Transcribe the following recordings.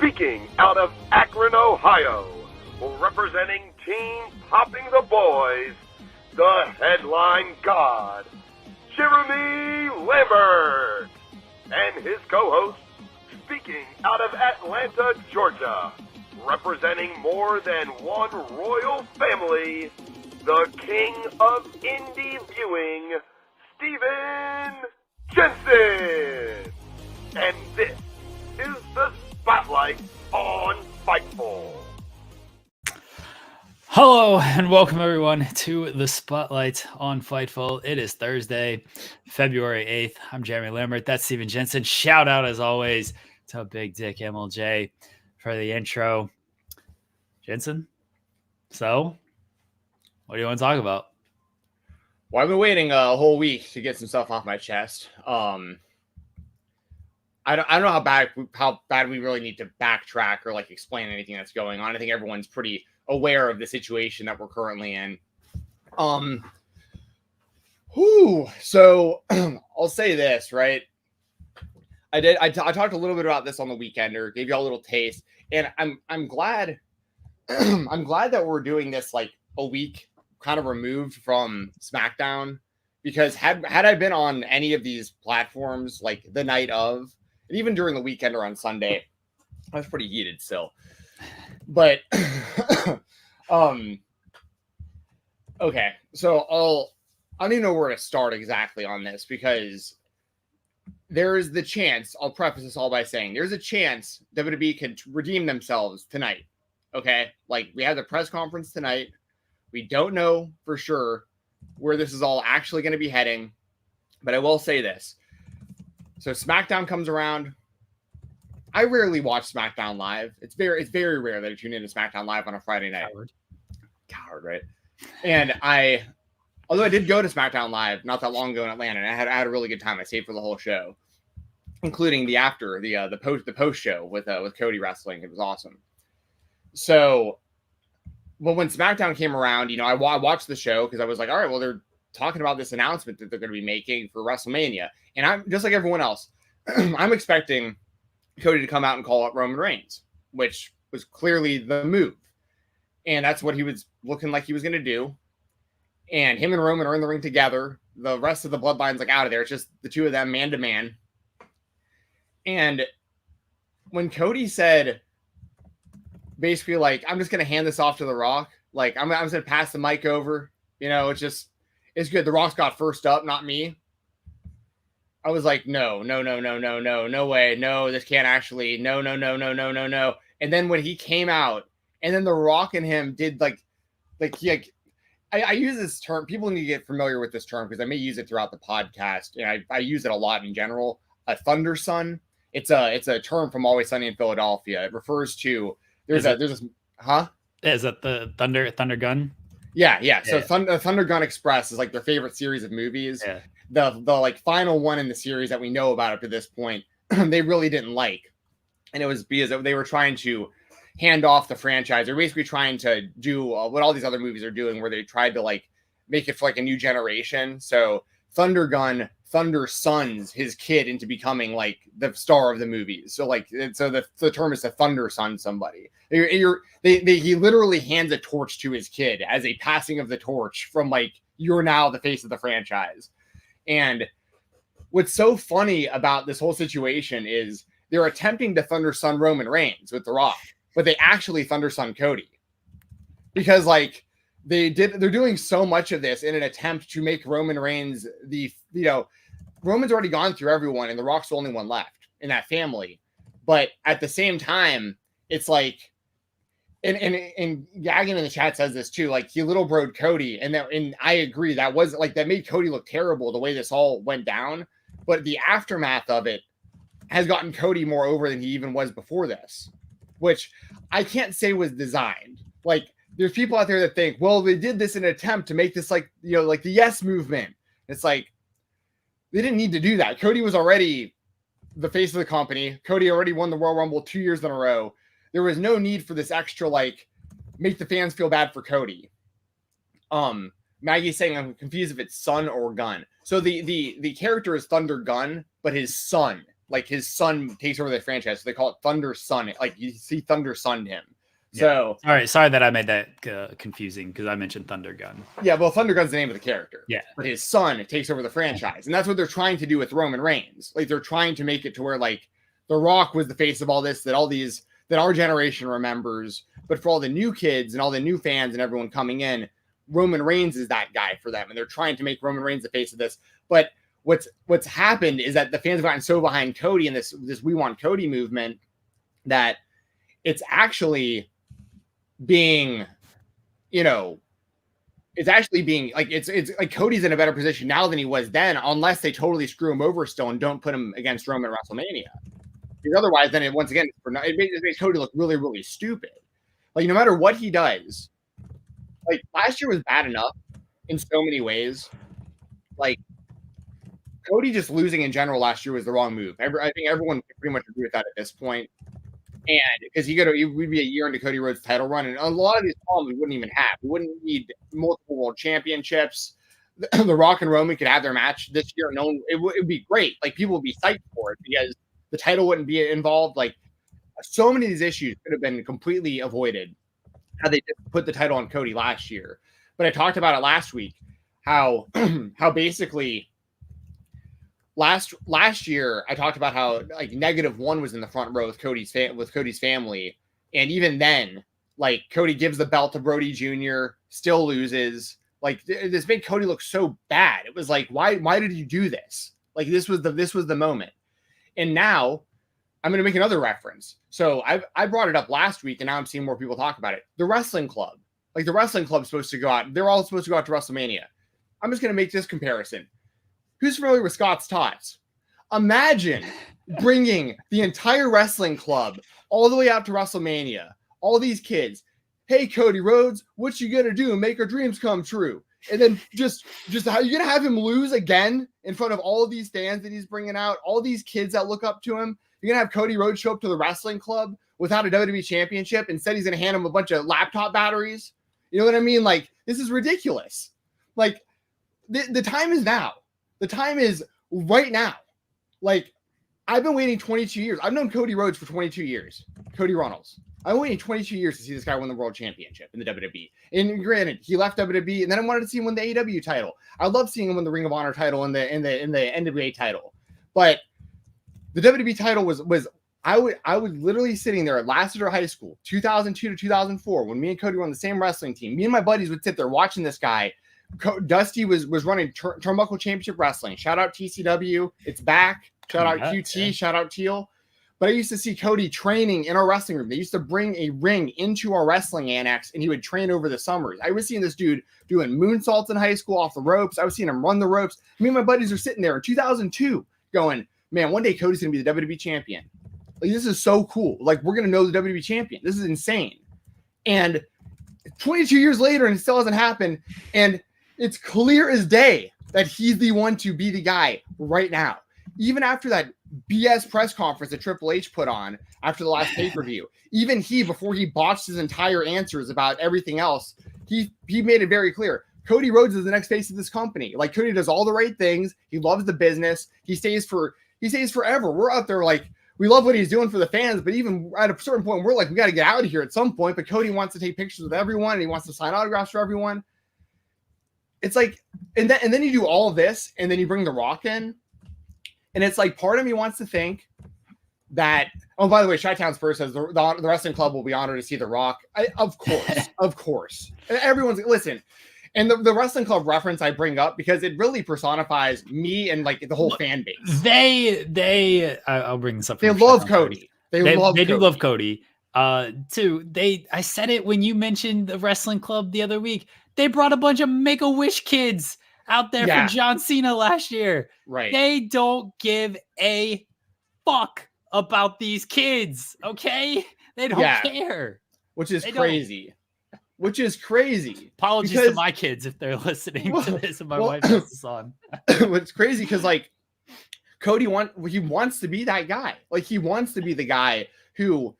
Speaking out of Akron, Ohio, representing Team Popping the Boys, the headline god, Jeremy Lambert, and his co-host, speaking out of Atlanta, Georgia, representing more than one royal family, the king of indie viewing, Stephen Jensen. And this is the Spotlight on Fightful. Hello and welcome everyone to the Spotlight on Fightful. It is Thursday, February 8th. I'm Jeremy Lambert. That's Stephen Jensen. Shout out as always to Big Dick MLJ for the intro. Jensen, so what do you want to talk about? Well, I've been waiting a whole week to get some stuff off my chest. I don't know how bad we really need to backtrack or like explain anything that's going on. I think everyone's pretty aware of the situation that we're currently in. So I'll say this, right? I talked a little bit about this on the Weekender, gave you all a little taste, and I'm glad I'm glad that we're doing this like a week kind of removed from SmackDown, because had I been on any of these platforms like the night of, and even during the weekend or on Sunday, I was pretty heated still. But okay, so I don't even know where to start exactly on this, because there is the chance, I'll preface this all by saying there's a chance WWE can redeem themselves tonight. Okay, like we have the press conference tonight. We don't know for sure where this is all actually going to be heading, but I will say this. So SmackDown comes around. I rarely watch SmackDown live. It's very rare that I tune into SmackDown live on a Friday night. Coward, right? And although I did go to SmackDown live not that long ago in Atlanta, and I had a really good time. I stayed for the whole show, including the post show with Cody Wrestling. It was awesome. So, well, when SmackDown came around, you know, I watched the show because I was like, all right, well, they're talking about this announcement that they're going to be making for WrestleMania. And I'm just like everyone else, I'm expecting Cody to come out and call out Roman Reigns, which was clearly the move. And that's what he was looking like he was going to do. And him and Roman are in the ring together. The rest of the bloodline's like out of there. It's just the two of them man to man. And when Cody said, basically, like, I'm just going to hand this off to The Rock. Like, I'm just going to pass the mic over. You know, it's good. The Rock's got first up, not me. I was like, no way. No, this can't actually. No. And then when he came out, and then The Rock and him did I use this term. People need to get familiar with this term because I may use it throughout the podcast. And I use it a lot in general. A Thunder Sun. It's a term from Always Sunny in Philadelphia. It refers to Is that the Thunder Gun? Yeah. So Thunder Gun Express is like their favorite series of movies. Yeah. The like final one in the series that we know about up to this point, they really didn't like, and it was because they were trying to hand off the franchise. They're basically trying to do what all these other movies are doing, where they tried to like make it for like a new generation. So Thunder Sons his kid into becoming like the star of the movies. So like, so the term is to Thunder Son somebody. He literally hands a torch to his kid as a passing of the torch from like, you're now the face of the franchise. And what's so funny about this whole situation is they're attempting to Thunder Son Roman Reigns with The Rock, but they actually Thunder Son Cody, because like they're doing so much of this in an attempt to make Roman Reigns Roman's already gone through everyone, and The Rock's the only one left in that family. But at the same time, it's like, and Gagan in the chat says this too, like he little broed Cody, and I agree, that was like, that made Cody look terrible the way this all went down. But the aftermath of it has gotten Cody more over than he even was before this, which I can't say was designed. Like, there's people out there that think, well, they did this in an attempt to make this like, you know, like the Yes Movement. It's like, they didn't need to do that. Cody was already the face of the company. Cody already won the Royal Rumble 2 years in a row. There was no need for this extra, like, make the fans feel bad for Cody. Maggie's saying, I'm confused if it's son or gun. So the character is Thunder Gun, but his son like his son takes over the franchise. So they call it Thunder Son. Like you see Thunder Sunned him. So all right, sorry that I made that confusing because I mentioned Thunder Gun. Yeah, well, Thunder Gun's the name of the character. Yeah, but his son takes over the franchise, and that's what they're trying to do with Roman Reigns. Like they're trying to make it to where like The Rock was the face of all this, that our generation remembers, but for all the new kids and all the new fans and everyone coming in, Roman Reigns is that guy for them, and they're trying to make Roman Reigns the face of this. But what's happened is that the fans have gotten so behind Cody and this We Want Cody movement that it's actually being, it's actually being like it's like Cody's in a better position now than he was then, unless they totally screw him over still and don't put him against Roman at WrestleMania. Because otherwise, then it makes Cody look really, really stupid. Like no matter what he does, like last year was bad enough in so many ways. Like Cody just losing in general last year was the wrong move. I think everyone can pretty much agree with that at this point. And because we'd be a year into Cody Rhodes' title run, and a lot of these problems we wouldn't even have. We wouldn't need multiple world championships. The Rock and Roman could have their match this year. It would be great. Like people would be psyched for it because the title wouldn't be involved. Like so many of these issues could have been completely avoided had they just put the title on Cody last year. But I talked about it last week how basically. Last year, I talked about how like -1 was in the front row with Cody's family, and even then, like Cody gives the belt to Brody Jr., still loses. Like this made Cody look so bad. It was like, why did you do this? Like this was the moment. And now I'm going to make another reference. So I brought it up last week, and now I'm seeing more people talk about it. The wrestling club, like the wrestling club's supposed to go out. They're all supposed to go out to WrestleMania. I'm just going to make this comparison. Who's familiar with Scott's Tots? Imagine bringing the entire wrestling club all the way out to WrestleMania. All these kids. Hey, Cody Rhodes, what you gonna do? Make our dreams come true. And then just how you gonna have him lose again in front of all of these fans that he's bringing out, all these kids that look up to him. You're gonna have Cody Rhodes show up to the wrestling club without a WWE championship. Instead, he's gonna hand him a bunch of laptop batteries. You know what I mean? Like this is ridiculous. Like the time is now. The time is right now. Like, I've been waiting 22 years. I've known Cody Rhodes for 22 years. Cody Runnels. I've been waiting 22 years to see this guy win the world championship in the WWE. And granted, he left WWE, and then I wanted to see him win the AEW title. I love seeing him win the Ring of Honor title and the NWA title. But the WWE title was I was literally sitting there at Lassiter High School, 2002 to 2004, when me and Cody were on the same wrestling team. Me and my buddies would sit there watching this guy. Dusty was running Turnbuckle Championship Wrestling. Shout out TCW. It's back. Shout out QT. Yeah. Shout out Teal. But I used to see Cody training in our wrestling room. They used to bring a ring into our wrestling annex, and he would train over the summers. I was seeing this dude doing moonsaults in high school off the ropes. I was seeing him run the ropes. Me and my buddies are sitting there in 2002 going, man, one day Cody's going to be the WWE champion. Like, this is so cool. Like, we're going to know the WWE champion. This is insane. And 22 years later, and it still hasn't happened. And it's clear as day that he's the one to be the guy right now. Even after that BS press conference that Triple H put on after the last pay-per-view, even he, before he botched his entire answers about everything else, he made it very clear. Cody Rhodes is the next face of this company. Like, Cody does all the right things. He loves the business. He stays forever. We're out there like, we love what he's doing for the fans, but even at a certain point, we're like, we got to get out of here at some point. But Cody wants to take pictures with everyone, and he wants to sign autographs for everyone. It's like, and then you do all of this, and then you bring The Rock in, and it's like, part of me wants to think that, oh, by the way, Chi-Town Spurs says the wrestling club will be honored to see The Rock. Of course. Everyone's, listen, and the wrestling club reference I bring up because it really personifies me and like the whole fan base. I'll bring this up. They love Cody. They do love Cody. Too. I said it when you mentioned the wrestling club the other week. They brought a bunch of Make-A-Wish kids out there for John Cena last year. Right. They don't give a fuck about these kids. Okay. They don't care. Which is crazy. Apologies to my kids if they're listening to this and my wife has this on. It's crazy because like Cody wants to be that guy. Like he wants to be the guy who,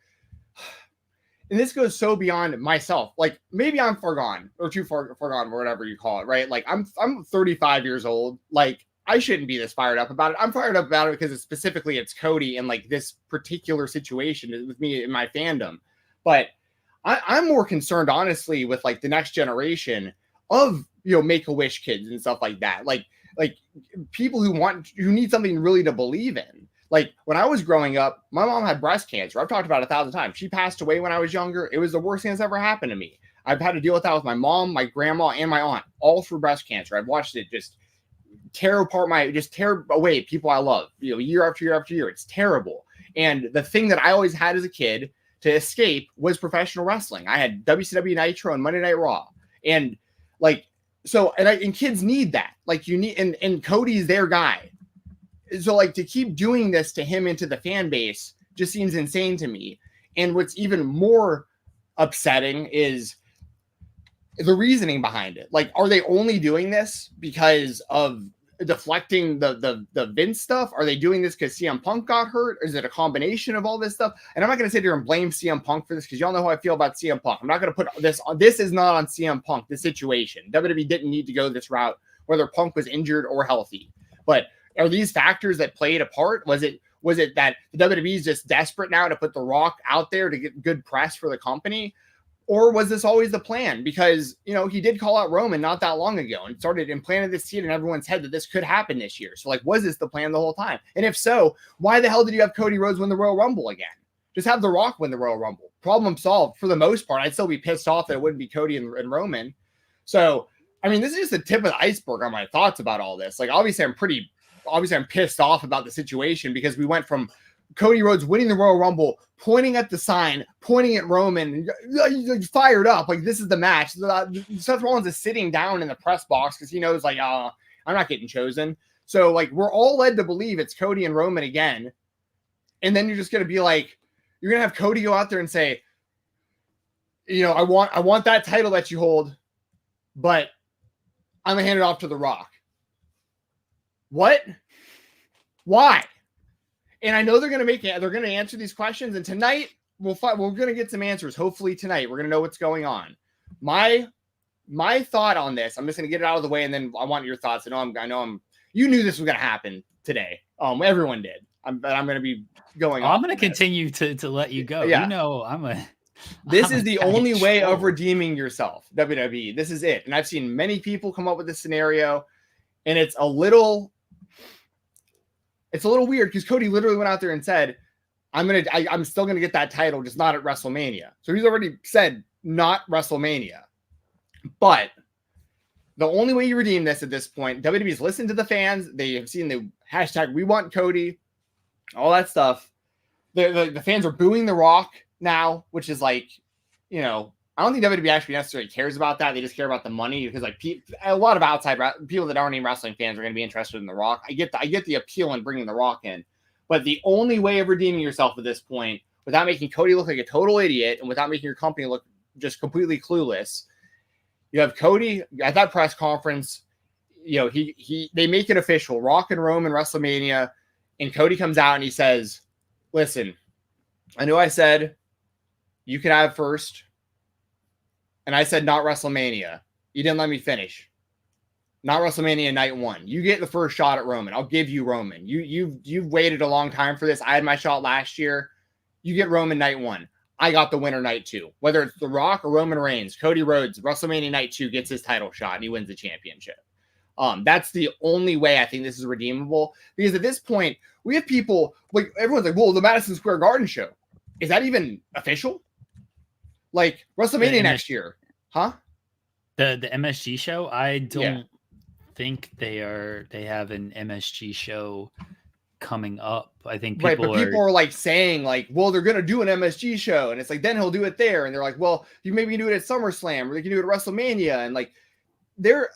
and this goes so beyond myself. Like maybe I'm far gone or too far gone or whatever you call it, right? Like I'm 35 years old. Like I shouldn't be this fired up about it. I'm fired up about it because it's Cody and like this particular situation with me and my fandom. But I'm more concerned, honestly, with like the next generation of, Make-A-Wish kids and stuff like that. Like people who need something really to believe in. Like when I was growing up, my mom had breast cancer. I've talked about it 1,000 times. She passed away when I was younger. It was the worst thing that's ever happened to me. I've had to deal with that with my mom, my grandma, and my aunt, all through breast cancer. I've watched it just tear away people I love, year after year after year. It's terrible. And the thing that I always had as a kid to escape was professional wrestling. I had WCW Nitro and Monday Night Raw. And and kids need that. Like and Cody's their guy. So like to keep doing this to him into the fan base just seems insane to me. And what's even more upsetting is the reasoning behind it. Like, are they only doing this because of deflecting the Vince stuff? Are they doing this because CM Punk got hurt? Or is it a combination of all this stuff? And I'm not going to sit here and blame CM Punk for this because y'all know how I feel about CM Punk. I'm not going to put this on. This is not on CM Punk, the situation. WWE didn't need to go this route, whether Punk was injured or healthy. But are these factors that played a part? Was it that the WWE is just desperate now to put The Rock out there to get good press for the company? Or was this always the plan? Because, he did call out Roman not that long ago and implanted this seed in everyone's head that this could happen this year. So, was this the plan the whole time? And if so, why the hell did you have Cody Rhodes win the Royal Rumble again? Just have The Rock win the Royal Rumble. Problem solved for the most part. I'd still be pissed off that it wouldn't be Cody and Roman. So, this is just the tip of the iceberg on my thoughts about all this. Like, obviously, I'm pissed off about the situation because we went from Cody Rhodes winning the Royal Rumble, pointing at the sign, pointing at Roman, fired up. Like, this is the match. Seth Rollins is sitting down in the press box because he knows, I'm not getting chosen. So, we're all led to believe it's Cody and Roman again. And then you're just going to be you're going to have Cody go out there and say, I want that title that you hold, but I'm going to hand it off to The Rock. What? Why? And I know they're going to answer these questions. And tonight we're going to get some answers. Hopefully tonight we're going to know what's going on. My thought on this, I'm just going to get it out of the way. And then I want your thoughts. You knew this was going to happen today. Everyone did. But I'm going to be going on. I'm going to continue to let you go. Yeah. This is the only way of redeeming yourself, WWE. This is it. And I've seen many people come up with this scenario, and it's a little weird because Cody literally went out there and said, I'm still going to get that title, just not at WrestleMania. So he's already said not WrestleMania. But the only way you redeem this at this point, WWE's listened to the fans. They have seen the hashtag We Want Cody, all that stuff. The fans are booing The Rock now, which is I don't think WWE actually necessarily cares about that. They just care about the money because a lot of outside people that aren't even wrestling fans are going to be interested in The Rock. I get the appeal in bringing The Rock in, but the only way of redeeming yourself at this point, without making Cody look like a total idiot and without making your company look just completely clueless, you have Cody at that press conference. They make it official. Rock and Roman WrestleMania, and Cody comes out and he says, "Listen, I know I said you could have first. And I said, not WrestleMania. You didn't let me finish. Not WrestleMania night 1. You get the first shot at Roman. I'll give you Roman. You've waited a long time for this. I had my shot last year. You get Roman night 1. I got the winner night 2. Whether it's The Rock or Roman Reigns, Cody Rhodes, WrestleMania night 2 gets his title shot and he wins the championship. That's the only way I think this is redeemable. Because at this point, we have people, everyone's like, well, the Madison Square Garden show. Is that even official? WrestleMania next year, huh? The MSG show? I don't think they have an MSG show coming up. I think people are saying well, they're gonna do an MSG show, and it's then he'll do it there, and they're like, well, you maybe can do it at SummerSlam, or they can do it at WrestleMania, and they're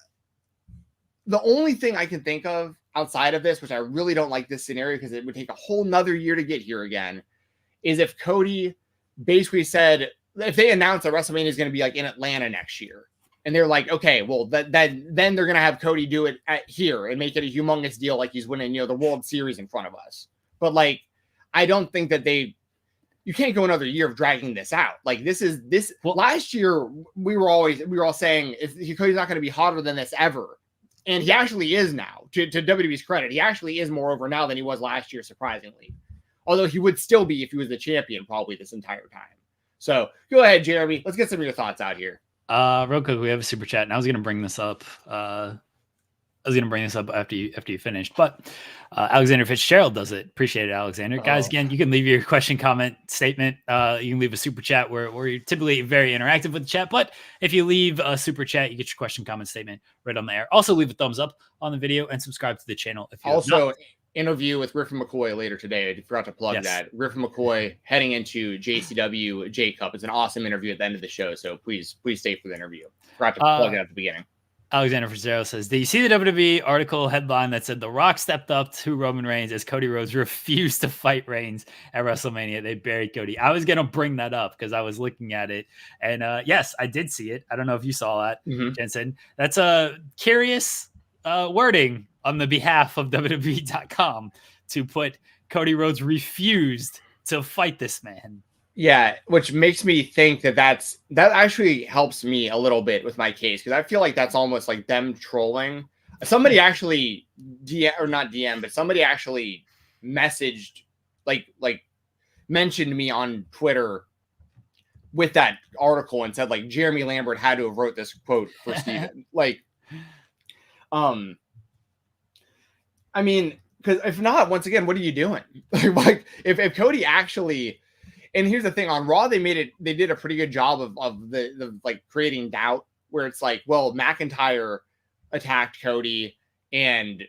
the only thing I can think of outside of this, which I really don't like this scenario because it would take a whole nother year to get here again, is if Cody basically said, if they announce that WrestleMania is going to be in Atlanta next year, and they're like, okay, well, then they're going to have Cody do it here and make it a humongous deal, he's winning, the World Series in front of us. But I don't think that you can't go another year of dragging this out. Last year we were all saying Cody's not going to be hotter than this ever. And he actually is now, to WWE's credit. He actually is more over now than he was last year, surprisingly. Although he would still be if he was the champion probably this entire time. So go ahead, Jeremy. Let's get some of your thoughts out here. Real quick, we have a super chat, and I was going to bring this up. After you finished, but Alexander Fitzgerald does it. Appreciate it, Alexander. Guys, again, you can leave your question, comment, statement. You can leave a super chat where you're typically very interactive with the chat. But if you leave a super chat, you get your question, comment, statement right on the air. Also, leave a thumbs up on the video and subscribe to the channel. If you also interview with Griffin McCoy later today. I forgot to plug that. Griffin McCoy heading into JCW J-Cup. It's an awesome interview at the end of the show. So please stay for the interview. Forgot to plug it at the beginning. Alexander Fitzgerald says, "Do you see the WWE article headline that said The Rock stepped up to Roman Reigns as Cody Rhodes refused to fight Reigns at WrestleMania? They buried Cody." I was going to bring that up because I was looking at it. And yes, I did see it. I don't know if you saw that, Jensen. That's a curious wording on the behalf of WWE.com to put Cody Rhodes refused to fight this man. Yeah, which makes me think that actually helps me a little bit with my case, because I feel like that's almost like them trolling. Somebody actually somebody actually messaged, like mentioned me on Twitter with that article and said like Jeremy Lambert had to have wrote this quote for Stephen. I mean, because if not, once again, what are you doing? Like if Cody actually. And here's the thing, on Raw, they did a pretty good job of the like creating doubt, where it's like, well, McIntyre attacked Cody, and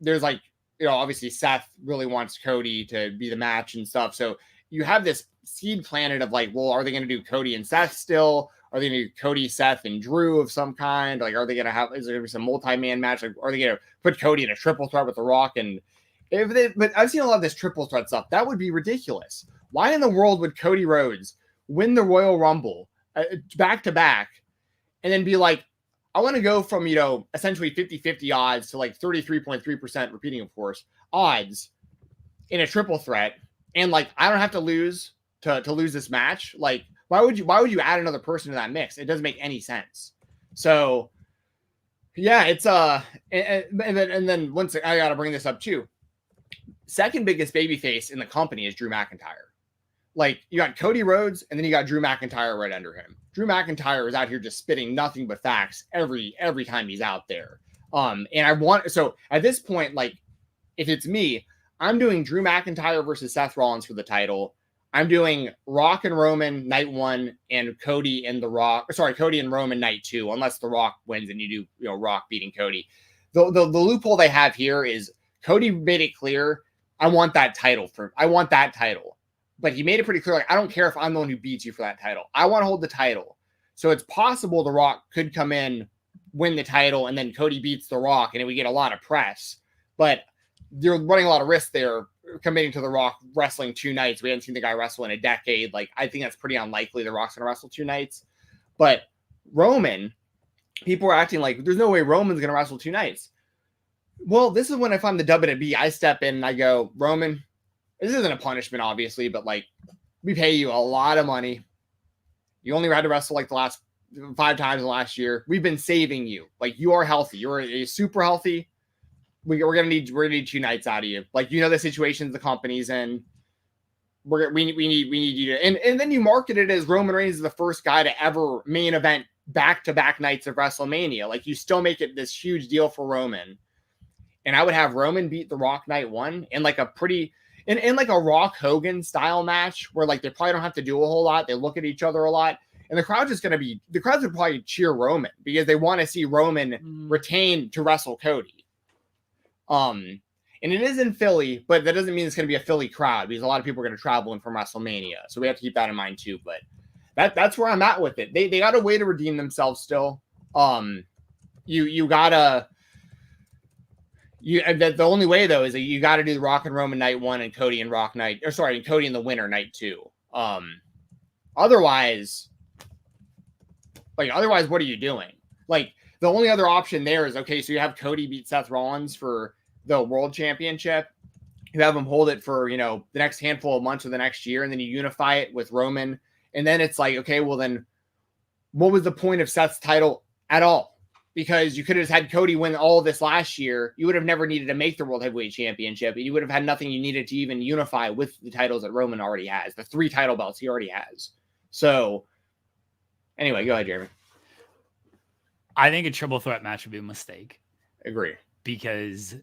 there's like, obviously Seth really wants Cody to be the match and stuff. So you have this seed planted of like, well, are they going to do Cody and Seth still? Are they going to do Cody, Seth, and Drew of some kind? Like, are they going to have, is there going to be some multi-man match? Like, are they going to put Cody in a triple threat with The Rock? And but I've seen a lot of this triple threat stuff. That would be ridiculous. Why in the world would Cody Rhodes win the Royal Rumble back to back and then be like, I want to go from, essentially 50-50 odds to like 33.3%, repeating, of course, odds in a triple threat. And like, I don't have to lose to lose this match. Like, why would you add another person to that mix? It doesn't make any sense. So yeah, it's and then once I got to bring this up too. Second biggest babyface in the company is Drew McIntyre. Like, you got Cody Rhodes, and then you got Drew McIntyre right under him. Drew McIntyre is out here just spitting nothing but facts every time he's out there. So at this point, like, if it's me, I'm doing Drew McIntyre versus Seth Rollins for the title. I'm doing Rock and Roman night 1 and Cody and Roman night 2, unless The Rock wins and you do, Rock beating Cody. The loophole they have here is Cody made it clear, I want that title. But he made it pretty clear, like, I don't care if I'm the one who beats you for that title. I want to hold the title. So it's possible The Rock could come in, win the title, and then Cody beats The Rock, and we get a lot of press. But you're running a lot of risk there, committing to The Rock wrestling 2 nights. We haven't seen the guy wrestle in a decade. Like, I think that's pretty unlikely The Rock's going to wrestle 2 nights. But Roman, people are acting like there's no way Roman's going to wrestle 2 nights. Well, this is when if I'm the WWE, I step in and I go, Roman, this isn't a punishment, obviously, but like, we pay you a lot of money. You only had to wrestle like the last 5 times in the last year. We've been saving you. Like, you are healthy. You're super healthy. We're gonna need 2 nights out of you. Like, the situations the company's in. We need you to, and then you market it as Roman Reigns is the first guy to ever main event back-to-back nights of WrestleMania. Like, you still make it this huge deal for Roman. And I would have Roman beat The Rock night 1 in like a pretty. In like a Rock Hogan style match where like they probably don't have to do a whole lot. They look at each other a lot. And the crowd's would probably cheer Roman because they want to see Roman retain to wrestle Cody. And it is in Philly, but that doesn't mean it's going to be a Philly crowd because a lot of people are going to travel in from WrestleMania. So we have to keep that in mind too. But that's where I'm at with it. They got a way to redeem themselves still. You gotta. The only way though is that you got to do the Rock and Roman night 1 and Cody and Cody and the winner night 2. Otherwise, what are you doing? Like, the only other option there is, okay, so you have Cody beat Seth Rollins for the World Championship. You have him hold it for the next handful of months or the next year, and then you unify it with Roman, and then it's like, okay, well then, what was the point of Seth's title at all? because you could have had Cody win all of this last year. You would have never needed to make the World Heavyweight Championship. And you would have had nothing you needed to even unify with the titles that Roman already has, the 3 title belts he already has. So anyway, go ahead, Jeremy. I think a triple threat match would be a mistake. Agree. Because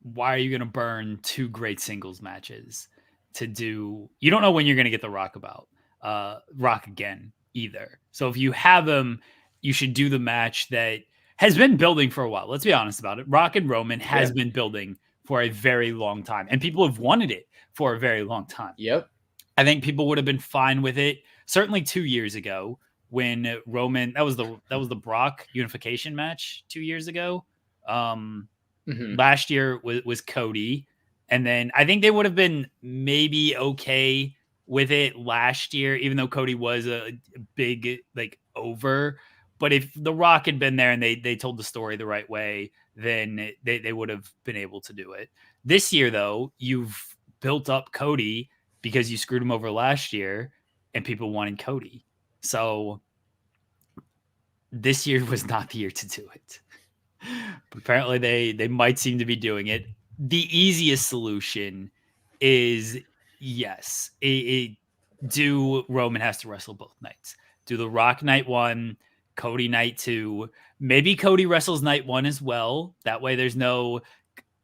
why are you going to burn 2 great singles matches to do? You don't know when you're going to get the Rock again either. So if you have him, you should do the match that has been building for a while. Let's be honest about it. Rock and Roman has been building for a very long time, and people have wanted it for a very long time. Yep. I think people would have been fine with it certainly 2 years ago when Roman, that was the Brock unification match 2 years ago. Last year was Cody, and then I think they would have been maybe okay with it last year, even though Cody was a big over. But if The Rock had been there and they told the story the right way, then they would have been able to do it. This year, though, you've built up Cody because you screwed him over last year, and people wanted Cody. So this year was not the year to do it. But apparently they might seem to be doing it. The easiest solution is Roman has to wrestle both nights. Do the Rock night 1, Cody night 2. Maybe Cody wrestles night 1 as well. That way there's no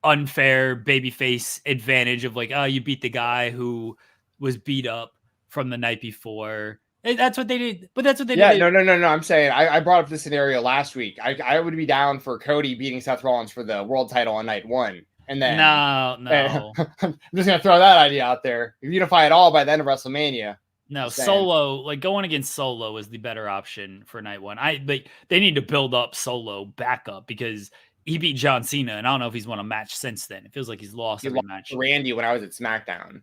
unfair babyface advantage of you beat the guy who was beat up from the night before. That's what they did. But that's what they did. No. I'm saying I brought up this scenario last week. I would be down for Cody beating Seth Rollins for the world title on night 1. And then no. I'm just gonna throw that idea out there. You unify it all by the end of WrestleMania. No, Solo, going against Solo is the better option for night 1. They need to build up Solo back up because he beat John Cena, and I don't know if he's won a match since then. It feels like he's lost every match. Randy when I was at SmackDown.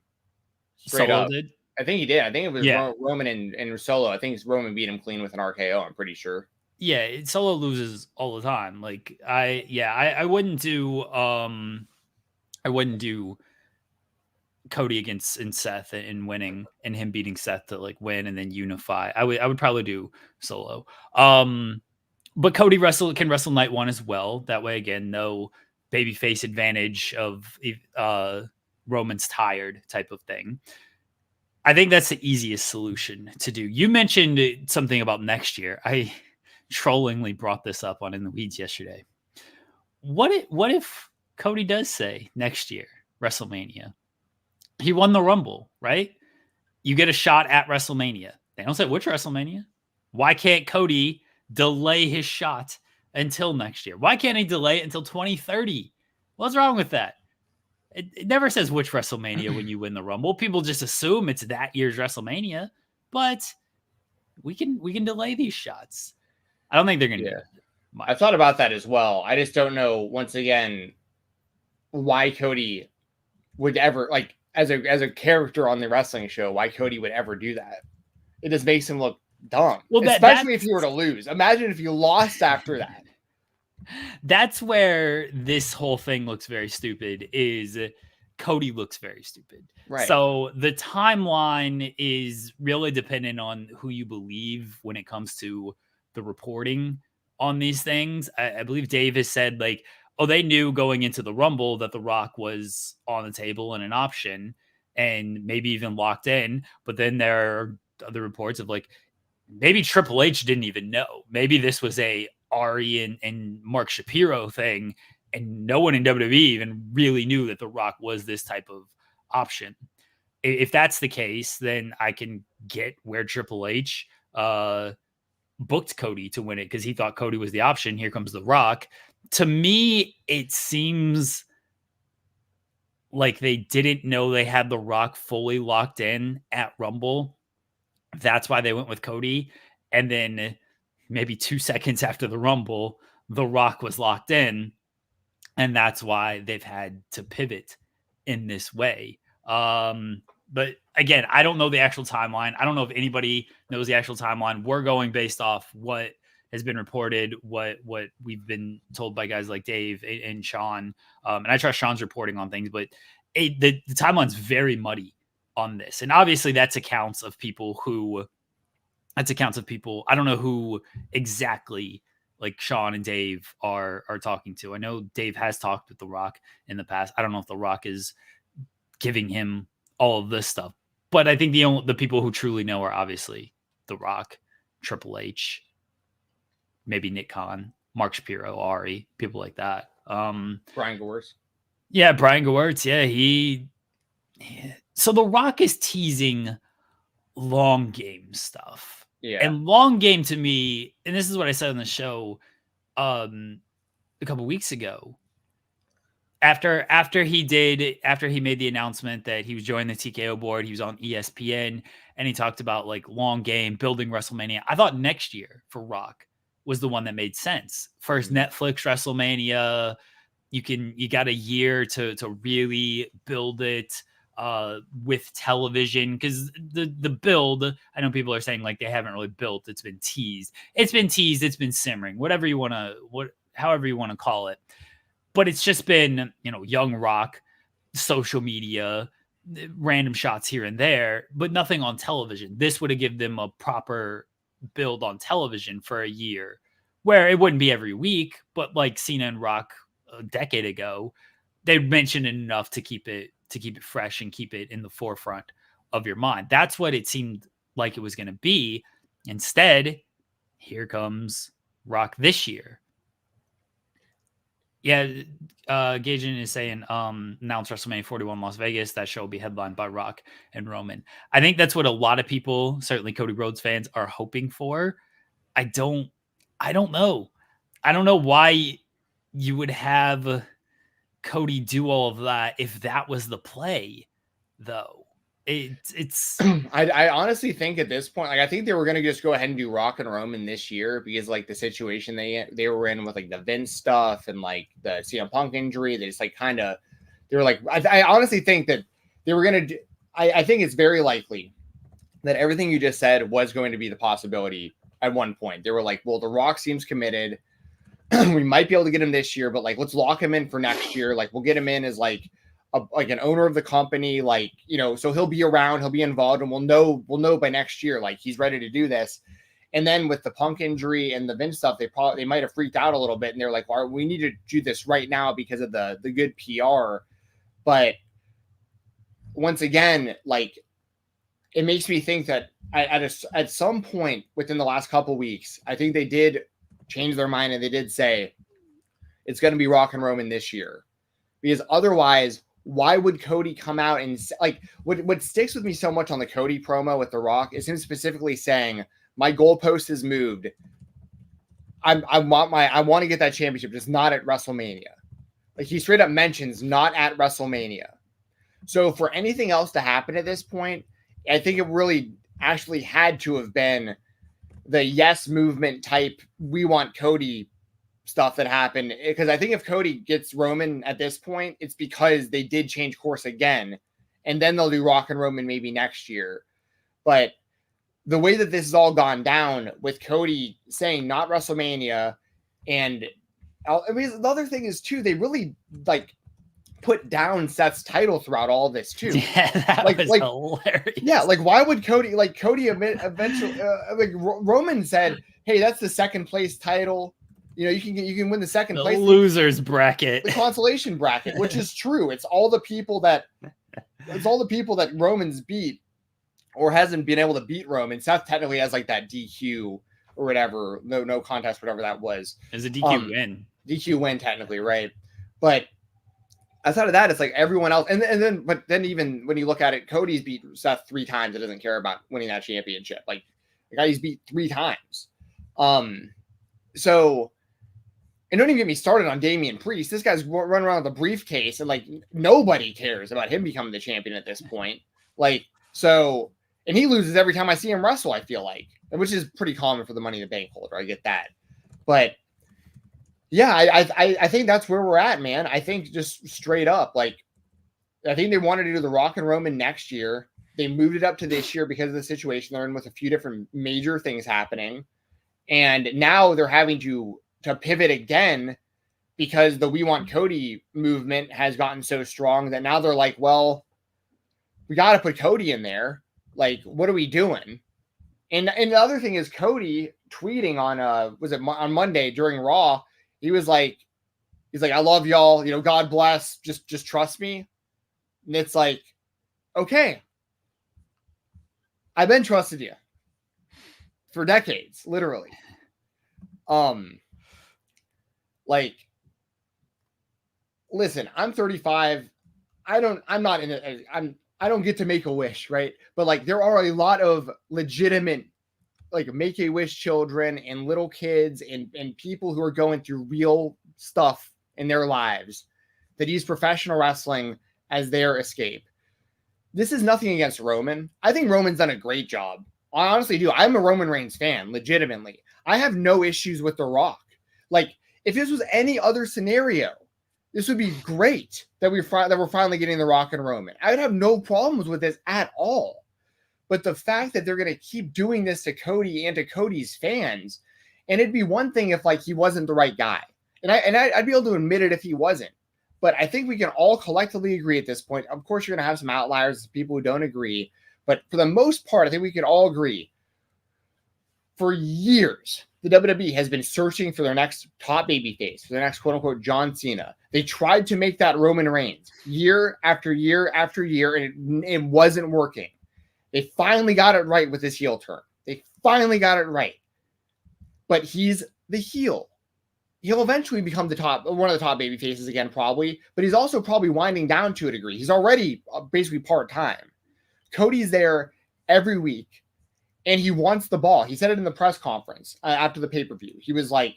Solo did? I think he did. I think it was Roman and Solo. I think Roman beat him clean with an RKO. I'm pretty sure. Yeah, Solo loses all the time. I wouldn't do Cody against Seth and winning and him beating Seth to win and then unify. I would probably do Solo. But Cody can wrestle night 1 as well. That way, again, no babyface advantage of Roman's tired type of thing. I think that's the easiest solution to do. You mentioned something about next year. I trollingly brought this up on In the Weeds yesterday. What if Cody does say next year, WrestleMania, he won the Rumble, right? You get a shot at WrestleMania. They don't say which WrestleMania. Why can't Cody delay his shot until next year? Why can't he delay it until 2030? What's wrong with that? It never says which WrestleMania when you win the Rumble. People just assume it's that year's WrestleMania, but we can delay these shots. I don't think they're going to do it. I thought about that as well. I just don't know, once again, why Cody would ever, as a character on the wrestling show, why Cody would ever do that. It just makes him look dumb. Well, especially if you were to lose. Imagine if you lost after that. That's where this whole thing looks very stupid, is Cody looks very stupid. Right. So the timeline is really dependent on who you believe when it comes to the reporting on these things. I believe Dave has said they knew going into the Rumble that The Rock was on the table and an option and maybe even locked in. But then there are other reports of maybe Triple H didn't even know. Maybe this was a Ari and Mark Shapiro thing, and no one in WWE even really knew that The Rock was this type of option. If that's the case, then I can get where Triple H booked Cody to win it because he thought Cody was the option. Here comes The Rock. To me, it seems like they didn't know they had The Rock fully locked in at Rumble. That's why they went with Cody. And then maybe 2 seconds after the Rumble, The Rock was locked in. And that's why they've had to pivot in this way. But again, I don't know the actual timeline. I don't know if anybody knows the actual timeline. We're going based off what has been reported, what we've been told by guys like Dave and Sean. And I trust Sean's reporting on things, but the timeline's very muddy on this. And obviously that's accounts of people. I don't know who exactly like Sean and Dave are talking to. I know Dave has talked with The Rock in the past. I don't know if The Rock is giving him all of this stuff, but I think the people who truly know are obviously The Rock, Triple H, maybe Nick Khan, Mark Shapiro, Ari, people like that. Brian Gewirtz. Yeah, Brian Gewirtz. Yeah, so The Rock is teasing long game stuff. Yeah. And long game to me, and this is what I said on the show a couple weeks ago. After he made the announcement that he was joining the TKO board, he was on ESPN and he talked about like long game, building WrestleMania. I thought next year for Rock was the one that made sense. First Netflix WrestleMania, you got a year to really build it with television, because the build, I know people are saying like they haven't really built, it's been teased, it's been simmering, however you want to call it. But it's just been, young Rock, social media, random shots here and there, but nothing on television. This would have given them a proper build on television for a year, where it wouldn't be every week, but like Cena and Rock a decade ago, they mentioned it enough to keep it fresh and keep it in the forefront of your mind. That's what it seemed like it was going to be. Instead, here comes Rock this year. Yeah, Gaijin is saying announce WrestleMania 41 Las Vegas. That show will be headlined by Rock and Roman. I think that's what a lot of people, certainly Cody Rhodes fans, are hoping for. I don't know. I don't know why you would have Cody do all of that if that was the play, though. It's I honestly think at this point, like, I think they were going to just go ahead and do Rock and Roman this year, because like the situation they were in with like the Vince stuff and like the CM Punk injury, they just like they were like, I honestly think that they were going to do, I think it's very likely that everything you just said was going to be the possibility at one point. They were like, well, The Rock seems committed. We might be able to get him this year, but like, let's lock him in for next year. Like, we'll get him in as like an owner of the company, like, so he'll be around, he'll be involved, and we'll know by next year, like, he's ready to do this. And then with the Punk injury and the Vince stuff, they might have freaked out a little bit, and they're like, well, we need to do this right now because of the good PR. But once again, like, it makes me think that at some point within the last couple weeks, I think they did change their mind, and they did say it's going to be Rock and Roman this year, because otherwise, why would Cody come out and like what sticks with me so much on the Cody promo with The Rock is him specifically saying, my goalpost has moved. I want to get that championship, just not at WrestleMania. Like, he straight up mentions not at WrestleMania. So for anything else to happen at this point, I think it really actually had to have been the yes movement type, we want Cody stuff that happened, because I think if Cody gets Roman at this point, it's because they did change course again, and then they'll do Rock and Roman maybe next year. But the way that this has all gone down with Cody saying not WrestleMania, and I mean, the other thing is too, they really like put down Seth's title throughout all this too. Yeah, that was hilarious. Yeah, like, why would Cody eventually like Roman said, hey, that's the second place title. You can win the second place. Losers bracket. The consolation bracket, which is true. It's all the people that Roman's beat or hasn't been able to beat Roman. Seth technically has like that DQ or whatever, no contest, whatever that was. It was a DQ win. DQ win technically, right? But outside of that, it's like everyone else, and then even when you look at it, Cody's beat Seth 3 times. It doesn't care about winning that championship. Like, the guy he's beat 3 times. So. And don't even get me started on Damian Priest. This guy's running around with a briefcase, and like, nobody cares about him becoming the champion at this point. Like, so, and he loses every time I see him wrestle, I feel like, which is pretty common for the Money in the Bank holder. I get that. But yeah, I think that's where we're at, man. I think just straight up, like, I think they wanted to do the Rock and Roman next year. They moved it up to this year because of the situation they're in with a few different major things happening. And now they're having to pivot again because the We Want Cody movement has gotten so strong that now they're like, well, we got to put Cody in there. Like, what are we doing? And the other thing is Cody tweeting on on Monday during Raw, he's like, I love y'all, God bless, just trust me. And it's like, okay, I've been trusted you for decades, literally. Listen, I'm 35. I don't get to make a wish, right? But there are a lot of legitimate make a wish children and little kids and people who are going through real stuff in their lives that use professional wrestling as their escape. This is nothing against Roman. I think Roman's done a great job. I honestly do. I'm a Roman Reigns fan, legitimately. I have no issues with The Rock. If this was any other scenario, this would be great that we're finally getting The Rock and Roman. I would have no problems with this at all. But the fact that they're going to keep doing this to Cody and to Cody's fans, and it'd be one thing if he wasn't the right guy, and I'd be able to admit it if he wasn't. But I think we can all collectively agree at this point. Of course, you're going to have some outliers, people who don't agree. But for the most part, I think we can all agree. For years, the WWE has been searching for their next top babyface, for their next quote-unquote John Cena. They tried to make that Roman Reigns year after year after year, and it wasn't working. They finally got it right with this heel turn. They finally got it right. But he's the heel. He'll eventually become one of the top baby faces again, probably. But he's also probably winding down to a degree. He's already basically part-time. Cody's there every week, and he wants the ball. He said it in the press conference after the pay-per-view. He was like,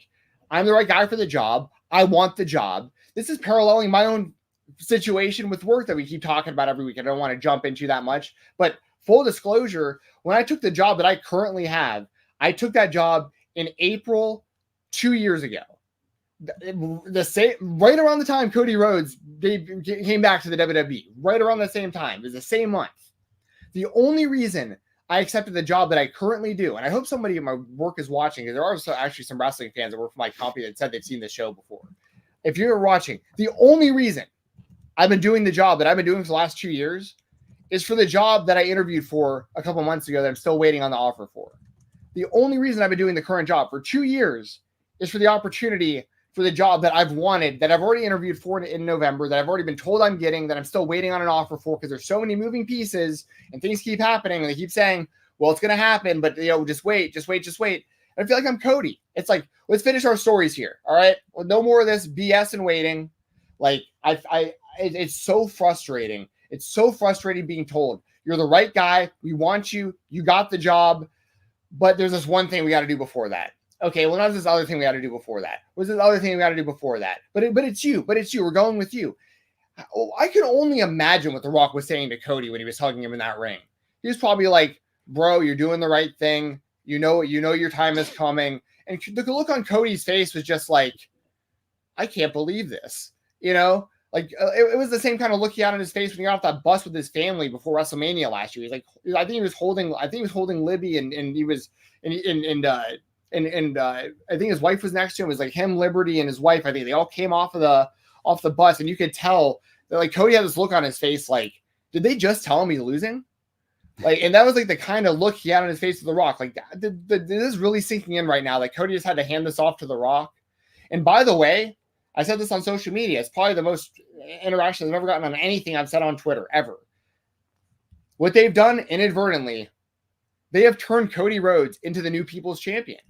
I'm the right guy for the job. I want the job. This is paralleling my own situation with work that we keep talking about every week. I don't want to jump into that much. But full disclosure, when I took the job that I currently have, I took that job in April 2 years ago. The same, right around the time Cody Rhodes came back to the WWE, right around the same time. It was the same month. The only reason I accepted the job that I currently do, and I hope somebody in my work is watching, because there are actually some wrestling fans that work for my company that said they've seen this show before. If you're watching, the only reason I've been doing the job that I've been doing for the last 2 years is for the job that I interviewed for a couple months ago that I'm still waiting on the offer for. The only reason I've been doing the current job for 2 years is for the opportunity for the job that I've wanted, that I've already interviewed for in November, that I've already been told I'm getting, that I'm still waiting on an offer for, because there's so many moving pieces and things keep happening, and they keep saying, well, it's going to happen, but just wait. And I feel like I'm Cody. It's like, let's finish our stories here. All right. Well, no more of this BS and waiting. It's so frustrating. It's so frustrating being told you're the right guy. We want you. You got the job, but there's this one thing we got to do before that. Okay, well, there's this other thing we got to do before that. What's this other thing we got to do before that? But it's you. We're going with you. I can only imagine what The Rock was saying to Cody when he was hugging him in that ring. He was probably like, bro, you're doing the right thing. You know your time is coming. And the look on Cody's face was just like, I can't believe this. It was the same kind of look he had on his face when he got off that bus with his family before WrestleMania last year. He's like, I think he was holding Libby, and he was and I think his wife was next to him. It was like him, Liberty, and his wife. I think they all came off the bus, and you could tell that Cody had this look on his face, like, did they just tell him he's losing? And that was the kind of look he had on his face with The Rock. This is really sinking in right now. Cody just had to hand this off to The Rock. And by the way, I said this on social media. It's probably the most interactions I've ever gotten on anything I've said on Twitter ever. What they've done inadvertently, they have turned Cody Rhodes into the new People's Champion,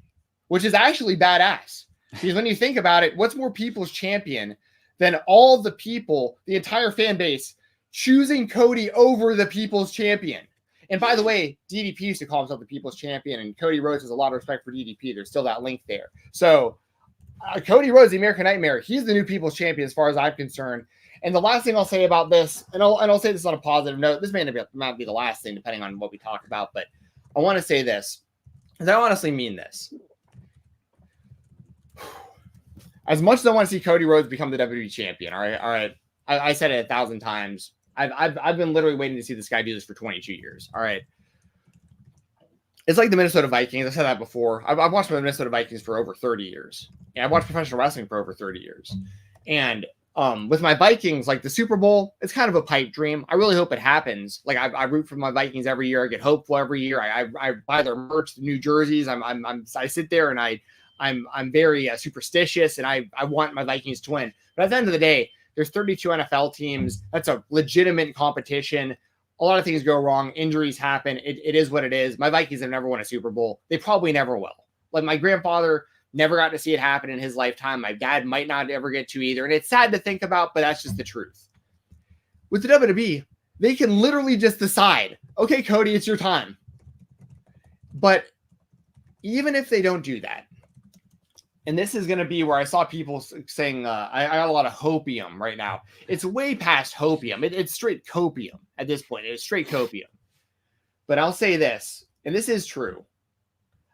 which is actually badass. Because when you think about it, what's more People's Champion than all of the people, the entire fan base, choosing Cody over the People's Champion? And by the way, DDP used to call himself the People's Champion, and Cody Rhodes has a lot of respect for DDP. There's still that link there. So Cody Rhodes, the American Nightmare, he's the new People's Champion as far as I'm concerned. And the last thing I'll say about this, and I'll say this on a positive note, this may not be the last thing depending on what we talk about, but I want to say this, because I honestly mean this. As much as I want to see Cody Rhodes become the WWE champion, all right. I said it 1,000 times. I've been literally waiting to see this guy do this for 22 years. All right. It's like the Minnesota Vikings. I said that before. I've watched the Minnesota Vikings for over 30 years. And I've watched professional wrestling for over 30 years. And With my Vikings, like the Super Bowl, it's kind of a pipe dream. I really hope it happens. Like I root for my Vikings every year. I get hopeful every year. I buy their merch, the new jerseys. I sit there and I'm very superstitious, and I want my Vikings to win. But at the end of the day, there's 32 NFL teams. That's a legitimate competition. A lot of things go wrong. Injuries happen. It is what it is. My Vikings have never won a Super Bowl. They probably never will. Like my grandfather never got to see it happen in his lifetime. My dad might not ever get to either. And it's sad to think about, but that's just the truth. With the WWE, they can literally just decide, okay, Cody, it's your time. But even if they don't do that, and this is going to be where I saw people saying, I got a lot of hopium right now. It's way past hopium. It's straight copium at this point. It's straight copium. But I'll say this, and this is true.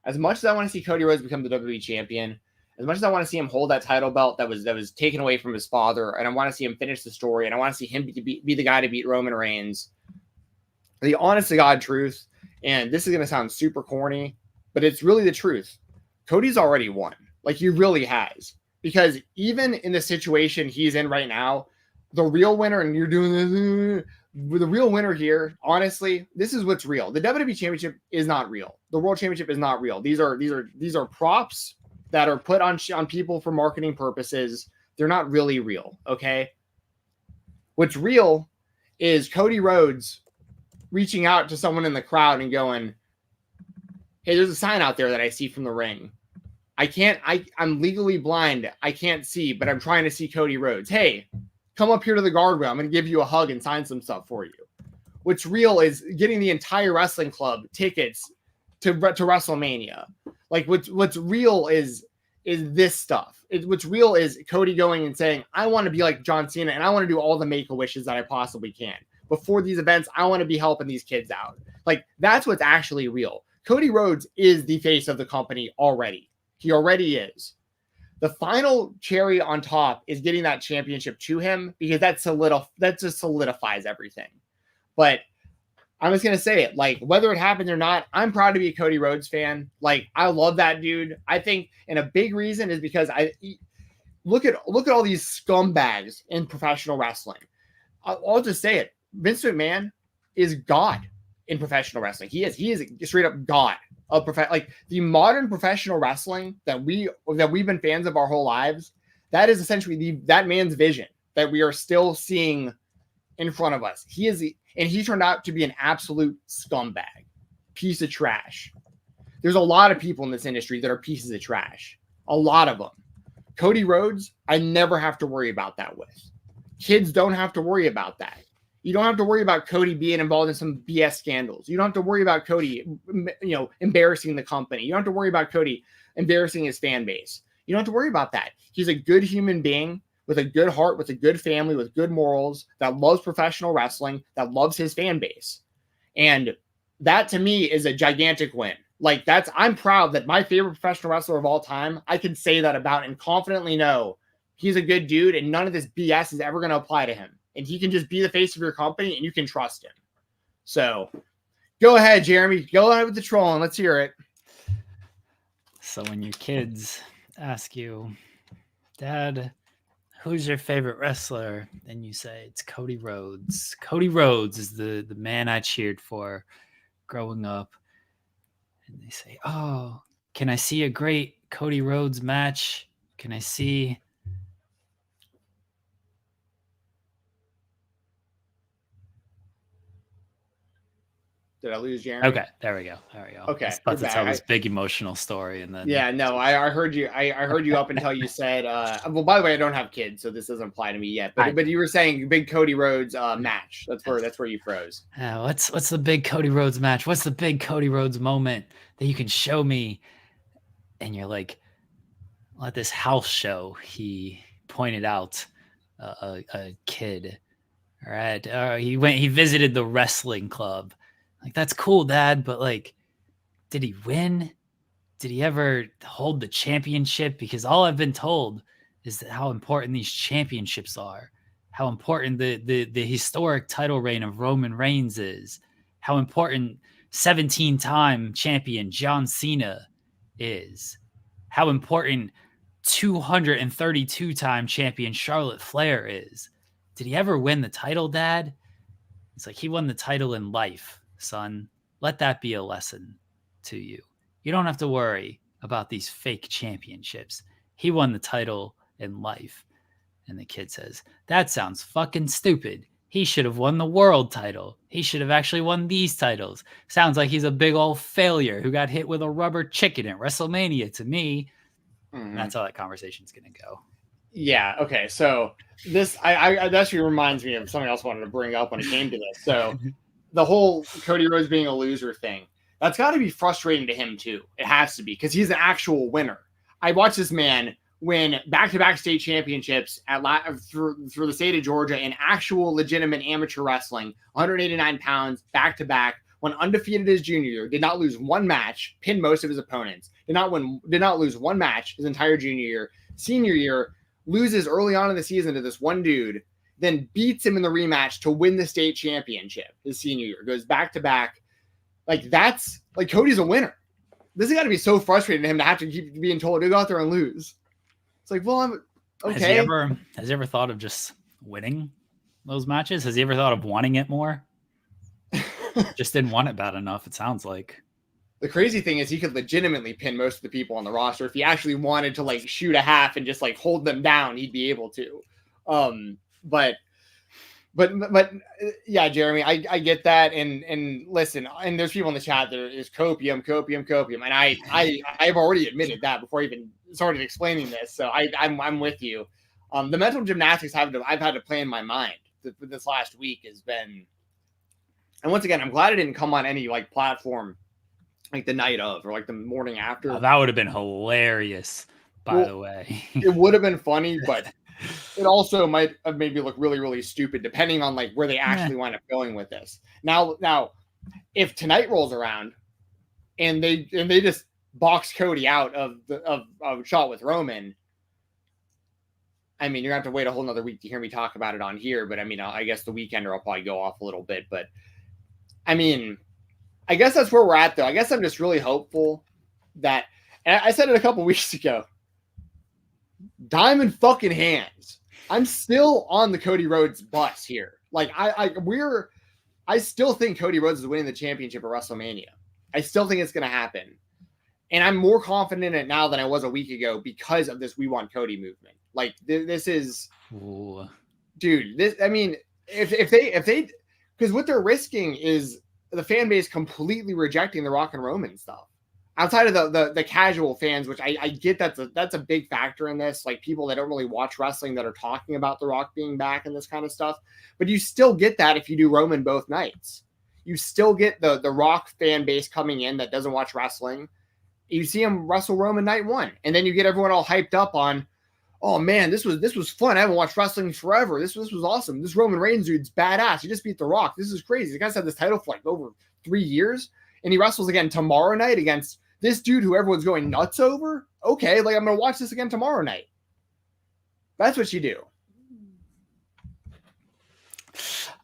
As much as I want to see Cody Rhodes become the WWE champion, as much as I want to see him hold that title belt that was taken away from his father, and I want to see him finish the story, and I want to see him be the guy to beat Roman Reigns, the honest to God truth, and this is going to sound super corny, but it's really the truth. Cody's already won. Like, he really has. Because even in the situation he's in right now, the real winner, and you're doing this, the real winner here, honestly, this is what's real. The WWE Championship is not real. The World Championship is not real. These are props that are put on people for marketing purposes. They're not really real, okay? What's real is Cody Rhodes reaching out to someone in the crowd and going, hey, there's a sign out there that I see from the ring. I'm legally blind. I can't see, but I'm trying to see Cody Rhodes. Hey, come up here to the guardrail. I'm going to give you a hug and sign some stuff for you. What's real is getting the entire wrestling club tickets to WrestleMania. Like what's real is this stuff. What's real is Cody going and saying, I want to be like John Cena, and I want to do all the Make-A-Wishes that I possibly can. Before these events, I want to be helping these kids out. Like, that's what's actually real. Cody Rhodes is the face of the company already. He already is. The final cherry on top is getting that championship to him, because that just solidifies everything. But I'm just going to say it, like, whether it happens or not, I'm proud to be a Cody Rhodes fan. Like, I love that dude. I think, and a big reason is because I look at all these scumbags in professional wrestling. I'll just say it. Vince McMahon is God in professional wrestling. He is straight up God of like the modern professional wrestling that we've been fans of our whole lives. That is essentially that man's vision that we are still seeing in front of us. And he turned out to be an absolute scumbag, piece of trash. There's a lot of people in this industry that are pieces of trash. A lot of them. Cody Rhodes, I never have to worry about that with. Kids don't have to worry about that. You don't have to worry about Cody being involved in some BS scandals. You don't have to worry about Cody, embarrassing the company. You don't have to worry about Cody embarrassing his fan base. You don't have to worry about that. He's a good human being with a good heart, with a good family, with good morals, that loves professional wrestling, that loves his fan base. And that to me is a gigantic win. Like, I'm proud that my favorite professional wrestler of all time, I can say that about and confidently know he's a good dude and none of this BS is ever going to apply to him. And he can just be the face of your company and you can trust him. So go ahead, Jeremy. Go ahead with the trolling. Let's hear it. So when your kids ask you, Dad, who's your favorite wrestler? And you say, it's Cody Rhodes. Cody Rhodes is the man I cheered for growing up. And they say, oh, can I see a great Cody Rhodes match? Can I see... Did I lose Jeremy? Okay, there we go. Okay, I was about to tell this big emotional story, and then I heard you. I heard you up until you said. Well, by the way, I don't have kids, so this doesn't apply to me yet. But you were saying big Cody Rhodes match. That's where you froze. What's the big Cody Rhodes match? What's the big Cody Rhodes moment that you can show me? And you're like, at this house show, he pointed out a kid. All right, he visited the wrestling club. Like, that's cool, Dad, but like, did he win? Did he ever hold the championship? Because all I've been told is that how important these championships are, how important the historic title reign of Roman Reigns is, how important 17-time champion John Cena is, how important 232-time champion Charlotte Flair is. Did he ever win the title, Dad? It's like, he won the title in life, son. Let that be a lesson to you. You don't have to worry about these fake championships. He won the title in life. And the kid says, that sounds fucking stupid. He should have won the world title. He should have actually won these titles. Sounds like he's a big old failure who got hit with a rubber chicken at WrestleMania to me. Mm-hmm. That's how that conversation's going to go. Yeah. Okay. So this, that actually reminds me of something else I wanted to bring up when it came to this. So the whole Cody Rhodes being a loser thing, that's got to be frustrating to him too. It has to be, because he's an actual winner. I watched this man win back-to-back state championships through the state of Georgia in actual legitimate amateur wrestling, 189 pounds, back-to-back, went undefeated his junior year, did not lose one match, pinned most of his opponents, did not lose one match his entire junior year. Senior year, loses early on in the season to this one dude, then beats him in the rematch to win the state championship his senior year, goes back-to-back. Like, that's, like, Cody's a winner. This has got to be so frustrating to him to have to keep being told to go out there and lose. It's like, well, I'm okay. Has he ever thought of just winning those matches? Has he ever thought of wanting it more? Just didn't want it bad enough, it sounds like. The crazy thing is he could legitimately pin most of the people on the roster. If he actually wanted to, like, shoot a half and just, like, hold them down, he'd be able to. But yeah, Jeremy, I get that. And listen, and there's people in the chat that is copium. And I've already admitted that before I even started explaining this. So I'm with you. The mental gymnastics I've had to play in my mind this last week has been, and once again, I'm glad it didn't come on any, like, platform like the night of or like the morning after. Oh, that would have been hilarious, by the way. It would have been funny, but it also might have made me look really, really stupid, depending on, like, where they actually wind up going with this. Now, if tonight rolls around and they just box Cody out of shot with Roman, I mean, you're gonna have to wait a whole nother week to hear me talk about it on here. But I mean, I guess the Weekender will probably go off a little bit. But I mean, I guess that's where we're at, though. I guess I'm just really hopeful that, and I said it a couple weeks ago, diamond fucking hands. I'm still on the Cody Rhodes bus here. Like, I still think Cody Rhodes is winning the championship at WrestleMania. I still think it's going to happen. And I'm more confident in it now than I was a week ago because of this We Want Cody movement. Like, this is, dude, this, I mean, if they, because what they're risking is the fan base completely rejecting the Rock and Roman stuff. Outside of the casual fans, which I get that's a big factor in this, like people that don't really watch wrestling that are talking about The Rock being back and this kind of stuff. But you still get that if you do Roman both nights. You still get the Rock fan base coming in that doesn't watch wrestling. You see him wrestle Roman night one, and then you get everyone all hyped up on, oh man, this was fun. I haven't watched wrestling forever. This was awesome. This Roman Reigns dude's badass. He just beat The Rock. This is crazy. The guy's had this title for like over 3 years, and he wrestles again tomorrow night against this dude who everyone's going nuts over. Okay, like I'm gonna watch this again tomorrow night. That's what you do.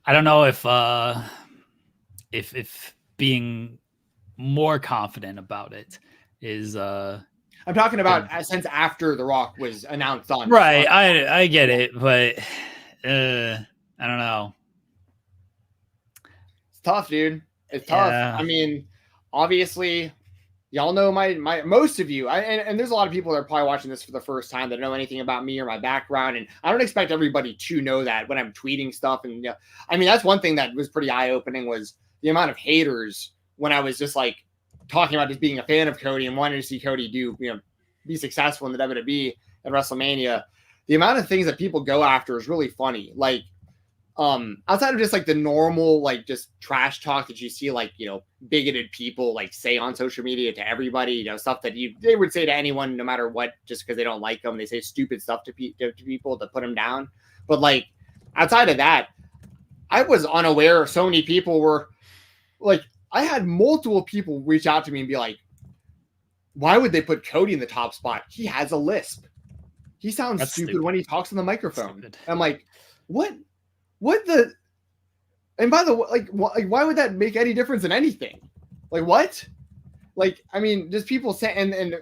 I don't know if being more confident about it is I'm talking about since after The Rock was announced on. Right, I get it, but I don't know. It's tough, dude. It's tough. Yeah. I mean, obviously, y'all know my most of you, and there's a lot of people that are probably watching this for the first time that don't know anything about me or my background, and I don't expect everybody to know that when I'm tweeting stuff. And I mean, that's one thing that was pretty eye-opening was the amount of haters when I was just like talking about just being a fan of Cody and wanting to see Cody be successful in the WWE at WrestleMania. The amount of things that people go after is really funny. Like, outside of just like the normal, like just trash talk that you see, like, bigoted people like say on social media to everybody, stuff that they would say to anyone, no matter what, just because they don't like them. They say stupid stuff to people to put them down. But like, outside of that, I was unaware so many people were like, I had multiple people reach out to me and be like, why would they put Cody in the top spot? He has a lisp. He sounds stupid when he talks on the microphone. I'm like, what the, and by the way, like why would that make any difference in anything? Like, what? Like, I mean, just people say, and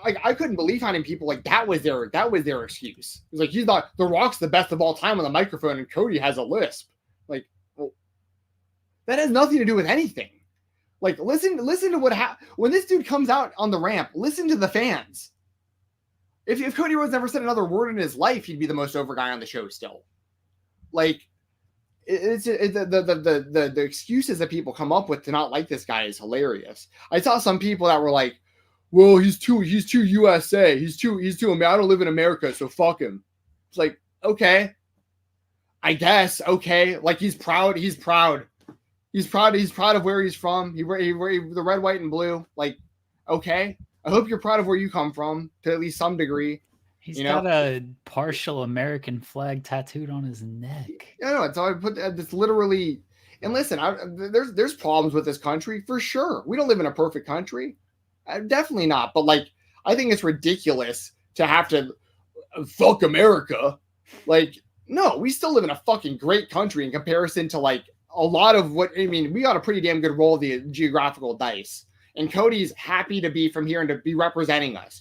like, I couldn't believe how many people like that was their excuse. It was like, he's not, The Rock's the best of all time on the microphone, and Cody has a lisp. Like, well, that has nothing to do with anything. Like, listen to what when this dude comes out on the ramp. Listen to the fans. If Cody Rhodes never said another word in his life, he'd be the most over guy on the show still. Like, the excuses that people come up with to not like this guy is hilarious. I saw some people that were like, "Well, he's too USA. He's too. I don't live in America, so fuck him." It's like, okay, I guess, okay. Like, he's proud. He's proud of where he's from. He the red, white, and blue. Like, okay. I hope you're proud of where you come from to at least some degree. He's got a partial American flag tattooed on his neck. Yeah, no, so I put this literally. And listen, there's problems with this country for sure. We don't live in a perfect country, definitely not. But like, I think it's ridiculous to have to fuck America. Like, no, we still live in a fucking great country in comparison to like a lot of what. I mean, we got a pretty damn good roll of the geographical dice. And Cody's happy to be from here and to be representing us.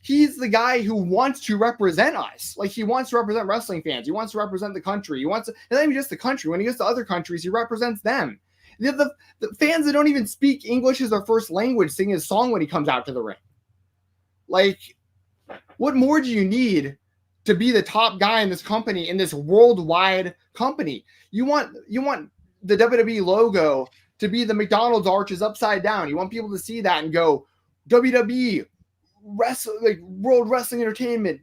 He's the guy who wants to represent us. Like, he wants to represent wrestling fans. He wants to represent the country. He wants to, and not even just the country. When he goes to other countries, he represents them. The fans that don't even speak English as their first language sing his song when he comes out to the ring. Like, what more do you need to be the top guy in this company, in this worldwide company? You want the WWE logo to be the McDonald's arches upside down. You want people to see that and go, WWE, like World Wrestling Entertainment.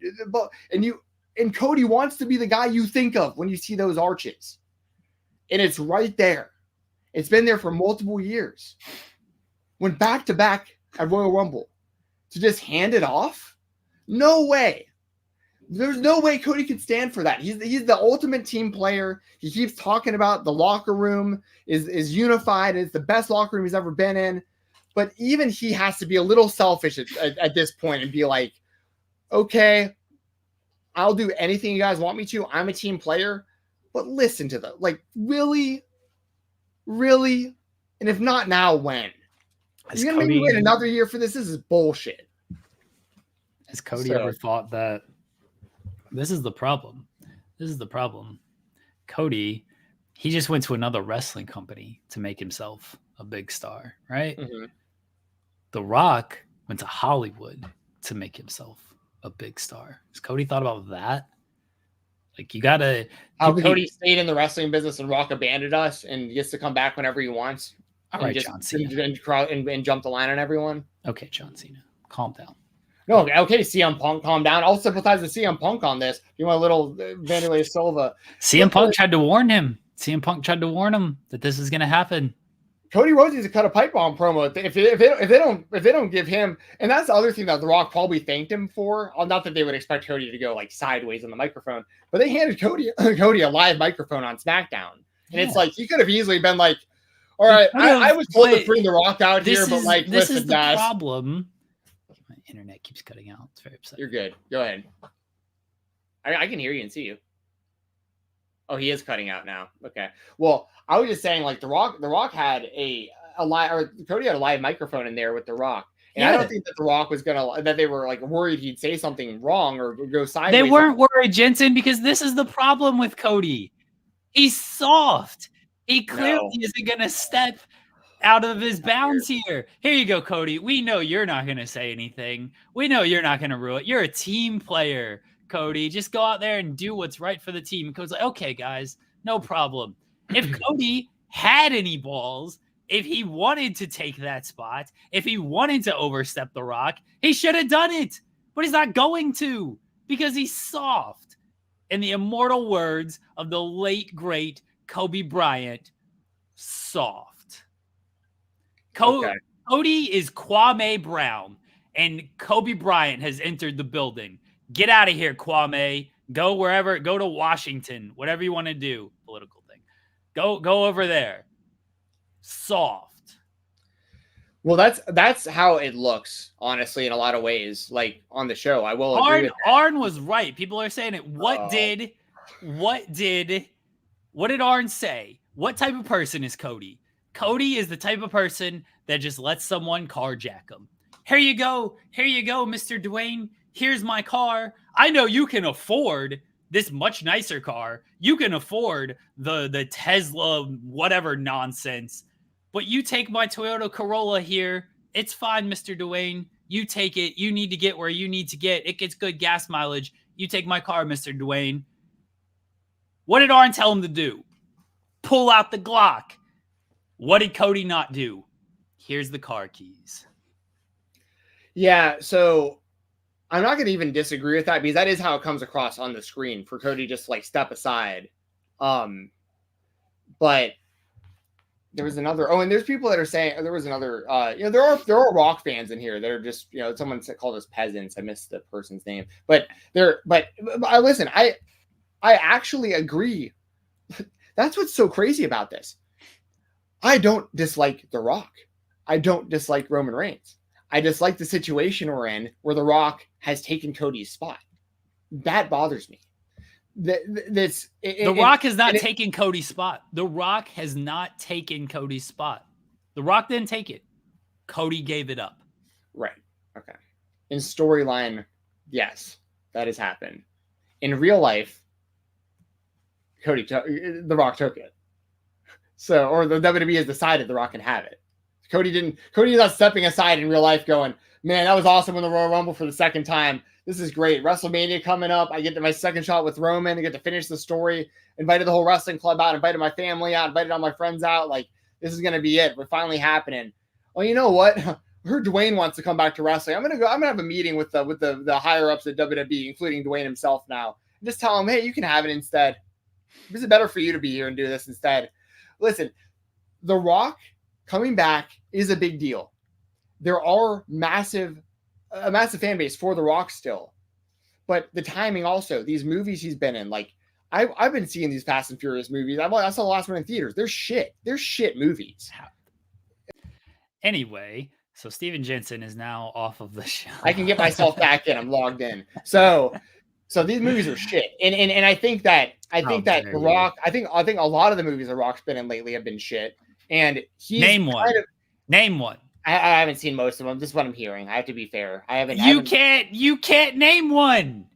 And Cody wants to be the guy you think of when you see those arches. And it's right there. It's been there for multiple years. Went back to back at Royal Rumble. To just hand it off? No way. There's no way Cody could stand for that. He's the ultimate team player. He keeps talking about the locker room is unified. It's the best locker room he's ever been in. But even he has to be a little selfish at this point and be like, okay, I'll do anything you guys want me to. I'm a team player. But listen to them. Like, really? Really? And if not now, when? You're going to make me wait another year for this? This is bullshit. Has Cody ever thought that this is the problem? This is the problem. Cody, he just went to another wrestling company to make himself a big star, right? Mm-hmm. The Rock went to Hollywood to make himself a big star. Has Cody thought about that? Like, you gotta. How Cody stayed in the wrestling business and Rock abandoned us and gets to come back whenever he wants. All right, John Cena. And jump the line on everyone. Okay, John Cena, calm down. No, okay, CM Punk, calm down. I'll sympathize with CM Punk on this. You want a little Vanderlei Silva. CM Punk tried to warn him. CM Punk tried to warn him that this is going to happen. Cody Rhodes needs to cut a pipe bomb promo if they don't give him, and that's the other thing that The Rock probably thanked him for. Not that they would expect Cody to go like sideways on the microphone, but they handed Cody a live microphone on SmackDown, and it's like he could have easily been like, "All right, I was told to bring The Rock out here, but like this is the problem." My internet keeps cutting out. It's very upsetting. You're good. Go ahead. I can hear you and see you. Oh, he is cutting out now. Okay. Well, I was just saying, like, The Rock had a live, or Cody had a live microphone in there with The Rock. And I don't think that The Rock was that they were like worried he'd say something wrong or go sideways. They weren't worried, Jensen, because this is the problem with Cody. He's soft. He clearly isn't going to step out of his bounds here. Here you go, Cody. We know you're not going to say anything. We know you're not going to ruin it. You're a team player, Cody. Just go out there and do what's right for the team. And Cody's like, okay, guys, no problem. If Cody had any balls, if he wanted to take that spot, if he wanted to overstep The Rock, he should have done it. But he's not going to because he's soft. In the immortal words of the late, great Kobe Bryant, soft. Cody is Kwame Brown, and Kobe Bryant has entered the building. Get out of here, Kwame. Go wherever. Go to Washington. Whatever you want to do. Political thing. Go over there. Soft. Well, that's how it looks, honestly, in a lot of ways. Like on the show, I will agree with that. Arn was right. People are saying it. What did Arn say? What type of person is Cody? Cody is the type of person that just lets someone carjack him. Here you go, Mr. Dwayne. Here's my car. I know you can afford this much nicer car. You can afford the Tesla, whatever nonsense. But you take my Toyota Corolla here. It's fine, Mr. Dwayne. You take it. You need to get where you need to get. It gets good gas mileage. You take my car, Mr. Dwayne. What did Arn tell him to do? Pull out the Glock. What did Cody not do? Here's the car keys. Yeah, so I'm not going to even disagree with that because that is how it comes across on the screen for Cody just to like step aside. But there was another. Oh, and there's people that are saying there was another. There are Rock fans in here that are just someone called us peasants. I missed the person's name, but listen. I actually agree. That's what's so crazy about this. I don't dislike The Rock. I don't dislike Roman Reigns. I dislike the situation we're in where The Rock has taken Cody's spot. That bothers me. The Rock has not taken Cody's spot. The Rock has not taken Cody's spot. The Rock didn't take it. Cody gave it up. Right. Okay. In storyline, yes, that has happened. In real life, The Rock took it. So, or the WWE has decided The Rock can have it. Cody's not stepping aside in real life going, man, that was awesome in the Royal Rumble for the second time. This is great. WrestleMania coming up. I get to my second shot with Roman. I get to finish the story. Invited the whole wrestling club out. Invited my family out. Invited all my friends out. Like, this is going to be it. We're finally happening. Well, you know what? I heard Dwayne wants to come back to wrestling. I'm going to have a meeting with the higher ups at WWE, including Dwayne himself now. And just tell him, hey, you can have it instead. Is it better for you to be here and do this instead? Listen, The Rock coming back is a big deal. There are a massive fan base for The Rock still, but the timing also. These movies he's been in, like I've been seeing these Fast and Furious movies. I saw the last one in theaters. They're shit. They're shit movies. Anyway, so Stephen Jensen is now off of the show. I can get myself back in. I'm logged in. So these movies are shit. And I think that The Rock. I think a lot of the movies The Rock's been in lately have been shit. And he's Name one. I haven't seen most of them. This is what I'm hearing. I have to be fair. You can't name one.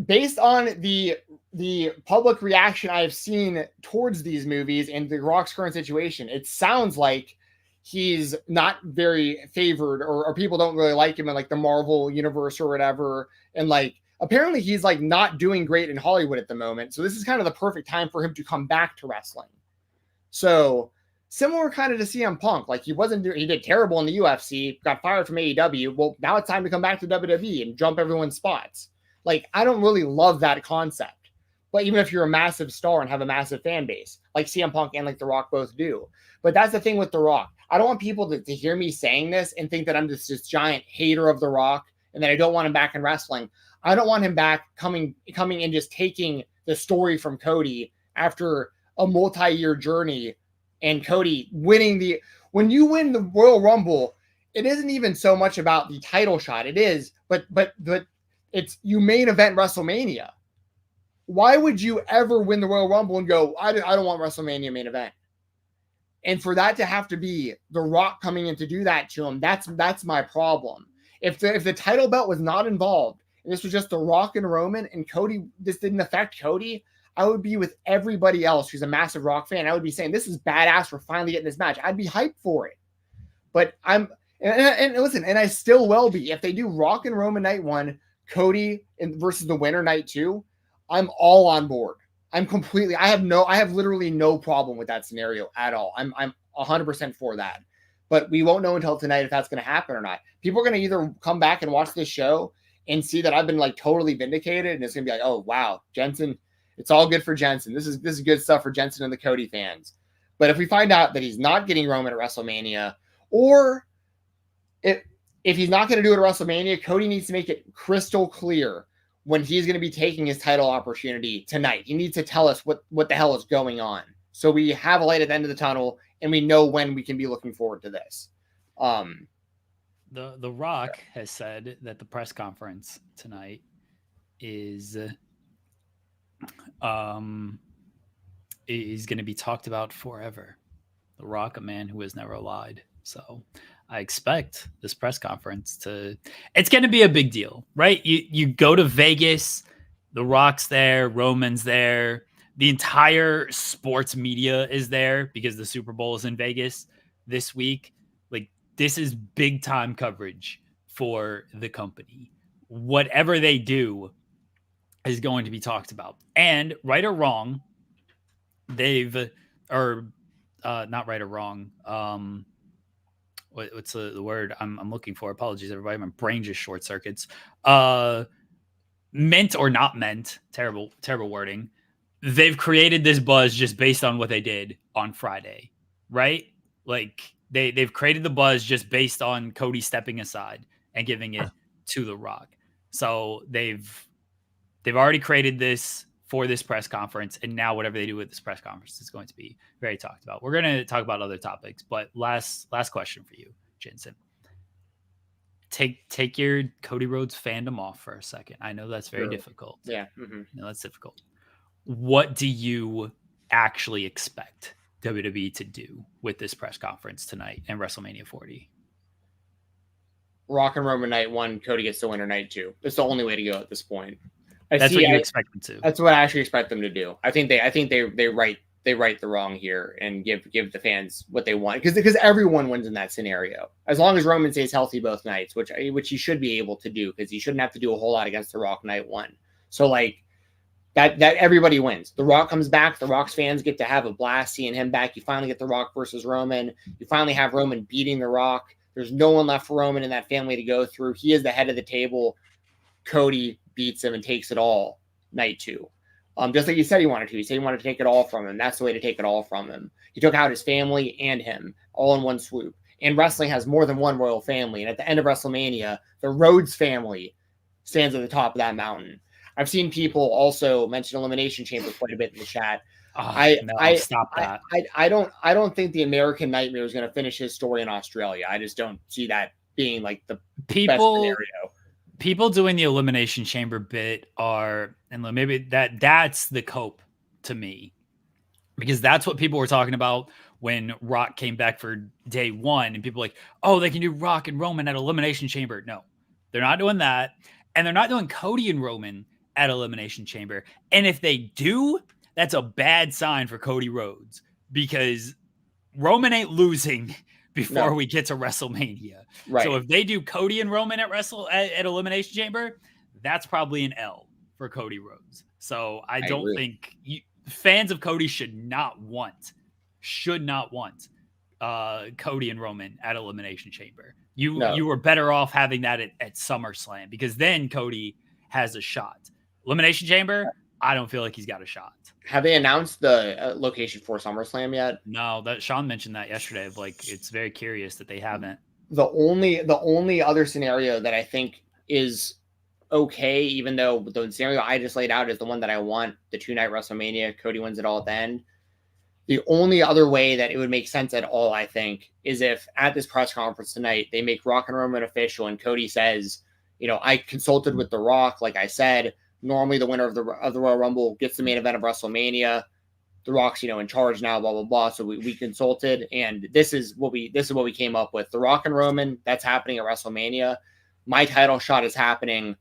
Based on the public reaction I have seen towards these movies and The Rock's current situation, it sounds like he's not very favored, or people don't really like him in like the Marvel universe or whatever. And like apparently he's like not doing great in Hollywood at the moment. So this is kind of the perfect time for him to come back to wrestling. So similar kind of to CM Punk. Like he did terrible in the UFC, got fired from AEW. Well, now it's time to come back to WWE and jump everyone's spots. Like, I don't really love that concept. But even if you're a massive star and have a massive fan base, like CM Punk and like The Rock both do. But that's the thing with The Rock. I don't want people to hear me saying this and think that I'm just this giant hater of The Rock and that I don't want him back in wrestling. I don't want him back coming and just taking the story from Cody after a multi-year journey. And Cody winning when you win the Royal Rumble, it isn't even so much about the title shot. It is, but it's you main event WrestleMania. Why would you ever win the Royal Rumble and go, I don't want WrestleMania main event? And for that to have to be The Rock coming in to do that to him, that's my problem. If the title belt was not involved, and this was just The Rock and Roman and Cody, this didn't affect Cody, I would be with everybody else who's a massive Rock fan. I would be saying, this is badass. We're finally getting this match. I'd be hyped for it. But and listen, and I still will be. If they do Rock and Roman night 1, Cody versus the winner night 2, I'm all on board. I have literally no problem with that scenario at all. I'm 100% for that. But we won't know until tonight if that's going to happen or not. People are going to either come back and watch this show and see that I've been like totally vindicated, and it's going to be like, oh wow, Jensen. It's all good for Jensen. This is good stuff for Jensen and the Cody fans. But if we find out that he's not getting Roman at WrestleMania, or if he's not going to do it at WrestleMania, Cody needs to make it crystal clear when he's going to be taking his title opportunity tonight. He needs to tell us what the hell is going on, so we have a light at the end of the tunnel and we know when we can be looking forward to this. The Rock has said that the press conference tonight is going to be talked about forever. The Rock, a man who has never lied. So I expect this press conference it's going to be a big deal, right? You go to Vegas, The Rock's there, Roman's there. The entire sports media is there because the Super Bowl is in Vegas this week. Like, this is big time coverage for the company. Whatever they do is going to be talked about. And right or wrong, not right or wrong. What's the word I'm looking for? Apologies, everybody. My brain just short circuits. Meant or not meant, terrible wording. They've created this buzz just based on what they did on Friday, right? Like they've created the buzz just based on Cody stepping aside and giving it to The Rock. So they've already created this for this press conference, and now whatever they do with this press conference is going to be very talked about. We're going to talk about other topics, but last question for you, Jensen. Take your Cody Rhodes fandom off for a second. I know that's very difficult. Yeah. Mm-hmm. No, that's difficult. What do you actually expect WWE to do with this press conference tonight and WrestleMania 40? Rock and Roman night 1, Cody gets the winner night 2. It's the only way to go at this point. That's what you expect them to. That's what I actually expect them to do. I think they right the wrong here and give the fans what they want, because everyone wins in that scenario as long as Roman stays healthy both nights, which he should be able to do, because he shouldn't have to do a whole lot against The Rock night 1. So like that everybody wins. The Rock comes back. The Rock's fans get to have a blast seeing him back. You finally get The Rock versus Roman. You finally have Roman beating The Rock. There's no one left for Roman in that family to go through. He is the head of the table. Cody beats him and takes it all night 2. Just like he said he wanted to. He said he wanted to take it all from him. That's the way to take it all from him. He took out his family and him all in one swoop. And wrestling has more than one royal family. And at the end of WrestleMania, the Rhodes family stands at the top of that mountain. I've seen people also mention Elimination Chamber quite a bit in the chat. Stop that. I don't think the American Nightmare is going to finish his story in Australia. I just don't see that being like the best scenario. People doing the Elimination Chamber bit are, and maybe that's the cope to me, because that's what people were talking about when Rock came back for day 1, and people were like, oh, they can do Rock and Roman at Elimination Chamber. No, they're not doing that. And they're not doing Cody and Roman at Elimination Chamber. And if they do, that's a bad sign for Cody Rhodes, because Roman ain't losing before we get to WrestleMania. Right. So if they do Cody and Roman at Elimination Chamber, that's probably an L for Cody Rhodes. So I don't think fans of Cody should not want Cody and Roman at Elimination Chamber. You were better off having that at SummerSlam, because then Cody has a shot. Elimination Chamber, I don't feel like he's got a shot. Have they announced the location for SummerSlam yet? No, that Sean mentioned that yesterday. It's very curious that they haven't. The only other scenario that I think is okay, even though the scenario I just laid out is the one that I want, the 2-night WrestleMania, Cody wins it all at the end. The only other way that it would make sense at all, I think, is if at this press conference tonight, they make Rock and Roman official and Cody says, I consulted with The Rock, like I said. Normally, the winner of the Royal Rumble gets the main event of WrestleMania. The Rock's, in charge now, blah blah blah. So we consulted, and this is what we came up with. The Rock and Roman, that's happening at WrestleMania. My title shot is happening,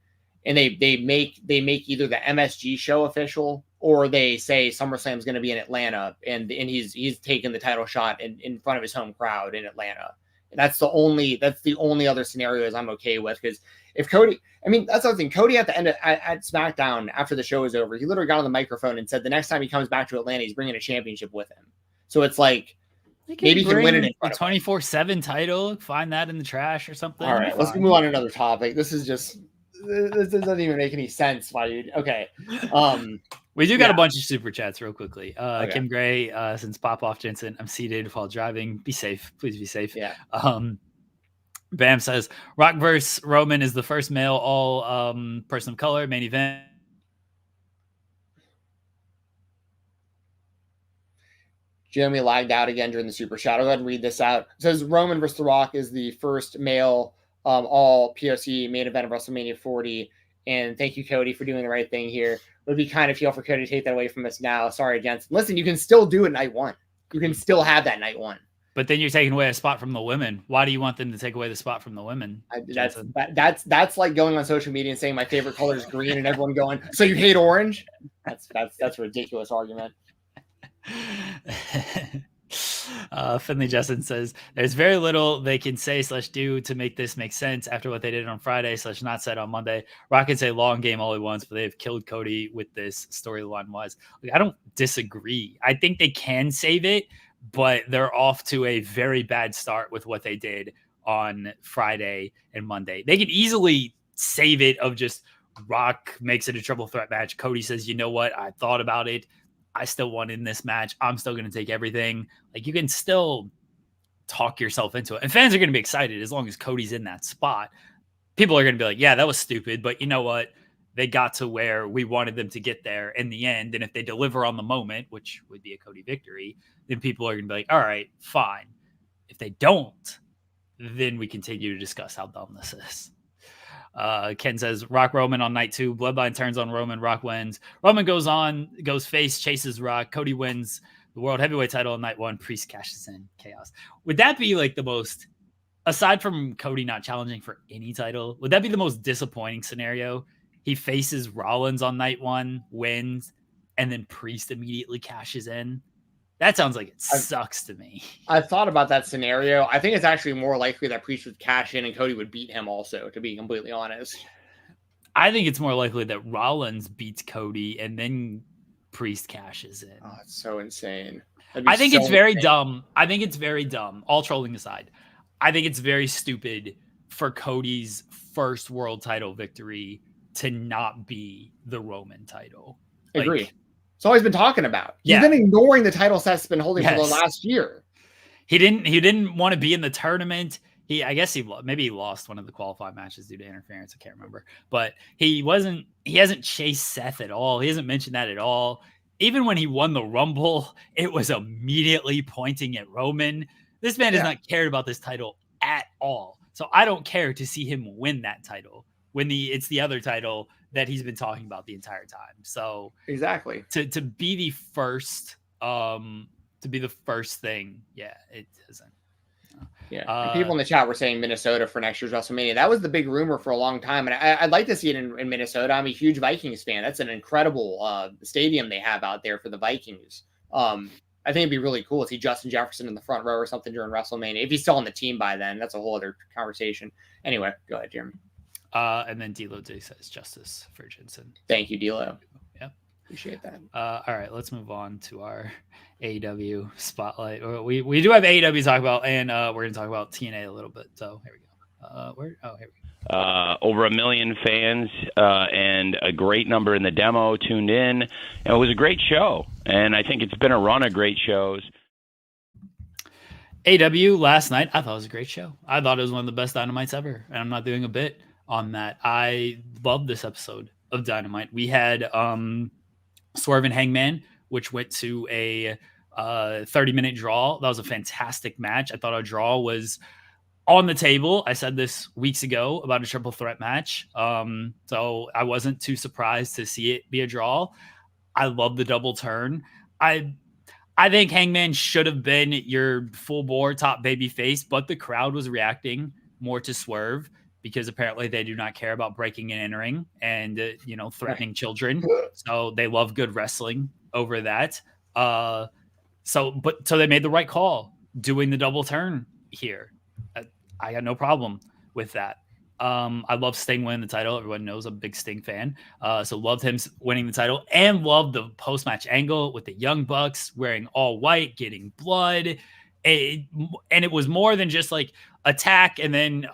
and they make either the MSG show official, or they say SummerSlam is going to be in Atlanta, and he's taking the title shot in front of his home crowd in Atlanta. And that's the only other scenarios I'm okay with, because if Cody, that's the other thing. Cody at the end at SmackDown after the show was over, he literally got on the microphone and said the next time he comes back to Atlanta, he's bringing a championship with him. So it's like, maybe he can win it in a 24/7 title. Find that in the trash or something. All right, let's move on to another topic. This doesn't even make any sense. Okay. We do got a bunch of super chats real quickly. Kim Gray, since Pop Off Jensen, I'm seated while driving. Be safe. Please be safe. Yeah. Bam says Rock vs. Roman is the first male all person of color main event. Jeremy lagged out again during the super chat. I'll go ahead and read this out. It says Roman vs. The Rock is the first male all POC main event of WrestleMania 40. And thank you, Cody, for doing the right thing here. It would be kind of feel for Cody to take that away from us now. Sorry, Jensen. Listen, you can still do it night 1. You can still have that night 1. But then you're taking away a spot from the women. Why do you want them to take away the spot from the women? That's like going on social media and saying my favorite color is green, and everyone going, "So you hate orange?" That's a ridiculous argument. Finley Justin says there's very little they can say / do to make this make sense after what they did on Friday / not said on Monday. Rock can say long game all he wants, but they've killed Cody with this storyline wise. Like, I don't disagree. I think they can save it, but they're off to a very bad start with what they did on Friday and Monday. They could easily save it of just Rock makes it a triple threat match. Cody says, you know what? I thought about it. I still won in this match. I'm still going to take everything. Like, you can still talk yourself into it. And fans are going to be excited as long as Cody's in that spot. People are going to be like, yeah, that was stupid. But you know what? They got to where we wanted them to get there in the end. And if they deliver on the moment, which would be a Cody victory, then people are going to be like, all right, fine. If they don't, then we continue to discuss how dumb this is. Ken says Rock Roman on night 2. Bloodline turns on Roman. Rock wins. Roman goes face, chases Rock. Cody wins the world heavyweight title on night 1. Priest cashes in. Chaos. Would that be like the most, aside from Cody not challenging for any title, would that be the most disappointing scenario? He faces Rollins on night 1, wins, and then Priest immediately cashes in. That sounds like it sucks to me. I thought about that scenario. I think it's actually more likely that Priest would cash in and Cody would beat him also, to be completely honest. I think it's more likely that Rollins beats Cody and then Priest cashes in. Oh, it's so insane. I think it's very dumb. I think it's very dumb. All trolling aside, I think it's very stupid for Cody's first world title victory to not be the Roman title. Agree. It's always been talking about. He's been ignoring the title Seth's been holding for the last year. He didn't want to be in the tournament. I guess he lost one of the qualified matches due to interference. I can't remember, but he hasn't chased Seth at all. He hasn't mentioned that at all. Even when he won the Rumble, it was immediately pointing at Roman. This man has not cared about this title at all. So I don't care to see him win that title when it's the other title that he's been talking about the entire time. So exactly to be the first thing. Yeah, it doesn't. Yeah. And people in the chat were saying Minnesota for next year's WrestleMania. That was the big rumor for a long time. And I'd like to see it in Minnesota. I'm a huge Vikings fan. That's an incredible stadium they have out there for the Vikings. I think it'd be really cool to see Justin Jefferson in the front row or something during WrestleMania. If he's still on the team by then, that's a whole other conversation. Anyway, go ahead, Jeremy. And then D'Lo D says justice for Jensen. Thank you, D'Lo. Yeah, appreciate that. All right, let's move on to our AEW spotlight. We do have AEW to talk about, and we're going to talk about TNA a little bit. So here we go. Here we go. Over 1 million fans and a great number in the demo tuned in. And it was a great show, and I think it's been a run of great shows. AEW last night, I thought it was a great show. I thought it was one of the best Dynamites ever, and I'm not doing a bit on that. I love this episode of Dynamite. We had Swerve and Hangman, which went to a 30-minute draw. That was a fantastic match. I thought our draw was on the table. I said this weeks ago about a triple threat match. So I wasn't too surprised to see it be a draw. I love the double turn. I think Hangman should have been your full bore top baby face, but the crowd was reacting more to Swerve because apparently they do not care about breaking and entering and, threatening children. So they love good wrestling over that. So they made the right call doing the double turn here. I got no problem with that. I love Sting winning the title. Everyone knows I'm a big Sting fan. So loved him winning the title and loved the post-match angle with the Young Bucks wearing all white, getting blood. And it was more than just like attack and then,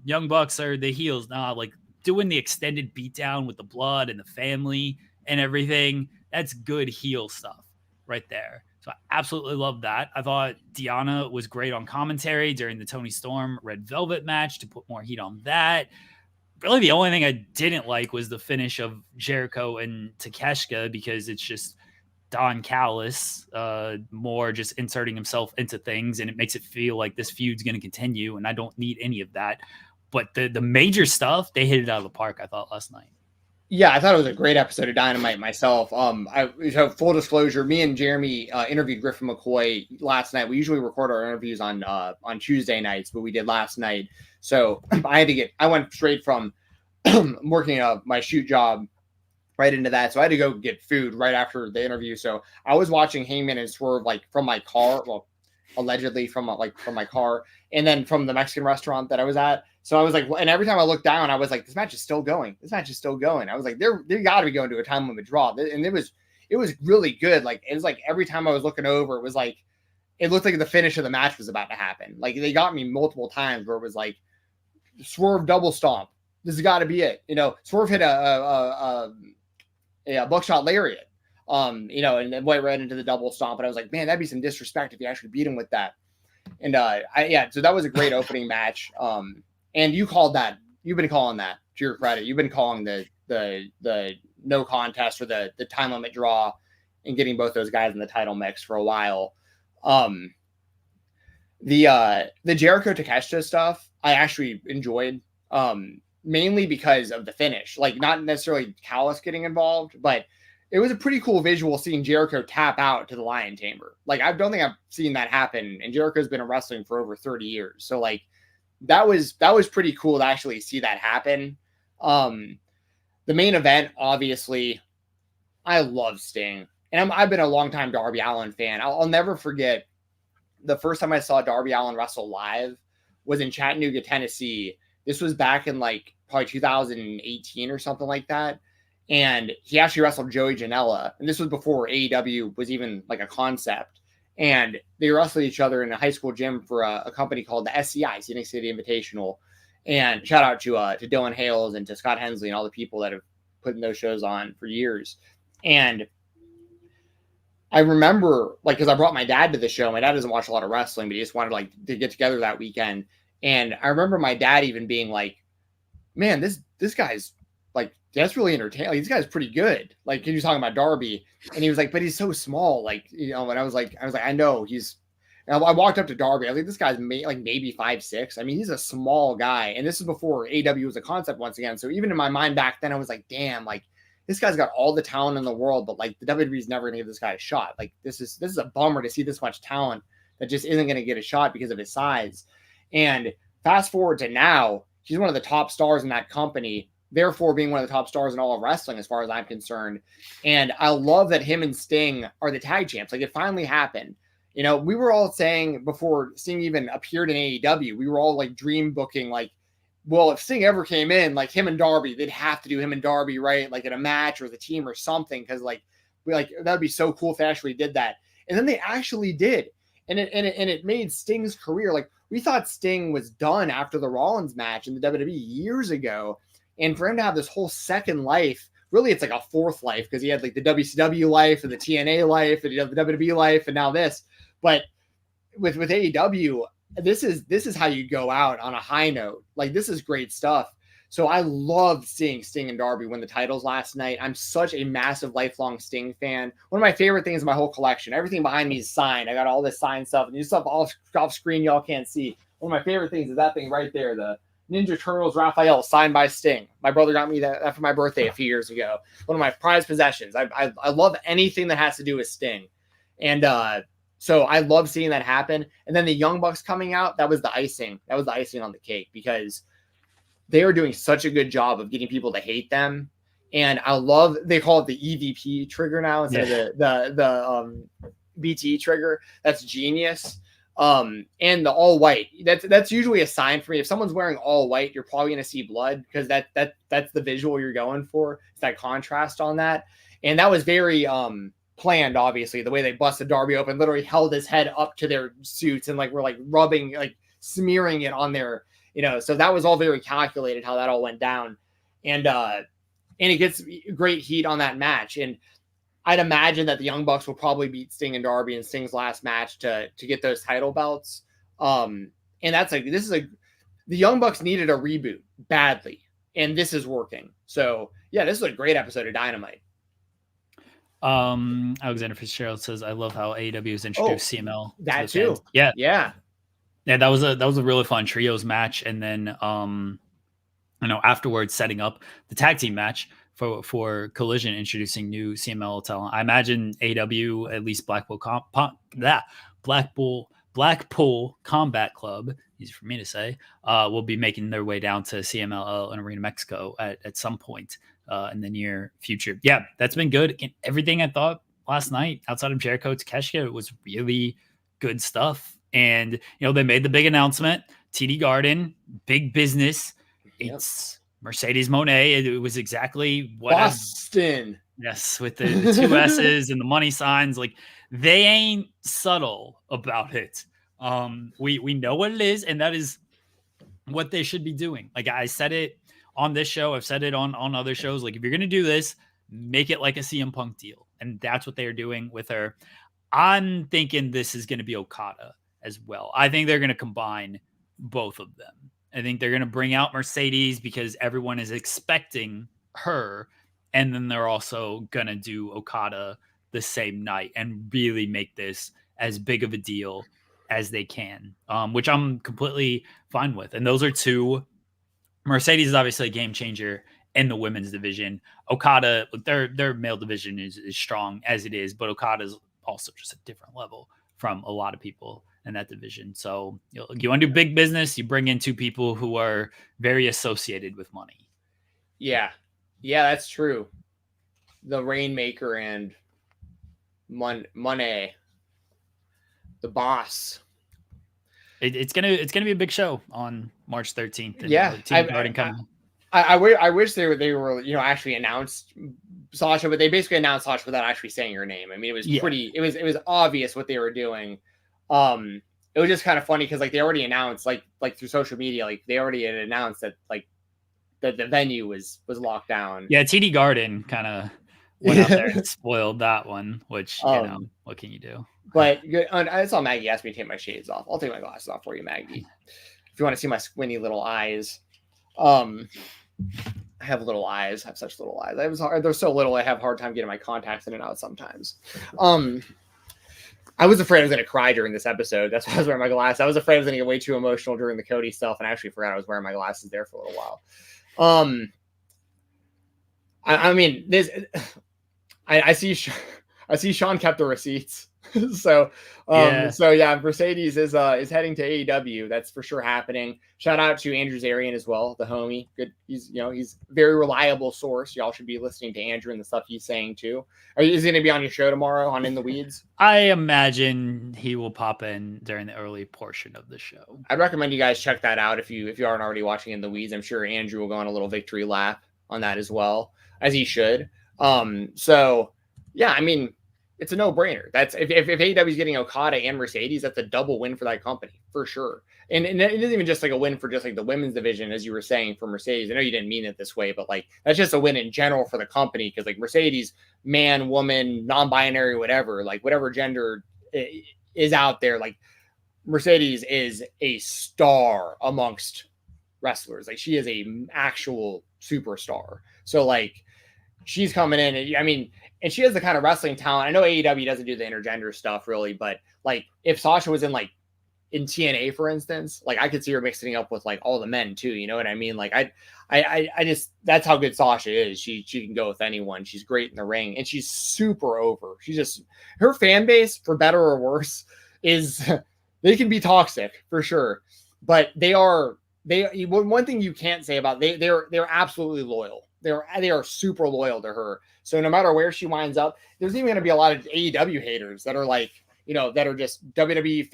Young Bucks are the heels. Nah, like doing the extended beatdown with the blood and the family and everything. That's good heel stuff right there. So I absolutely love that. I thought Deanna was great on commentary during the Toni Storm Red Velvet match to put more heat on that. Really, the only thing I didn't like was the finish of Jericho and Takeshita because it's just Don Callis more just inserting himself into things, and it makes it feel like this feud's going to continue, and I don't need any of that. But the major stuff, they hit it out of the park, I thought, last night. Yeah, I thought it was a great episode of Dynamite myself. So full disclosure, me and Jeremy interviewed Griffin McCoy last night. We usually record our interviews on Tuesday nights, but we did last night. So I went straight from working my shoot job right into that. So I had to go get food right after the interview. So I was watching Heyman and Swerve like from my car, well, allegedly from my car, and then from the Mexican restaurant that I was at. So I was like, and every time I looked down, I was like, this match is still going. This match is still going. I was like, they got to be going to a time limit draw, and it was really good. Like it was like every time I was looking over, it was like it looked like the finish of the match was about to happen. Like they got me multiple times where it was like Swerve double stomp. This has got to be it. Swerve hit a buckshot lariat. And then went right into the double stomp. And I was like, man, that'd be some disrespect if you actually beat him with that. And so that was a great opening match. And you called that. You've been calling that, to your credit. You've been calling the no contest or the time limit draw and getting both those guys in the title mix for a while. The Jericho Takeshita stuff I actually enjoyed, mainly because of the finish. Like not necessarily Callis getting involved, but it was a pretty cool visual seeing Jericho tap out to the Lion Tamer. Like I don't think I've seen that happen, and Jericho's been in wrestling for over 30 years. So like that was pretty cool to actually see that happen. The main event, obviously, I love Sting, and I've been a longtime Darby Allin fan. I'll never forget the first time I saw Darby Allin wrestle live was in Chattanooga, Tennessee. This was back in like probably 2018 or something like that. And he actually wrestled Joey Janela. And this was before AEW was even like a concept. And they wrestled each other in a high school gym for a company called the SCI, Scenic City Invitational. And shout out to Dylan Hales and to Scott Hensley and all the people that have put those shows on for years. And I remember, like, because I brought my dad to the show. My dad doesn't watch a lot of wrestling, but he just wanted to get together that weekend. And I remember my dad even being like, man, this guy's like, that's really entertaining. Like, this guy's pretty good. Like, he was talking about Darby, and he was like, but he's so small. Like, and I was like, I know he's. And I walked up to Darby. I think this guy's maybe 5'6". I mean, he's a small guy, and this is before AEW was a concept once again. So even in my mind back then, I was like, damn, like this guy's got all the talent in the world, but like the WWE is never gonna give this guy a shot. Like this is a bummer to see this much talent that just isn't gonna get a shot because of his size. And fast forward to now, he's one of the top stars in that company. Therefore, being one of the top stars in all of wrestling, as far as I'm concerned. And I love that him and Sting are the tag champs. Like, it finally happened. You know, we were all saying before Sting even appeared in AEW, we were all like dream booking, like, well, if Sting ever came in, like him and Darby, they'd have to do him and Darby, right? Like in a match or the team or something. Cause like that'd be so cool if they actually did that. And then they actually did. And it made Sting's career. Like, we thought Sting was done after the Rollins match in the WWE years ago. And for him to have this whole second life, really it's like a fourth life, because he had like the WCW life and the TNA life and the WWE life and now this. But with AEW, this is how you go out on a high note. Like, this is great stuff. So I loved seeing Sting and Darby win the titles last night. I'm such a massive lifelong Sting fan. One of my favorite things in my whole collection. Everything behind me is signed. I got all this signed stuff, and this stuff off screen y'all can't see. One of my favorite things is that thing right there, the Ninja Turtles Raphael signed by Sting. My brother got me that for my birthday a few years ago. One of my prized possessions. I love anything that has to do with Sting. And so I love seeing that happen. And then the Young Bucks coming out, that was the icing. That was the icing on the cake, because they are doing such a good job of getting people to hate them. And I love, they call it the EVP trigger now instead of the BTE trigger. That's genius. And the all white, that's usually a sign for me. If someone's wearing all white, you're probably going to see blood, because that's the visual you're going for. It's that contrast on that. And that was very planned, obviously, the way they busted Darby open, literally held his head up to their suits and like were like rubbing, like smearing it on their, so that was all very calculated how that all went down. And it gets great heat on that match. And I'd imagine that the Young Bucks will probably beat Sting and Darby in Sting's last match to get those title belts. And that's like, the Young Bucks needed a reboot badly, and this is working. So yeah, this is a great episode of Dynamite. Alexander Fitzgerald says, I love how AEW has introduced CML. That too. Fans. Yeah. That was a really fun trios match. And then, afterwards setting up the tag team match. for Collision introducing new CMLL talent. I imagine AEW, at least Blackpool Combat Club, easy for me to say, will be making their way down to CMLL in Arena Mexico at some point in the near future. Yeah, that's been good. And everything I thought last night outside of Jericho Takeshita was really good stuff. And, they made the big announcement, TD Garden, big business. Yep. It's Mercedes Moné. It was exactly what Boston. Yes, with the two S's and the money signs. Like, they ain't subtle about it. We know what it is, and that is what they should be doing. Like, I said it on this show. I've said it on other shows. Like, if you're going to do this, make it like a CM Punk deal. And that's what they're doing with her. I'm thinking this is going to be Okada as well. I think they're going to combine both of them. I think they're going to bring out Mercedes because everyone is expecting her. And then they're also going to do Okada the same night and really make this as big of a deal as they can, which I'm completely fine with. And those are two. Mercedes is obviously a game changer in the women's division. Okada, their male division is strong as it is, but Okada is also just a different level from a lot of people in that division. So you want to do big business, you bring in two people who are very associated with money. Yeah, that's true. The Rainmaker and Money, the boss. It's gonna be a big show on March 13th. Yeah, I wish they were actually announced Sasha, but they basically announced Sasha without actually saying her name. I mean, it was it was obvious what they were doing. It was just kind of funny because they already announced like through social media, they already had announced that that the venue was locked down. Yeah, TD Garden kind of went out there and spoiled that one, which what can you do? But I saw Maggie ask me to take my shades off. I'll take my glasses off for you, Maggie, if you want to see my squinty little eyes. I have little eyes. I have such little eyes. They're so little. I have a hard time getting my contacts in and out sometimes. I was afraid I was going to cry during this episode. That's why I was wearing my glasses. I was afraid I was going to get way too emotional during the Cody stuff, and I actually forgot I was wearing my glasses there for a little while. I mean, I see Sean kept the receipts. So Mercedes is heading to AEW. That's for sure happening. Shout out to Andrew Zarian as well, the homie. Good, he's a very reliable source. Y'all should be listening to Andrew and the stuff he's saying too. Is he going to be on your show tomorrow on In the Weeds? I imagine he will pop in during the early portion of the show. I'd recommend you guys check that out if you aren't already watching In the Weeds. I'm sure Andrew will go on a little victory lap on that as well, as he should. So yeah, I mean, it's a no-brainer. That's if AEW is getting Okada and Mercedes, that's a double win for that company for sure. And it isn't even just a win for just the women's division, as you were saying, for Mercedes. I know you didn't mean it this way, but that's just a win in general for the company because Mercedes, man, woman, non-binary, whatever gender is out there, Mercedes is a star amongst wrestlers. She is a actual superstar. So she's coming in, and she has the kind of wrestling talent. I know AEW doesn't do the intergender stuff really, but if Sasha was in TNA, for instance, I could see her mixing up with all the men too. You know what I mean? I just, that's how good Sasha is. She can go with anyone. She's great in the ring and she's super over. She's just, her fan base, for better or worse, is they can be toxic for sure, but one thing you can't say about they're absolutely loyal. They are super loyal to her. So no matter where she winds up, there's even going to be a lot of AEW haters that are that are just WWE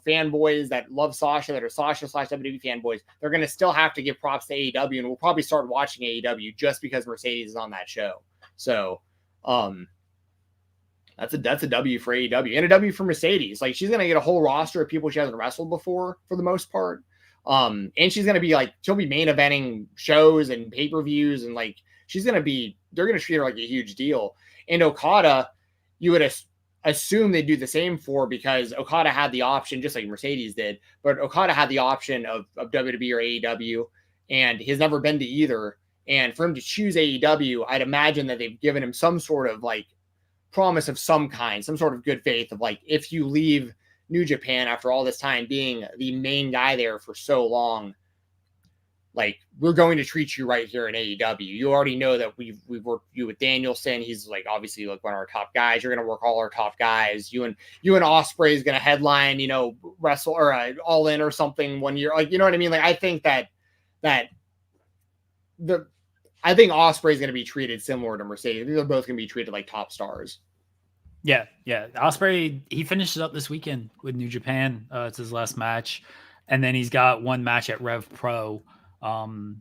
fanboys that love Sasha, that are Sasha/WWE fanboys. They're going to still have to give props to AEW, and we'll probably start watching AEW just because Mercedes is on that show. So, that's a W for AEW and a W for Mercedes. She's going to get a whole roster of people she hasn't wrestled before for the most part. And she's going to be she'll be main eventing shows and pay-per-views and they're going to treat her like a huge deal. And Okada, you would assume they do the same for, because Okada had the option, just like Mercedes did, but Okada had the option of WWE or AEW, and he's never been to either. And for him to choose AEW, I'd imagine that they've given him some sort of promise of some kind, some sort of good faith of if you leave New Japan after all this time being the main guy there for so long, like, we're going to treat you right here in AEW. You already know that we've worked you with Danielson. He's like obviously like one of our top guys. You're going to work all our top guys. You and Ospreay is going to headline, wrestle or All In or something one year. Like, you know what I mean? Like, I think I think Ospreay is going to be treated similar to Mercedes. I think they're both going to be treated like top stars. Yeah. Ospreay, he finishes up this weekend with New Japan. It's his last match. And then he's got one match at Rev Pro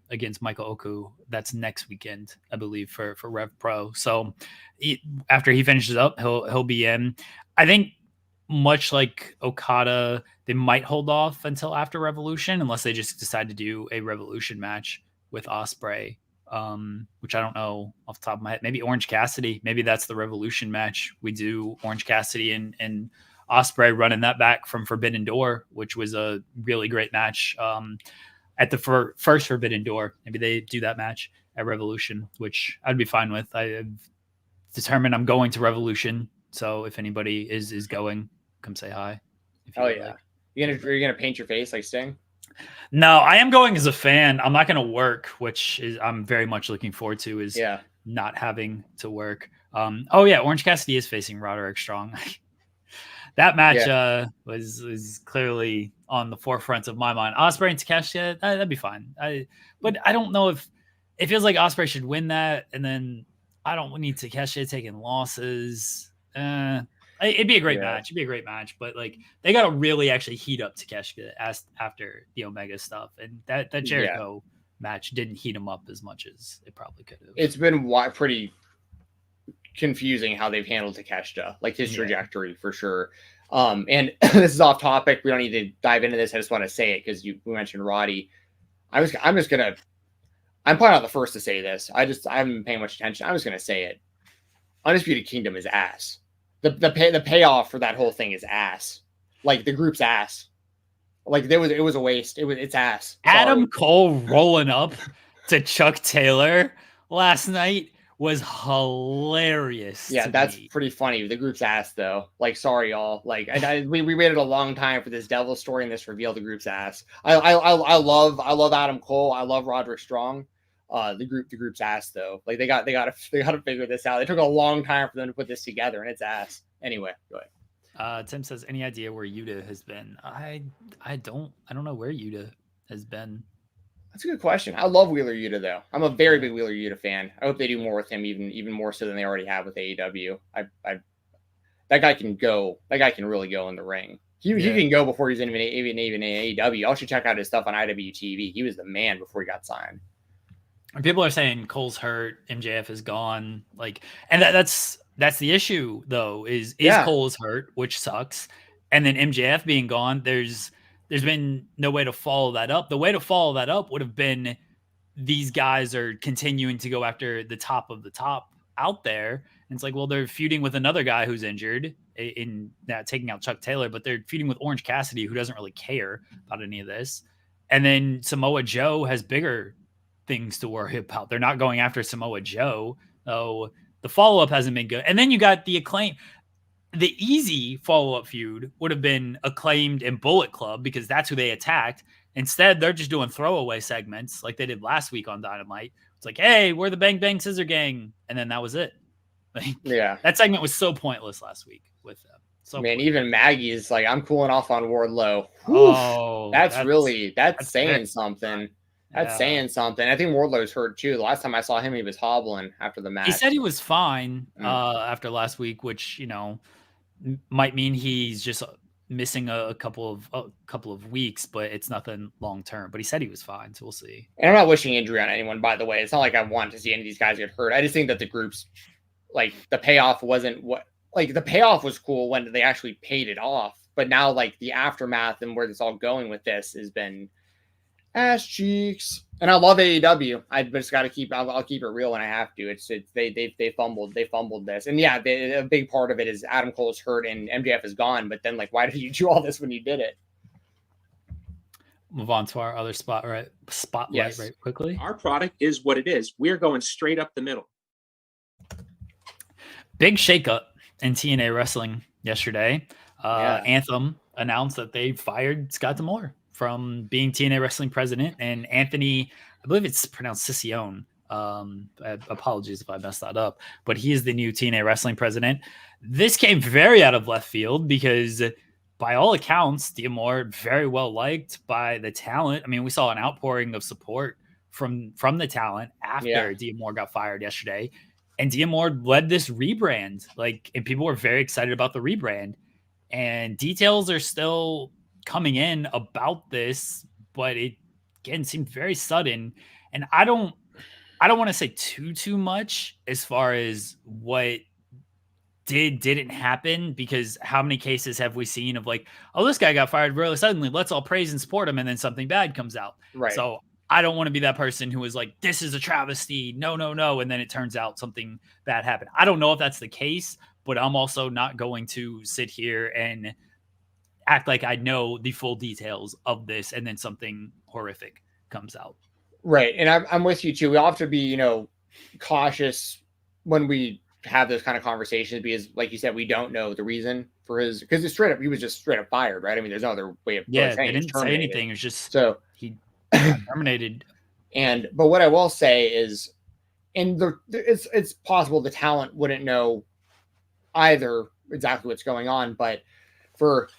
against Michael Oku. That's next weekend, I believe, for Rev Pro. So after he finishes up, he'll be in. I think much like Okada, they might hold off until after Revolution unless they just decide to do a Revolution match with Ospreay, which I don't know off the top of my head. Maybe Orange Cassidy. Maybe that's the Revolution match. We do Orange Cassidy and Ospreay running that back from Forbidden Door, which was a really great match at the first Forbidden Door. Maybe they do that match at Revolution, which I'd be fine with. I've determined I'm going to Revolution, so if anybody is going, come say hi. Oh yeah, you're gonna paint your face like Sting? No, I am going as a fan. I'm not gonna work, which is I'm very much looking forward to. Is not having to work. Orange Cassidy is facing Roderick Strong. That match was clearly on the forefront of my mind. Ospreay and Takeshita, that'd be fine. But I don't know if it feels like Ospreay should win that, and then I don't need Takeshita taking losses. It'd be a great match. It'd be a great match, but like they got to really actually heat up Takeshita after the Omega stuff, and that Jericho match didn't heat him up as much as it probably could have. It's been pretty confusing how they've handled Takeshita, like his trajectory for sure. And this is off topic. We don't need to dive into this. I just want to say it because we mentioned Roddy. I'm probably not the first to say this. I haven't been paying much attention. I'm just gonna say it. Undisputed Kingdom is ass. The payoff for that whole thing is ass. Like the group's ass. Like it was a waste. It's ass. Adam Cole rolling up to Chuck Taylor last night was hilarious. Yeah, that's pretty funny. The group's ass though. Like, sorry y'all. Like we waited a long time for this devil story and this reveal. The group's ass. I love Adam Cole. I love Roderick Strong. The group's ass though. Like they got to figure this out. It took a long time for them to put this together, and it's ass. Anyway, go ahead. Tim says, any idea where Yuta has been? I don't know where Yuta has been. That's a good question. I love Wheeler Yuta though. I'm a very big Wheeler Yuta fan. I hope they do more with him, even more so than they already have with AEW. That guy can go. That guy can really go in the ring. He can go before he's even in AEW. Y'all should check out his stuff on IWTV. He was the man before he got signed. People are saying Cole's hurt, MJF is gone. Like, and that's the issue though. Is Cole is hurt, which sucks, and then MJF being gone. There's been no way to follow that up. The way to follow that up would have been these guys are continuing to go after the top of the top out there. And it's like, well, they're feuding with another guy who's injured in that taking out Chuck Taylor, but they're feuding with Orange Cassidy, who doesn't really care about any of this. And then Samoa Joe has bigger things to worry about. They're not going after Samoa Joe. So the follow-up hasn't been good. And then you got the Acclaim. The easy follow-up feud would have been Acclaimed and Bullet Club because that's who they attacked. Instead, they're just doing throwaway segments like they did last week on Dynamite. It's like, hey, we're the Bang Bang Scissor Gang. And then that was it. Like, that segment was so pointless last week with them. So man, even Maggie's like, I'm cooling off on Wardlow. Oh, that's saying something. That's saying something. I think Wardlow's hurt too. The last time I saw him, he was hobbling after the match. He said he was fine after last week, which might mean he's just missing a couple of weeks, but it's nothing long term. But he said he was fine, so we'll see. And I'm not wishing injury on anyone, by the way. It's not like I want to see any of these guys get hurt. I just think that the group's like the payoff wasn't the payoff was cool when they actually paid it off, but now like the aftermath and where it's all going with this has been ass cheeks. And I love AEW. I just got to keep. I'll keep it real when I have to. They fumbled this, and a big part of it is Adam Cole's hurt and MJF is gone. But then, like, why did you do all this when you did it? Move on to our other spotlight right quickly. Our product is what it is. We're going straight up the middle. Big shakeup in TNA Wrestling yesterday. Anthem announced that they fired Scott D'Amore from being TNA Wrestling president, and Anthony, I believe it's pronounced Sicione. Apologies if I messed that up, but he is the new TNA Wrestling president. This came very out of left field because by all accounts, D'Amore very well liked by the talent. I mean, we saw an outpouring of support from the talent after D'Amore got fired yesterday, and D'Amore led this rebrand, and people were very excited about the rebrand, and details are still coming in about this, but it again seemed very sudden, and I don't want to say too much as far as what didn't happen, because how many cases have we seen of this guy got fired really suddenly, let's all praise and support him, and then something bad comes out. Right. So I don't want to be that person who is like, this is a travesty, no, and then it turns out something bad happened. I don't know if that's the case, but I'm also not going to sit here and act like I know the full details of this and then something horrific comes out. Right. And I'm with you too. We all have to be, cautious when we have those kind of conversations, because like you said, we don't know the reason for because it's straight up, he was just straight up fired, right? I mean, there's no other way of saying they didn't say anything. It was just he terminated. But what I will say is, it's possible the talent wouldn't know either exactly what's going on, but for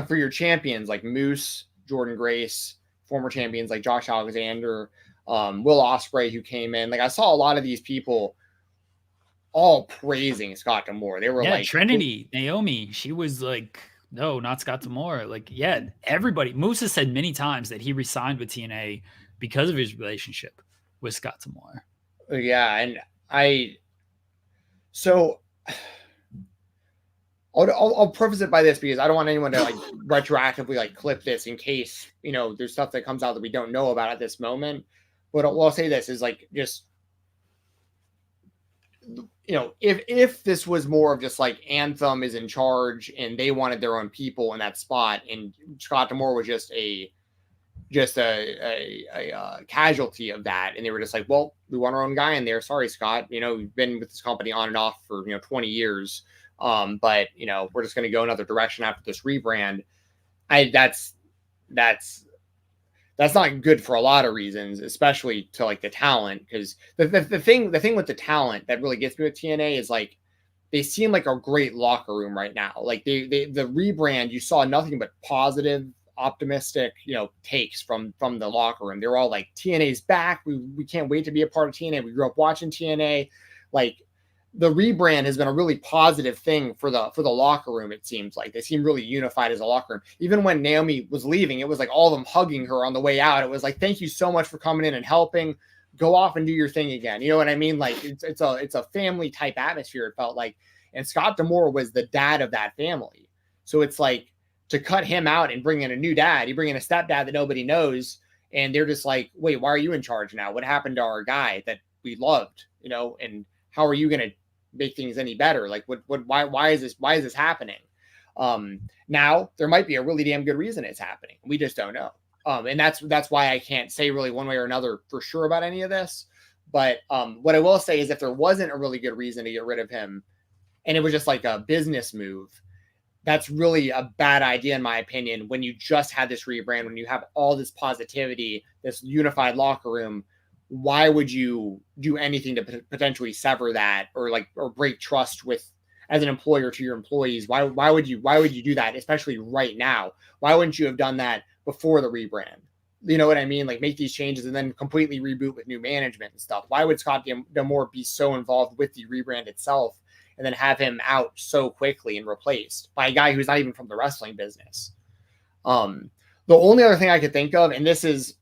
your champions like Moose, Jordan Grace, former champions like Josh Alexander, Will Ospreay, who came in, I saw a lot of these people all praising Scott D'Amore. They were Trinity, Naomi, she was like, no, not Scott D'Amore. Everybody. Moose has said many times that he resigned with TNA because of his relationship with Scott D'Amore. Yeah, and I'll preface it by this, because I don't want anyone to retroactively clip this in case there's stuff that comes out that we don't know about at this moment. But I'll say this is just if this was more of just Anthem is in charge and they wanted their own people in that spot, and Scott D'Amore was just a casualty of that, and they were just well, we want our own guy in there. Sorry, Scott. We've been with this company on and off for 20 years. But we're just going to go another direction after this rebrand. That's not good for a lot of reasons, especially to the talent. Because the thing with the talent that really gets me with TNA is they seem like a great locker room right now. The rebrand, you saw nothing but positive, optimistic, takes from the locker room. They're all TNA's back. We can't wait to be a part of TNA. We grew up watching TNA. The rebrand has been a really positive thing for the locker room. It seems like they seem really unified as a locker room. Even when Naomi was leaving, it was all of them hugging her on the way out. It was thank you so much for coming in and helping. Go off and do your thing again. You know what I mean? It's a family type atmosphere. It felt like, and Scott D'Amore was the dad of that family. So it's to cut him out and bring in a new dad. You bring in a stepdad that nobody knows, and they're just wait, why are you in charge now? What happened to our guy that we loved? And how are you going to make things any better? Why is this happening? Now there might be a really damn good reason it's happening. We just don't know. And that's why I can't say really one way or another for sure about any of this. But what I will say is, if there wasn't a really good reason to get rid of him, and it was just a business move, that's really a bad idea, in my opinion, when you just had this rebrand, when you have all this positivity, this unified locker room. Why would you do anything to potentially sever that or break trust with, as an employer, to your employees? Why would you do that, especially right now? Why wouldn't you have done that before the rebrand? You know what I mean? Make these changes and then completely reboot with new management and stuff. Why would Scott D'Amore be so involved with the rebrand itself and then have him out so quickly and replaced by a guy who's not even from the wrestling business? The only other thing I could think of, and this is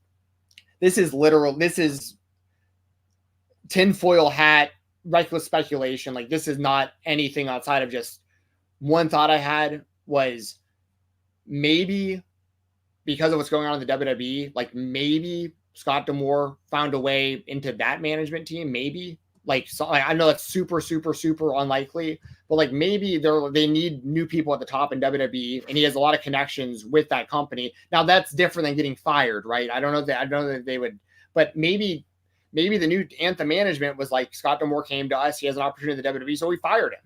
tinfoil hat, reckless speculation. This is not anything outside of just one thought I had, was maybe because of what's going on in the WWE, maybe Scott D'Amore found a way into that management team. Maybe I know that's super, super, super unlikely, but maybe they need new people at the top in WWE, and he has a lot of connections with that company. Now that's different than getting fired, right? I don't know that they would, but maybe the new Anthem management was Scott D'Amore came to us. He has an opportunity in the WWE, so we fired him.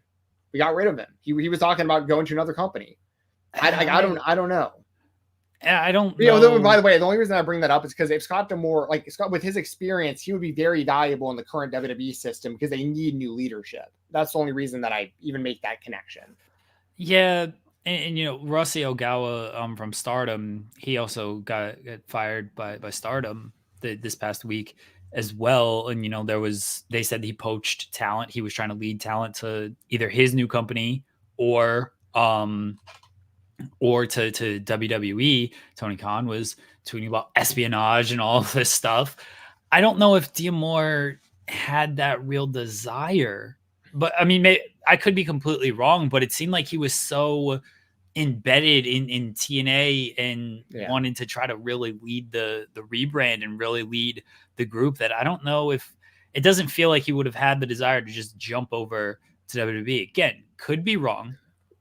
We got rid of him. He was talking about going to another company. I don't know. I don't know. By the way, the only reason I bring that up is because if Scott D'Amore, like Scott, with his experience, he would be very valuable in the current WWE system because they need new leadership. That's the only reason that I even make that connection. Yeah. And you know, Rossi Ogawa from Stardom, he also got fired by Stardom this past week as well. And, you know, they said he poached talent. He was trying to lead talent to either his new company or to WWE. Tony Khan was tweeting about espionage and all of this stuff. I don't know if D'Amore had that real desire, but I mean, I could be completely wrong, but it seemed like he was so embedded in TNA and wanted to try to really lead the rebrand and really lead the group that I don't know if it doesn't feel like he would have had the desire to just jump over to WWE. Again, could be wrong.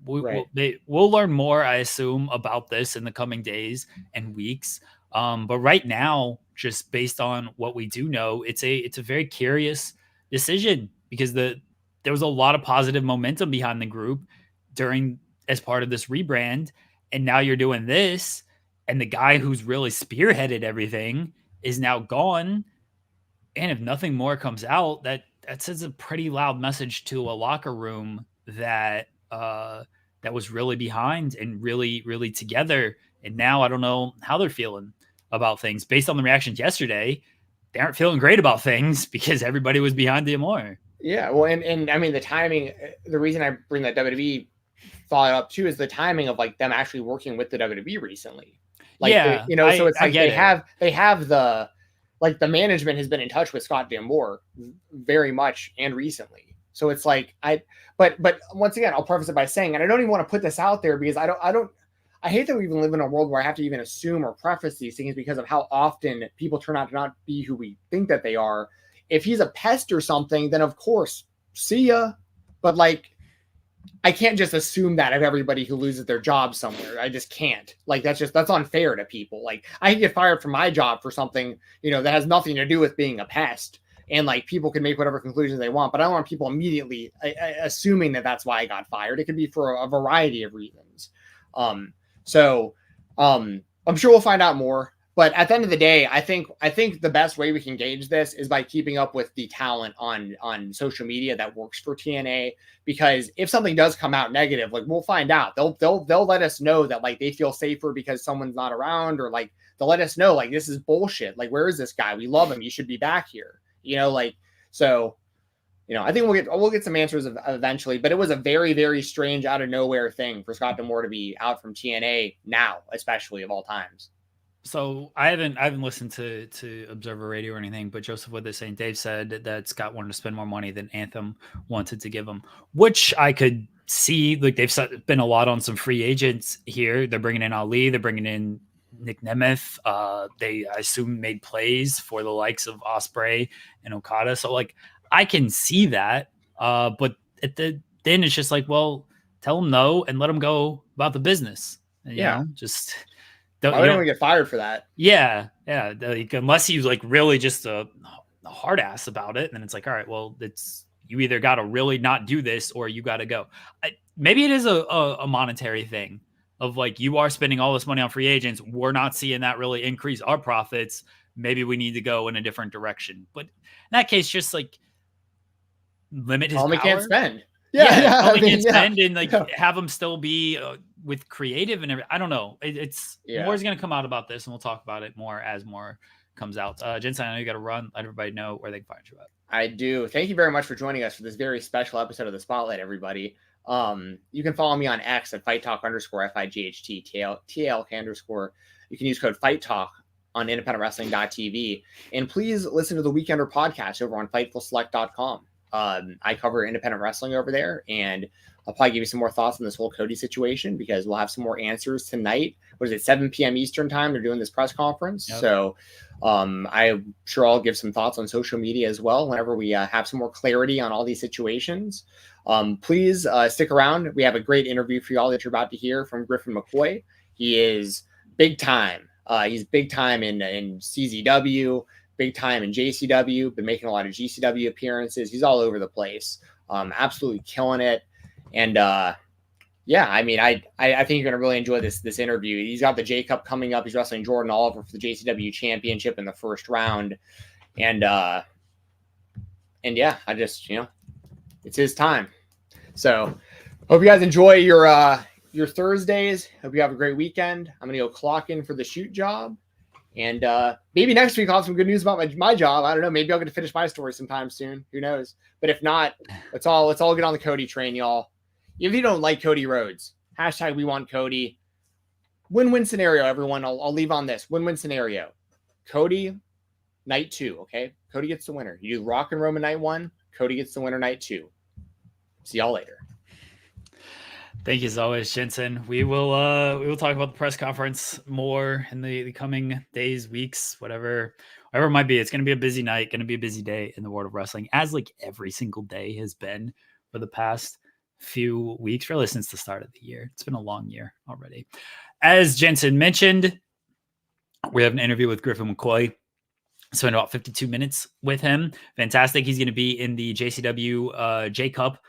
We'll learn more, I assume, about this in the coming days and weeks. But right now, just based on what we do know, it's a very curious decision because there was a lot of positive momentum behind the group as part of this rebrand, and now you're doing this, and the guy who's really spearheaded everything is now gone. And if nothing more comes out, that sends a pretty loud message to a locker room that was really behind and really, really together. And now I don't know how they're feeling about things. Based on the reactions yesterday, they aren't feeling great about things because everybody was behind D'Amore. Yeah, well, and I mean the timing. The reason I bring that WWE thought up too is the timing of like them actually working with the WWE recently. Like, yeah, so it's like they have the like the management has been in touch with Scott D'Amore very much and recently. So it's like but once again, I'll preface it by saying, and I don't even want to put this out there because I hate that we even live in a world where I have to even assume or preface these things because of how often people turn out to not be who we think that they are. If he's a pest or something, then of course, see ya. But like, I can't just assume that of everybody who loses their job somewhere. I just can't. Like, that's unfair to people. Like, I can get fired from my job for something, that has nothing to do with being a pest. And like, people can make whatever conclusions they want, but I don't want people immediately assuming that that's why I got fired. It could be for a variety of reasons. So I'm sure we'll find out more. But at the end of the day, I think the best way we can gauge this is by keeping up with the talent on social media that works for TNA. Because if something does come out negative, like we'll find out. They'll let us know that like they feel safer because someone's not around, or like they'll let us know like this is bullshit. Like, where is this guy? We love him. You should be back here. So. I think we'll get some answers eventually, but it was a very, very strange out of nowhere thing for Scott D'Amore to be out from TNA now, especially of all times. So I haven't listened to Observer Radio or anything, but Joseph Wood is saying Dave said that Scott wanted to spend more money than Anthem wanted to give him, which I could see. Like, they've been a lot on some free agents here. They're bringing in Ali, they're bringing in Nick Nemeth. They, I assume, made plays for the likes of Ospreay and Okada. So like, I can see that, but then it's just like, well, tell them no and let them go about the business. Just don't. I don't get fired for that. Yeah. Like, unless you like really just a hard ass about it, and then it's like, all right, well, you either got to really not do this or you got to go. Maybe it is a monetary thing of like, you are spending all this money on free agents. We're not seeing that really increase our profits. Maybe we need to go in a different direction. But in that case, just like, limit his power. Can't spend. Can't spend and like have him still be with creative and everything. I don't know. More is going to come out about this, and we'll talk about it more as more comes out. Jensen, I know you got to run. Let everybody know where they can find you at. I do. Thank you very much for joining us for this very special episode of the Spotlight, everybody. You can follow me on X at FightTalk_FIGHT TLK_. You can use code FightTalk on independentwrestling.tv, and please listen to the Weekender podcast over on FightfulSelect.com. I cover independent wrestling over there, and I'll probably give you some more thoughts on this whole Cody situation because we'll have some more answers tonight. What is it, 7 p.m. Eastern time? They're doing this press conference. Yep. So I'm sure I'll give some thoughts on social media as well whenever we have some more clarity on all these situations. Please stick around. We have a great interview for y'all that you're about to hear from Griffin McCoy. He is big time. He's big time in CZW. Big time in JCW, been making a lot of GCW appearances. He's all over the place. Absolutely killing it. And Yeah, I mean, I think you're gonna really enjoy this interview. He's got the J-Cup coming up. He's wrestling Jordan Oliver for the JCW Championship in the first round, and yeah, I just it's his time. So hope you guys enjoy your Thursdays. Hope you have a great weekend. I'm gonna go clock in for the shoot job, and maybe next week I'll have some good news about my job. I don't know. Maybe I'll get to finish my story sometime soon. Who knows? But if not, let's all get on the Cody train, y'all. If you don't like Cody Rhodes, hashtag we want Cody. Win-win scenario, everyone. I'll leave on this. Win-win scenario. Cody, night 2, okay? Cody gets the winner. You do Rock and Roman night 1. Cody gets the winner night 2. See y'all later. Thank you as always, Jensen. We will talk about the press conference more in the coming days, weeks, whatever it might be. It's going to be a busy night, going to be a busy day in the world of wrestling, as like every single day has been for the past few weeks, really since the start of the year. It's been a long year already. As Jensen mentioned, we have an interview with Griffin McCoy. Spent about 52 minutes with him. Fantastic. He's going to be in the JCW J-Cup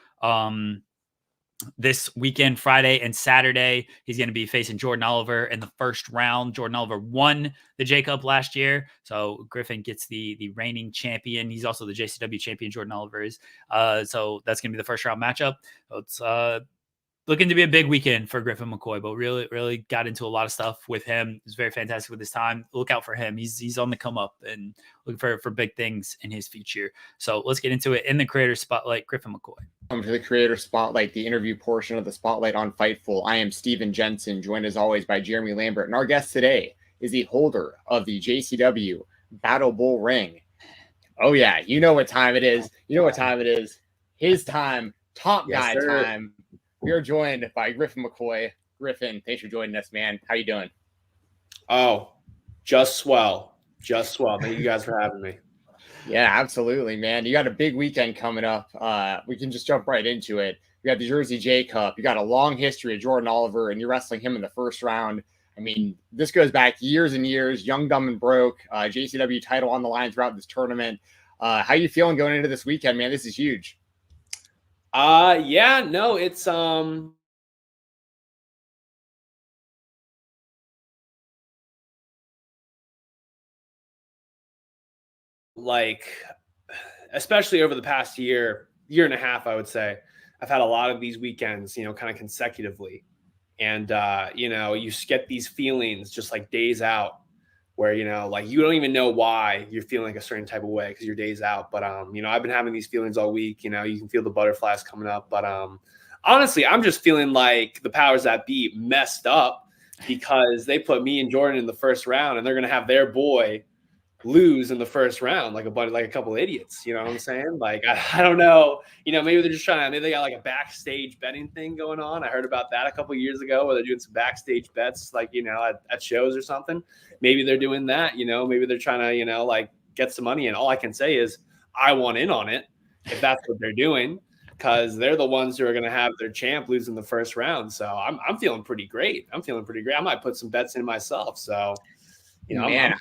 this weekend, Friday and Saturday. He's going to be facing Jordan Oliver in the first round. Jordan Oliver won the J-Cup last year, so Griffin gets the reigning champion. He's also the JCW champion, Jordan Oliver is. So that's going to be the first round matchup. So it's looking to be a big weekend for Griffin McCoy, but really got into a lot of stuff with him. He's very fantastic with his time. Look out for him. He's on the come up and looking for big things in his future. So let's get into it in the creator spotlight. Griffin McCoy. Welcome to the creator spotlight, the interview portion of the spotlight on Fightful. I am Stephen Jensen, joined as always by Jeremy Lambert, and our guest today is the holder of the JCW Battle Bull ring. Oh yeah, you know what time it is. His time, top guy time. We are joined by Griffin McCoy. Griffin, thanks for joining us, man. How you doing? Oh, just swell. Thank you guys for having me. Yeah, absolutely, man. You got a big weekend coming up. We can just jump right into it. You got the Jersey J-Cup. You got a long history of Jordan Oliver, and you're wrestling him in the first round. I mean, this goes back years and years. Young, dumb, and broke. JCW title on the line throughout this tournament. How you feeling going into this weekend, man? This is huge. Yeah, no, it's like, especially over the past year and a half, I would say, I've had a lot of these weekends, kind of consecutively. And, you get these feelings just like days out where, like you don't even know why you're feeling like a certain type of way because your day's out. But, I've been having these feelings all week, you can feel the butterflies coming up. But honestly, I'm just feeling like the powers that be messed up because they put me and Jordan in the first round and they're going to have their boy lose in the first round like a couple idiots. You know what I'm saying? Like, I don't know. Maybe they're just maybe they got like a backstage betting thing going on. I heard about that a couple years ago where they're doing some backstage bets, like, at shows or something. Maybe they're doing that, maybe they're trying to, like get some money in. All I can say is I want in on it if that's what they're doing, because they're the ones who are going to have their champ lose in the first round. So I'm feeling pretty great. I might put some bets in myself. So, Man.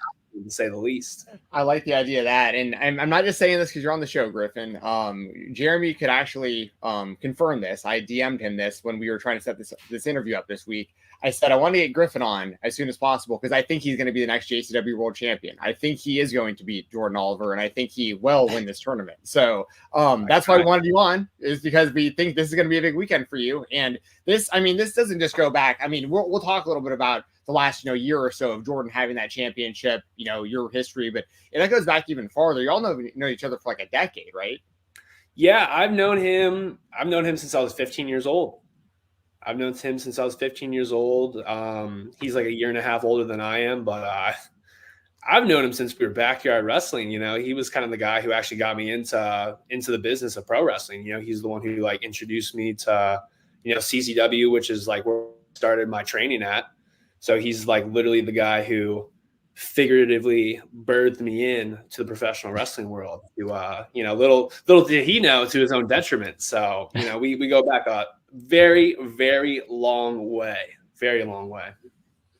To say the least. I like the idea of that. And I'm not just saying this because you're on the show, Griffin. Jeremy could actually confirm this. I DM'd him this when we were trying to set this interview up this week. I said, I want to get Griffin on as soon as possible because I think he's going to be the next JCW World Champion. I think he is going to beat Jordan Oliver, and I think he will win this tournament. So that's why we wanted you on, is because we think this is going to be a big weekend for you. And this doesn't just go back. I mean, we'll talk a little bit about the last year or so of Jordan having that championship, your history, but that goes back even farther. You all know each other for like a decade, right? Yeah, I've known him since I was 15 years old. He's like a year and a half older than I am, but I've known him since we were backyard wrestling. He was kind of the guy who actually got me into the business of pro wrestling. He's the one who like introduced me to CCW, which is like where I started my training at. So he's like literally the guy who figuratively birthed me in to the professional wrestling world. Little did he know, to his own detriment. So, we go back a very, very long way. Very long way.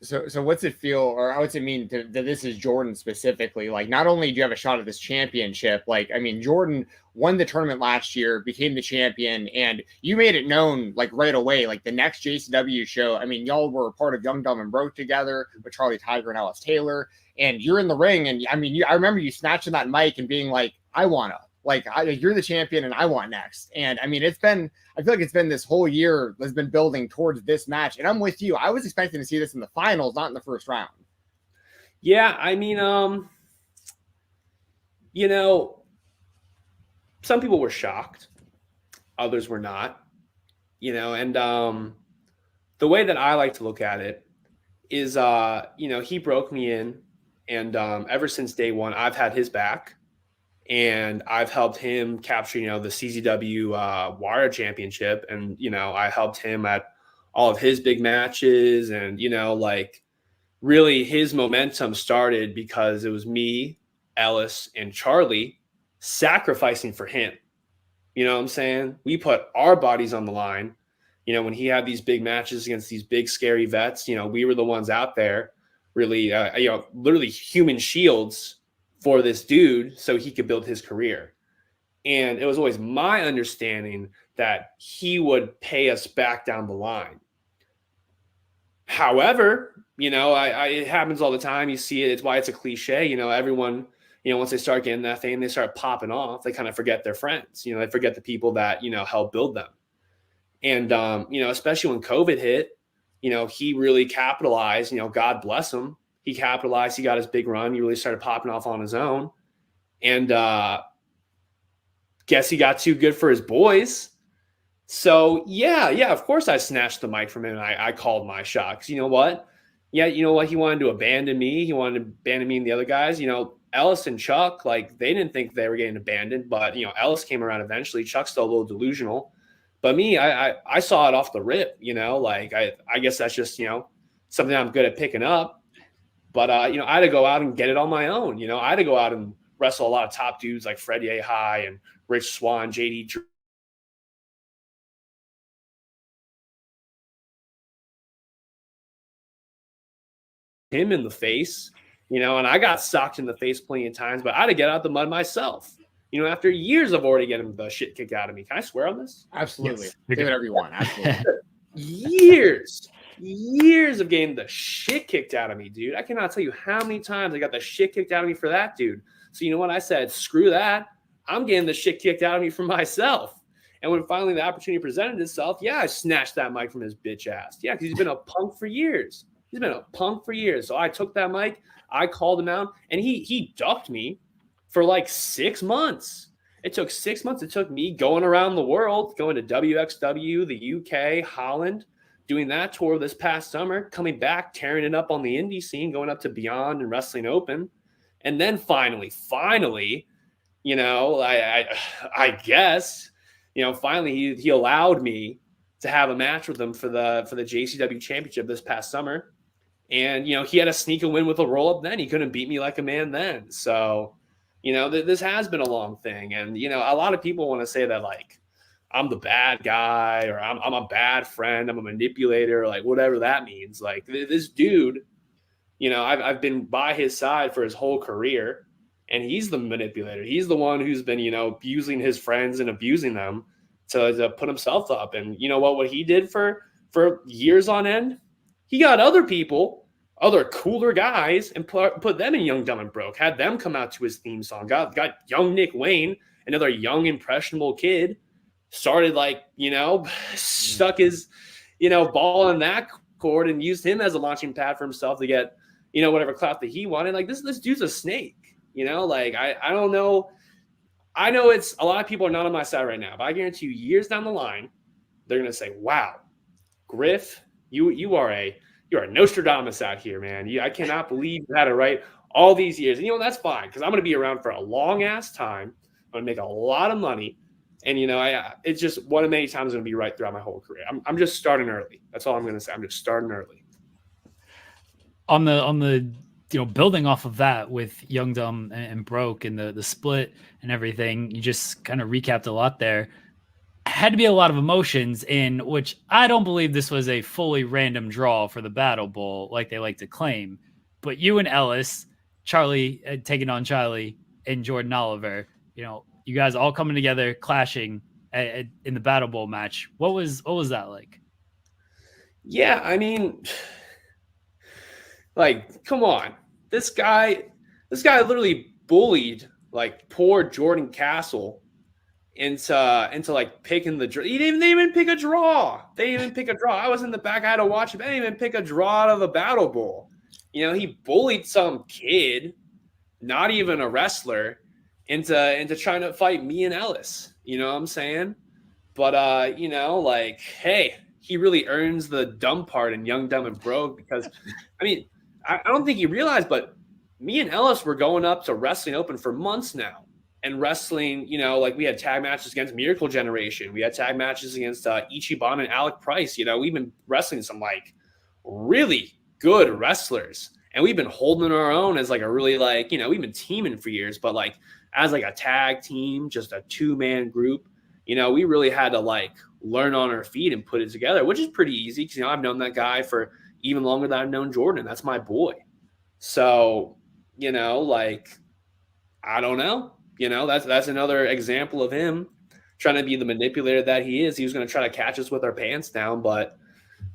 So what's it feel, or what's it mean that this is Jordan specifically? Like, not only do you have a shot at this championship, like, I mean, Jordan won the tournament last year, became the champion, and you made it known, like, right away, like, the next JCW show. I mean, y'all were a part of Young, Dumb, and Broke together with Charlie Tiger and Alice Taylor, and you're in the ring, and, I mean, I remember you snatching that mic and being like, you're the champion and I want next. And I mean, I feel like it's been this whole year that's been building towards this match. And I'm with you. I was expecting to see this in the finals, not in the first round. Yeah. I mean, some people were shocked. Others were not, and the way that I like to look at it is, he broke me in, and ever since day one, I've had his back. And I've helped him capture, the CZW Wire Championship. And, I helped him at all of his big matches. And, really his momentum started because it was me, Ellis, and Charlie sacrificing for him. You know what I'm saying? We put our bodies on the line. When he had these big matches against these big, scary vets, we were the ones out there really, literally human shields for this dude so he could build his career. And it was always my understanding that he would pay us back down the line. However, it happens all the time. You see it. It's why it's a cliche. Everyone, once they start getting that fame, they start popping off. They kind of forget their friends. They forget the people that, helped build them. And, especially when COVID hit, he really capitalized, God bless him. He capitalized. He got his big run. He really started popping off on his own. And guess he got too good for his boys. So, yeah, of course I snatched the mic from him and I called my shot. Because you know what? Yeah, you know what? He wanted to abandon me. He wanted to abandon me and the other guys. Ellis and Chuck, they didn't think they were getting abandoned. But, Ellis came around eventually. Chuck's still a little delusional. But me, I saw it off the rip, I guess that's just, something I'm good at picking up. But, I had to go out and get it on my own. I had to go out and wrestle a lot of top dudes like Fred Yehai and Rich Swann, JD. Him in the face, and I got socked in the face plenty of times, but I had to get out the mud myself. After years of already getting the shit kicked out of me. Can I swear on this? Absolutely. Yes. Say whatever you want. Absolutely. Years of getting the shit kicked out of me, dude. I cannot tell you how many times I got the shit kicked out of me for that, dude. So you know what? I said, screw that. I'm getting the shit kicked out of me for myself. And when finally the opportunity presented itself, yeah, I snatched that mic from his bitch ass. Yeah, because he's been a punk for years. So I took that mic, I called him out, and he ducked me for 6 months. It took 6 months. It took me going around the world, going to WXW, the UK, Holland, doing that tour this past summer, coming back, tearing it up on the indie scene, going up to Beyond and Wrestling Open. And then finally, I guess, finally he allowed me to have a match with him for the JCW Championship this past summer. And, he had to sneak a win with a roll-up then. He couldn't beat me like a man then. So, this has been a long thing. And, a lot of people want to say that, I'm the bad guy or I'm a bad friend. I'm a manipulator, whatever that means. This dude, I've been by his side for his whole career, and he's the manipulator. He's the one who's been, abusing his friends and abusing them to put himself up. And you know what he did for years on end? He got other people, other cooler guys, and put them in Young, Dumb, and Broke, had them come out to his theme song, got young Nick Wayne, another young, impressionable kid, started stuck his, ball in that cord and used him as a launching pad for himself to get, whatever clout that he wanted. This dude's a snake, I don't know. I know it's a lot of people are not on my side right now, but I guarantee you years down the line, they're going to say, wow, Griff, you're a Nostradamus out here, man. I cannot believe you had it right all these years. And, that's fine because I'm going to be around for a long ass time. I'm going to make a lot of money. And, it's just one of many times I'm going to be right throughout my whole career. I'm just starting early. That's all I'm going to say. I'm just starting early. On the building off of that with Young, Dumb, and Broke and the split and everything, you just kind of recapped a lot there. had to be a lot of emotions in which I don't believe this was a fully random draw for the Battle Bowl like they like to claim. But you and Ellis, Charlie taking on Charlie and Jordan Oliver, you guys all coming together, clashing in the Battle Bowl match. What was that like? Yeah, I mean, like, come on. This guy literally bullied like poor Jordan Castle into like picking the draw. They didn't even pick a draw. I was in the back. I had to watch him. They didn't even pick a draw out of the Battle Bowl. He bullied some kid, not even a wrestler, into trying to fight me and Ellis. You know what I'm saying? But like, hey, he really earns the dumb part in Young, Dumb, and Broke because, I mean, I don't think he realized, but me and Ellis were going up to Wrestling Open for months now. And wrestling, like we had tag matches against Miracle Generation. We had tag matches against Ichiban and Alec Price. We've been wrestling some like really good wrestlers. And we've been holding our own as like a really like, we've been teaming for years. But like as like a tag team, just a 2-man group, we really had to like learn on our feet and put it together, which is pretty easy because, I've known that guy for even longer than I've known Jordan. That's my boy. So, like, I don't know. That's another example of him trying to be the manipulator that he is. He was going to try to catch us with our pants down. But,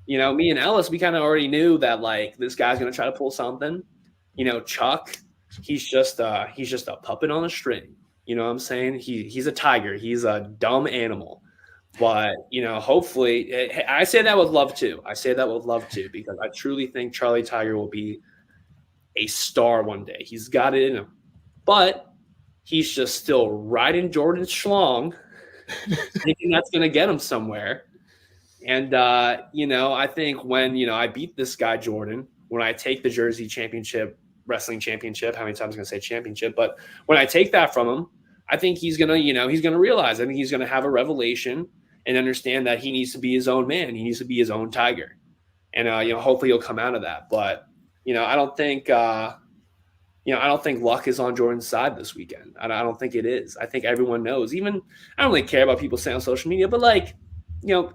me and Ellis, we kind of already knew that, like, this guy's going to try to pull something. Chuck, he's just a puppet on a string. You know what I'm saying? He's a tiger. He's a dumb animal. But, hopefully, I say that with love, too. Because I truly think Charlie Tiger will be a star one day. He's got it in him. But he's just still riding Jordan's schlong, thinking that's going to get him somewhere. And, I think when, I beat this guy, Jordan, when I take the Jersey Championship, Wrestling Championship, how many times am I going to say championship? But when I take that from him, I think he's going to realize, I think he's going to have a revelation and understand that he needs to be his own man. He needs to be his own tiger. And, hopefully he'll come out of that. But, I don't think, I don't think luck is on Jordan's side this weekend. I don't think it is. I think everyone knows. Even I don't really care about people saying on social media, but like,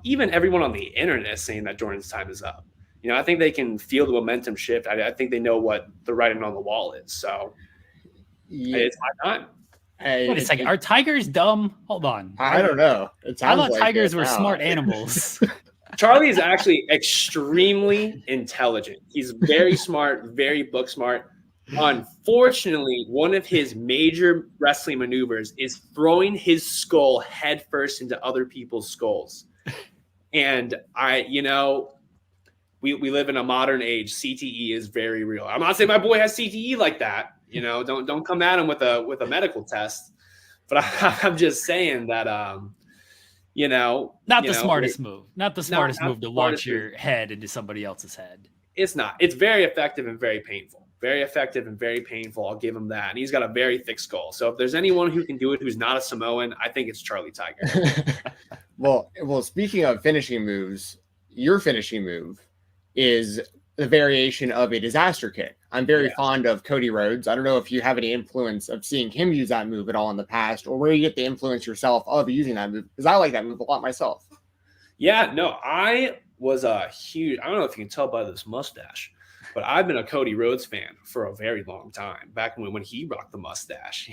even everyone on the internet is saying that Jordan's time is up. I think they can feel the momentum shift. I think they know what the writing on the wall is. So it's my time. Hey, wait a second. Are tigers dumb? Hold on. I don't know. I thought like tigers were smart animals. Charlie is actually extremely intelligent. He's very smart, very book smart. Unfortunately, one of his major wrestling maneuvers is throwing his skull headfirst into other people's skulls. And we live in a modern age. CTE is very real. I'm not saying my boy has CTE like that. Don't come at him with a medical test. But I'm just saying that not the smartest move. Not the smartest move to launch your head into somebody else's head. It's not. It's very effective and very painful. Very effective and very painful. I'll give him that. And he's got a very thick skull. So if there's anyone who can do it who's not a Samoan, I think it's Charlie Tiger. Well, speaking of finishing moves, your finishing move is the variation of a disaster kick. I'm very fond of Cody Rhodes. I don't know if you have any influence of seeing him use that move at all in the past, or where you get the influence yourself of using that move, because I like that move a lot myself. Yeah, no, I was a huge, I don't know if you can tell by this mustache, but I've been a Cody Rhodes fan for a very long time, back when he rocked the mustache,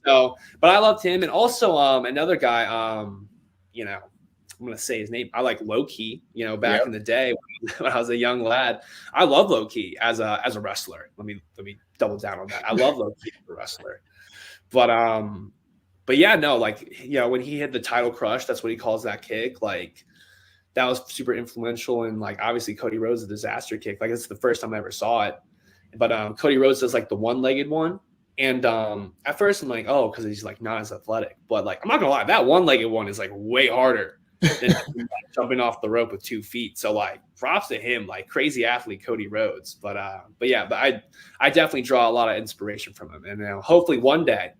So, but I loved him. And also another guy, I'm going to say his name. I like Low Key, back in the day when I was a young lad. I love Low Key as a wrestler. Let me double down on that. I love Low Key as a wrestler. But yeah, no, like, when he hit the title crush, that's what he calls that kick. Like, that was super influential. And like, obviously Cody Rhodes, a disaster kick. Like, it's the first time I ever saw it. But Cody Rhodes does like the one-legged one. And at first I'm like, oh, because he's like not as athletic. But like, I'm not gonna lie, that one-legged one is like way harder than jumping off the rope with 2 feet. So like, props to him, like crazy athlete Cody Rhodes. But I definitely draw a lot of inspiration from him. And hopefully one day,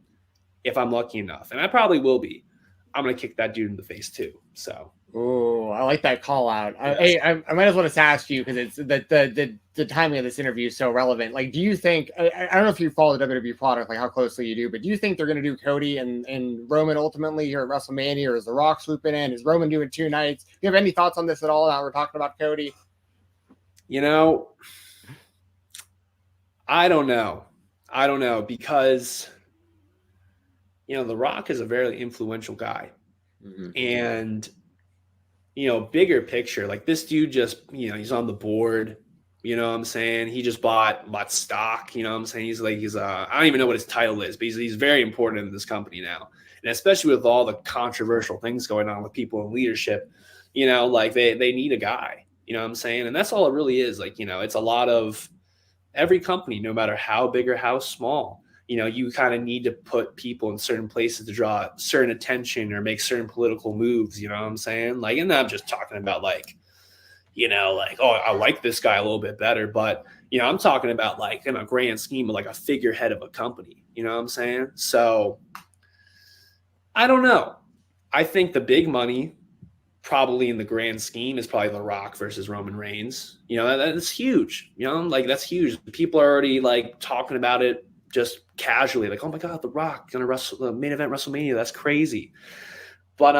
if I'm lucky enough, and I probably will be, I'm gonna kick that dude in the face too. So. Oh, Oh, I like that call out. Hey, I might as well just ask you, because it's the timing of this interview is so relevant. Like, do you think, I don't know if you follow the WWE product, like how closely you do, but do you think they're going to do Cody and Roman ultimately here at WrestleMania, or is The Rock swooping in? Is Roman doing 2 nights? Do you have any thoughts on this at all now we're talking about Cody? You know, I don't know because, you know, The Rock is a very influential guy. Mm-hmm. And, you know, bigger picture, like this dude just, you know, he's on the board, you know what I'm saying? He just bought stock, you know what I'm saying? He's I don't even know what his title is, but he's very important in this company now. And especially with all the controversial things going on with people in leadership, you know, like they need a guy, you know what I'm saying? And that's all it really is. Like, you know, it's a lot of every company, no matter how big or how small, you know, you kind of need to put people in certain places to draw certain attention or make certain political moves. You know what I'm saying? Like, and I'm just talking about like, you know, like, oh, I like this guy a little bit better, but, you know, I'm talking about like in a grand scheme of like a figurehead of a company. You know what I'm saying? So I don't know. I think the big money probably in the grand scheme is probably The Rock versus Roman Reigns. You know, that's huge. You know, like that's huge. People are already like talking about it just casually, like, oh my God, The Rock gonna wrestle the main event WrestleMania. That's crazy. But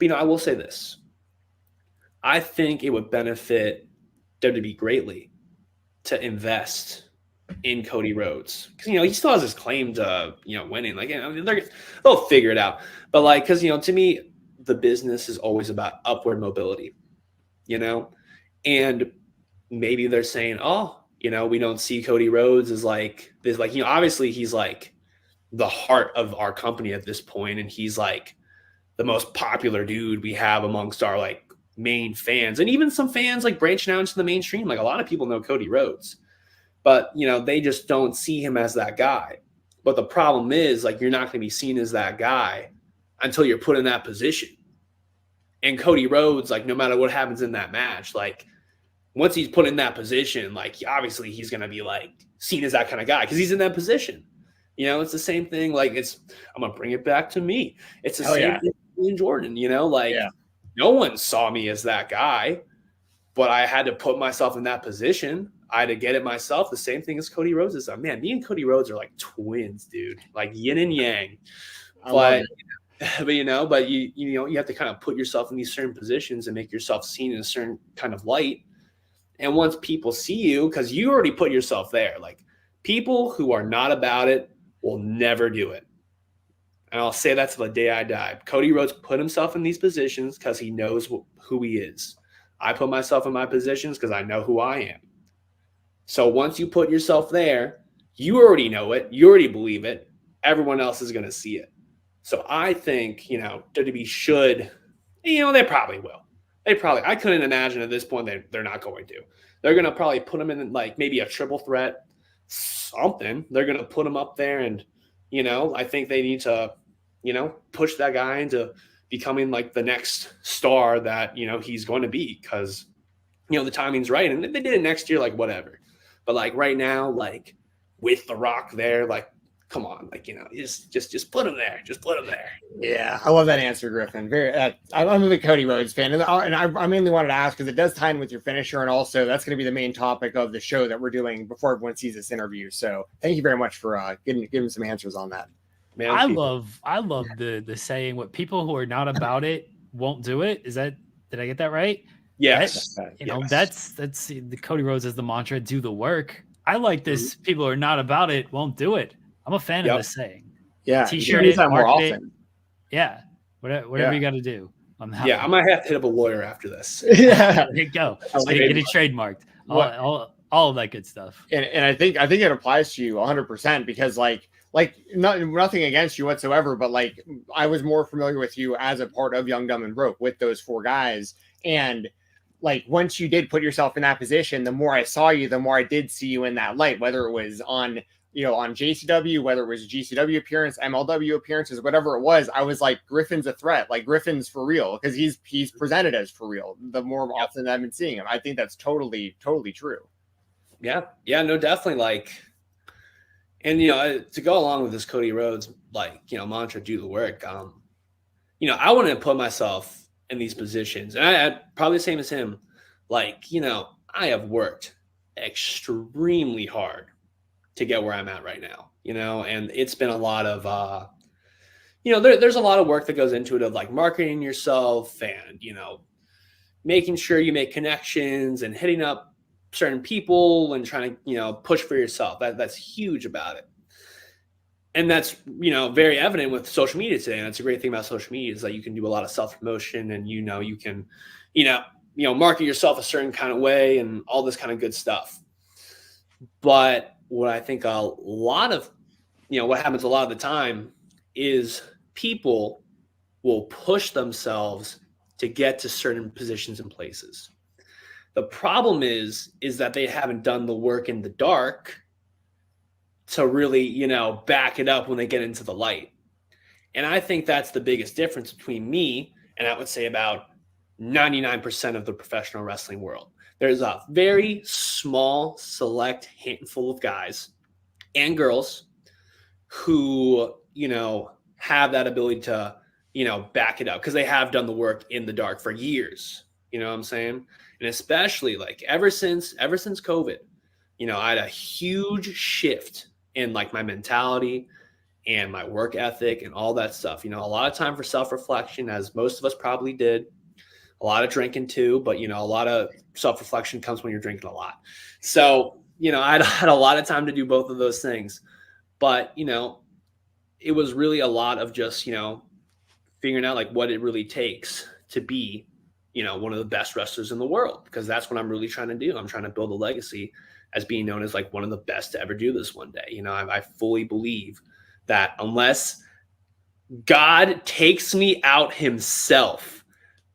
you know, I will say this. I think it would benefit WWE greatly to invest in Cody Rhodes, because, you know, he still has his claim to, you know, winning. Like, you know, they'll figure it out. But like, because, you know, to me, the business is always about upward mobility, you know, and maybe they're saying, oh, you know, we don't see Cody Rhodes as like this, like, you know, obviously he's like the heart of our company at this point, and he's like the most popular dude we have amongst our like main fans, and even some fans like branching out into the mainstream. Like a lot of people know Cody Rhodes, but, you know, they just don't see him as that guy. But the problem is, like, you're not going to be seen as that guy until you're put in that position. And Cody Rhodes, like, no matter what happens in that match, like, once he's put in that position, like, obviously he's going to be, like, seen as that kind of guy because he's in that position. You know, it's the same thing. Like, I'm going to bring it back to me. It's the same thing in Jordan, you know? Like, no one saw me as that guy, but I had to put myself in that position. I had to get it myself. The same thing as Cody Rhodes is. Man, me and Cody Rhodes are like twins, dude. Like yin and yang. But you know, you know, you have to kind of put yourself in these certain positions and make yourself seen in a certain kind of light. And once people see you, because you already put yourself there, like people who are not about it will never do it. And I'll say that till the day I die. Cody Rhodes put himself in these positions because he knows who he is. I put myself in my positions because I know who I am. So once you put yourself there, you already know it. You already believe it. Everyone else is going to see it. So I think, you know, WWE should, you know, they probably will. I couldn't imagine at this point they're not going to. They're going to probably put them in like maybe a triple threat, something. They're going to put them up there, and, you know, I think they need to, you know, push that guy into becoming like the next star that, you know, he's going to be, because, you know, the timing's right. And if they did it next year, like whatever. But like right now, like with The Rock there, like, come on, like, you know, just put him there. Just put him there. Yeah, I love that answer, Griffin. Very. I'm a big Cody Rhodes fan, and I mainly wanted to ask because it does tie in with your finisher, and also that's going to be the main topic of the show that we're doing before everyone sees this interview. So thank you very much for giving some answers on that. Man, I love the saying, what people who are not about it won't do it. Did I get that right? Yes. You know, that's the Cody Rhodes is the mantra, do the work. I like this. Mm-hmm. People who are not about it won't do it. I'm a fan of this saying. Yeah. T-shirt it, more often. Yeah. Whatever you got to do. I might have to hit up a lawyer after this. Yeah. There you go. Get it trademarked. All of that good stuff. And I think it applies to you 100%, because like nothing against you whatsoever, but like I was more familiar with you as a part of Young, Dumb, and Broke with those 4 guys. And like once you did put yourself in that position, the more I saw you, the more I did see you in that light, whether it was on JCW, whether it was a GCW appearance, MLW appearances, whatever it was. I was like, Griffin's a threat. Like Griffin's for real, because he's presented as for real the more often I've been seeing him. I think that's totally true. Yeah, no, definitely. Like, and, you know, to go along with this Cody Rhodes, like, you know, mantra, do the work. You know, I wouldn't put myself in these positions. And I probably the same as him. Like, I have worked extremely hard to get where I'm at right now, and it's been a lot of, there's a lot of work that goes into it of like marketing yourself and, making sure you make connections and hitting up certain people and trying to, push for yourself. That's huge about it. And that's, very evident with social media today. And that's a great thing about social media is that you can do a lot of self-promotion and, you can, market yourself a certain kind of way and all this kind of good stuff. But what I think a lot of, what happens a lot of the time is people will push themselves to get to certain positions and places. The problem is that they haven't done the work in the dark to really, back it up when they get into the light. And I think that's the biggest difference between me and I would say about 99% of the professional wrestling world. There's a very small, select handful of guys and girls who, have that ability to, back it up because they have done the work in the dark for years. You know what I'm saying? And especially like ever since COVID, I had a huge shift in like my mentality and my work ethic and all that stuff. A lot of time for self-reflection, as most of us probably did. A lot of drinking too, but a lot of self-reflection comes when you're drinking a lot. So, I had a lot of time to do both of those things. But, it was really a lot of just, figuring out like what it really takes to be, one of the best wrestlers in the world, because that's what I'm really trying to do. I'm trying to build a legacy as being known as like one of the best to ever do this one day. I fully believe that unless God takes me out himself,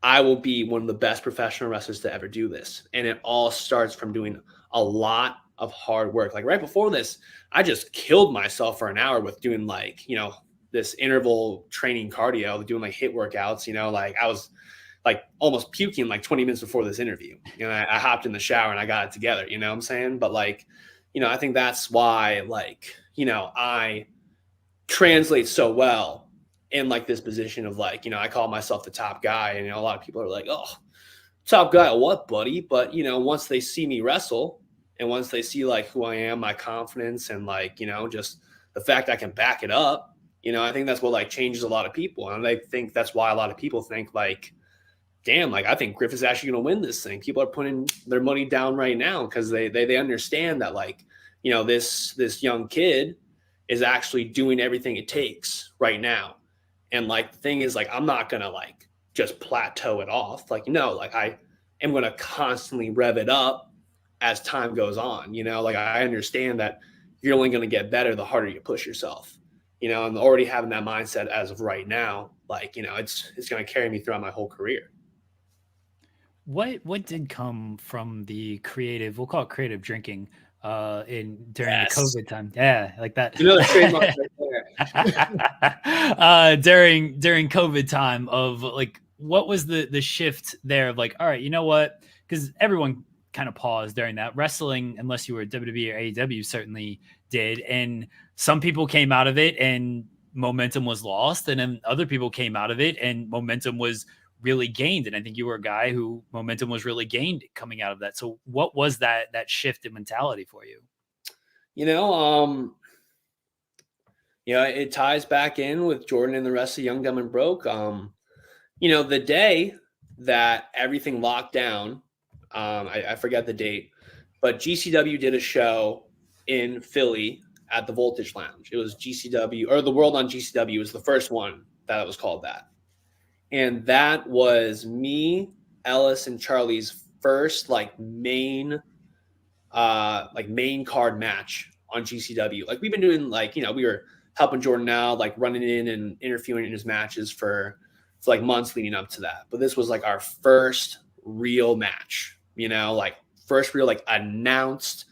I will be one of the best professional wrestlers to ever do this. And it all starts from doing a lot of hard work. Like right before this, I just killed myself for an hour with doing like, this interval training cardio, doing like HIIT workouts, like I was like almost puking like 20 minutes before this interview. I hopped in the shower and I got it together, you know what I'm saying? But like, I think that's why like, I translate so well in like this position of like, I call myself the top guy, and a lot of people are like, oh, top guy, what, buddy? But once they see me wrestle and once they see like who I am, my confidence, and like, just the fact I can back it up, I think that's what like changes a lot of people. And I think that's why a lot of people think like, damn, like I think Griff is actually going to win this thing. People are putting their money down right now because they understand that like, this young kid is actually doing everything it takes right now. And like, the thing is like, I'm not going to like just plateau it off. Like, no, like I am going to constantly rev it up as time goes on. Like I understand that you're only going to get better the harder you push yourself. I'm already having that mindset as of right now. Like, it's going to carry me throughout my whole career. What did come from the creative, we'll call it creative drinking, during the COVID time? Yeah, like that. The trademark right there. During COVID time of like, what was the shift there of like, all right, you know what? Because everyone kind of paused during that. Wrestling, unless you were WWE or AEW, certainly did. And some people came out of it and momentum was lost. And then other people came out of it and momentum was really gained. And I think you were a guy who momentum was really gained coming out of that. So what was that shift in mentality for you? It ties back in with Jordan and the rest of Young, Dumb, and Broke. The day that everything locked down, I forget the date, but GCW did a show in Philly at the Voltage Lounge. It was GCW, or the World on GCW was the first one that was called that. And that was me, Ellis, and Charlie's first main card match on GCW. Like we've been doing we were helping Jordan out, like running in and interviewing in his matches for like months leading up to that. But this was like our first real match, first real announced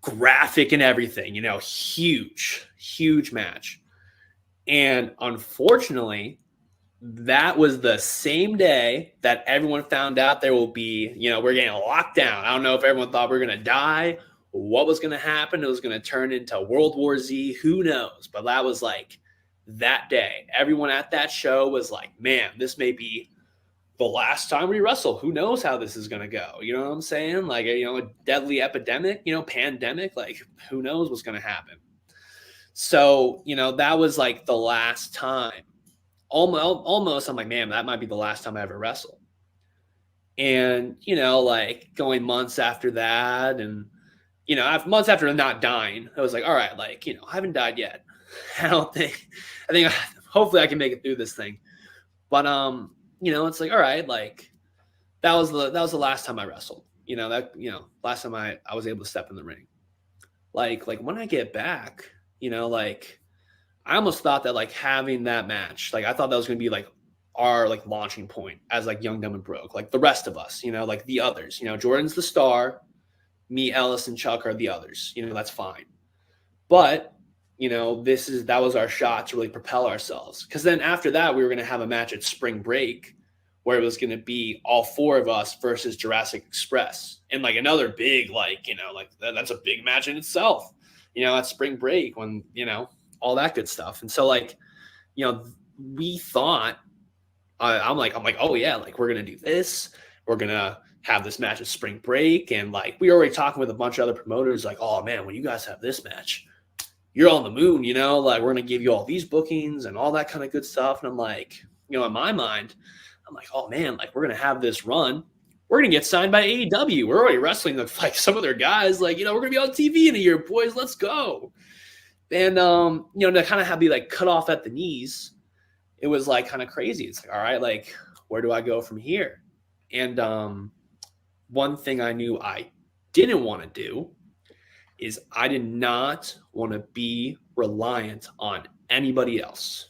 graphic and everything, huge match. And unfortunately, that was the same day that everyone found out there will be, we're getting locked down. I don't know if everyone thought we were going to die, what was going to happen. It was going to turn into World War Z. Who knows? But that was like that day. Everyone at that show was like, man, this may be the last time we wrestle. Who knows how this is going to go? You know what I'm saying? Like, you know, a deadly epidemic, you know, pandemic, like who knows what's going to happen? So, you know, that was like the last time. Almost, I'm like, man, that might be the last time I ever wrestle. And, you know, like going months after that, and, you know, months after not dying, I was like, all right, like, you know, I haven't died yet. I think hopefully I can make it through this thing. But, you know, it's like, all right, like that was the last time I wrestled, you know, last time I was able to step in the ring. Like when I get back, you know, like I almost thought that like having that match, like I thought that was going to be like our like launching point as like Young, Dumb and Broke, like the rest of us, you know, like the others, you know, Jordan's the star, me, Ellis, and Chuck are the others, you know, that's fine. But, you know, that was our shot to really propel ourselves. Because then after that, we were going to have a match at Spring Break where it was going to be all four of us versus Jurassic Express. And like another big, like, you know, like that's a big match in itself, you know, at Spring Break when, you know, all that good stuff. And so like, you know, we thought, I'm like, oh yeah, like we're going to do this. We're going to have this match at Spring Break. And like, we were already talking with a bunch of other promoters, like, oh man, when you guys have this match, you're on the moon, you know, like we're going to give you all these bookings and all that kind of good stuff. And I'm like, you know, in my mind, I'm like, oh man, like we're going to have this run. We're going to get signed by AEW. We're already wrestling with like some of their guys. Like, you know, we're going to be on TV in a year, boys. Let's go. And, you know, to kind of have be like cut off at the knees, it was like kind of crazy. It's like, all right, like, where do I go from here? And one thing I knew I didn't want to do is I did not want to be reliant on anybody else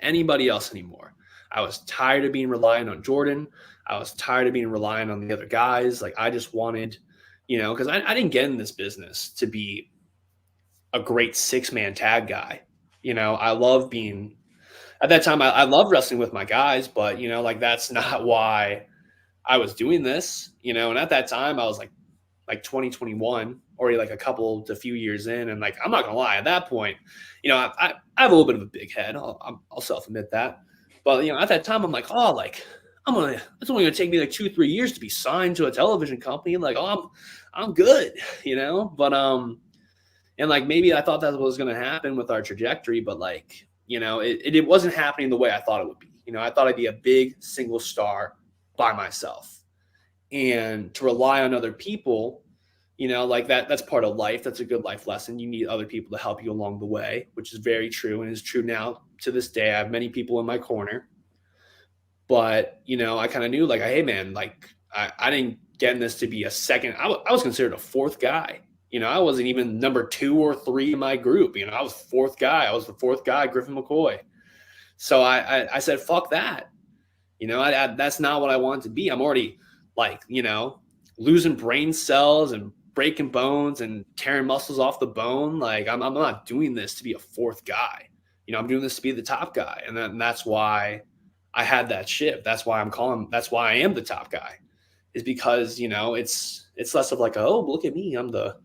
anymore. I was tired of being reliant on Jordan. I was tired of being reliant on the other guys. Like I just wanted, you know, because I didn't get in this business to be a great 6-man tag guy. You know, I love being at that time. I loved wrestling with my guys, but you know, like that's not why I was doing this, you know. And at that time I was like 2021, already like a few years in. And like, I'm not gonna lie, at that point, you know, I have a little bit of a big head. I'll self-admit that. But, you know, at that time, I'm like, oh, like, it's only gonna take me like 2-3 years to be signed to a television company. Like, oh, I'm good, you know? But, and like, maybe I thought that was gonna happen with our trajectory, but like, you know, it wasn't happening the way I thought it would be. You know, I thought I'd be a big single star by myself. And to rely on other people, you know, like that's part of life. That's a good life lesson. You need other people to help you along the way, which is very true and is true now to this day. I have many people in my corner. But, you know, I kind of knew like, hey, man, like I didn't get in this to be a second. I was considered a fourth guy. You know, I wasn't even number 2 or 3 in my group. You know, I was fourth guy. I was the fourth guy, Griffin McCoy. So I said, fuck that. You know, that's not what I wanted to be. I'm already like, you know, losing brain cells and breaking bones and tearing muscles off the bone. Like I'm not doing this to be a fourth guy. You know, I'm doing this to be the top guy. And that's why I had that shift. That's why I am the top guy, is because, you know, it's less of like, oh, look at me, I'm the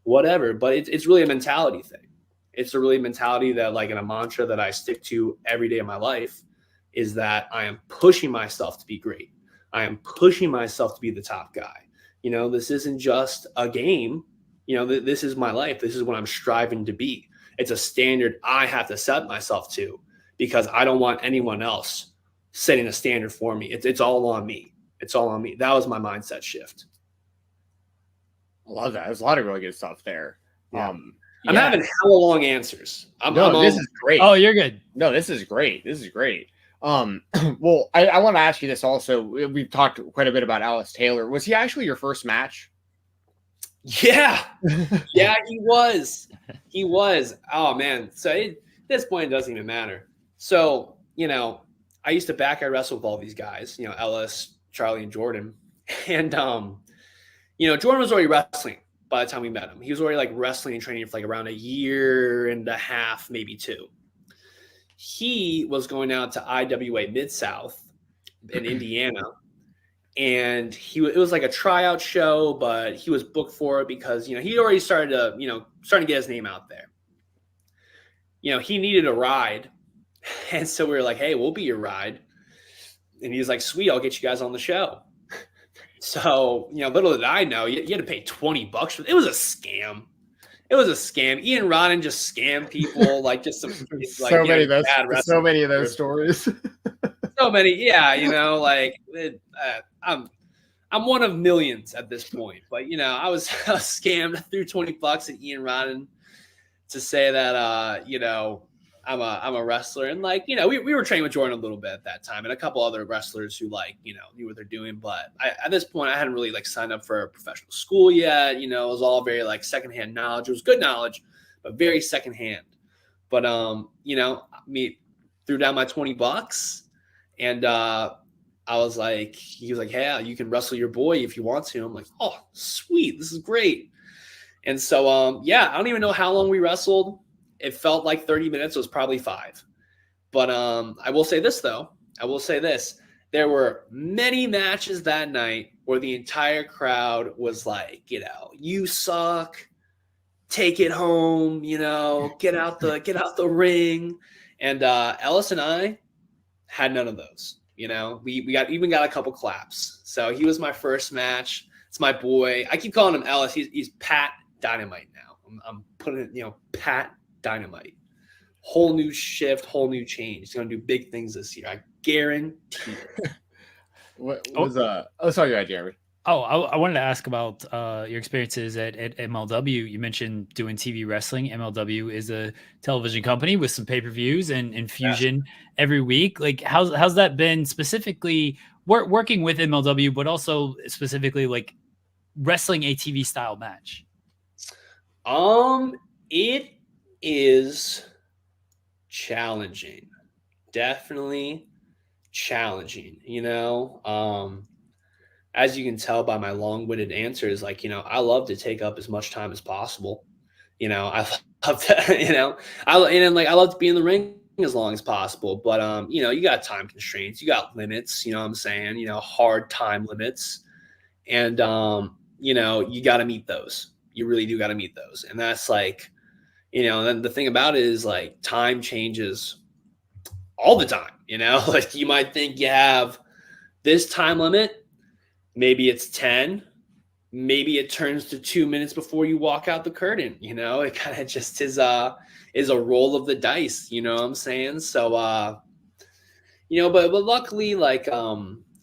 whatever, but it's really a mentality thing. It's a really mentality that like in a mantra that I stick to every day of my life is that I am pushing myself to be great. I am pushing myself to be the top guy. You know, this isn't just a game. You know, this is my life. This is what I'm striving to be. It's a standard I have to set myself to because I don't want anyone else setting a standard for me. It's all on me. It's all on me. That was my mindset shift. I love that. There's a lot of really good stuff there. Yeah. I'm having hella long answers. This is great. Oh, you're good. No, this is great. This is great. Well, I want to ask you this also. We've talked quite a bit about Alice Taylor. Was he actually your first match? Yeah. Yeah, he was. He was. Oh, man. So at this point, it doesn't even matter. So, you know, I used to back wrestle with all these guys, you know, Ellis, Charlie, and Jordan. And, you know, Jordan was already wrestling by the time we met him. He was already like wrestling and training for like around 1.5 years, maybe 2. He was going out to IWA Mid-South in Indiana. And it was like a tryout show, but he was booked for it because, you know, he already started to get his name out there. You know, he needed a ride. And so we were like, hey, we'll be your ride. And he's like, sweet, I'll get you guys on the show. So, little did I know, you had to pay $20. It was a scam. It was a scam. Ian Rodden just scammed people, like just some so many of those stories. So many, yeah. I'm one of millions at this point, but I was scammed through $20 at Ian Rodden to say that I'm a wrestler, and we were training with Jordan a little bit at that time, and a couple other wrestlers who knew what they're doing. But at this point, I hadn't really signed up for a professional school yet. It was all very secondhand knowledge. It was good knowledge, but very secondhand. But me threw down my $20, and he was like, hey, you can wrestle your boy if you want to. I'm like, oh, sweet, this is great. And so I don't even know how long we wrestled. It felt like 30 minutes. It was probably 5. But I will say this, though. There were many matches that night where the entire crowd was like, you suck. Take it home, get out the ring. And Ellis and I had none of those. We got a couple claps. So he was my first match. It's my boy. I keep calling him Ellis. He's Pat Dynamite now. I'm putting it, Pat Dynamite. Whole new shift, whole new change. He's going to do big things this year. I guarantee it. Sorry, go ahead, Jeremy. I wanted to ask about your experiences at MLW. You mentioned doing TV wrestling. MLW is a television company with some pay-per-views and infusion every week. How's that been specifically working with MLW, but also specifically wrestling a TV style match? It is challenging. Definitely challenging, as you can tell by my long-winded answers, I love to take up as much time as possible. I love to, I love to be in the ring as long as possible, but you got time constraints, you got limits, what I'm saying, hard time limits. And you got to meet those. You really do got to meet those. And that's then the thing about it is time changes all the time, you might think you have this time limit. Maybe it's 10, maybe it turns to 2 minutes before you walk out the curtain. It kind of just is a roll of the dice, what I'm saying? So, but luckily,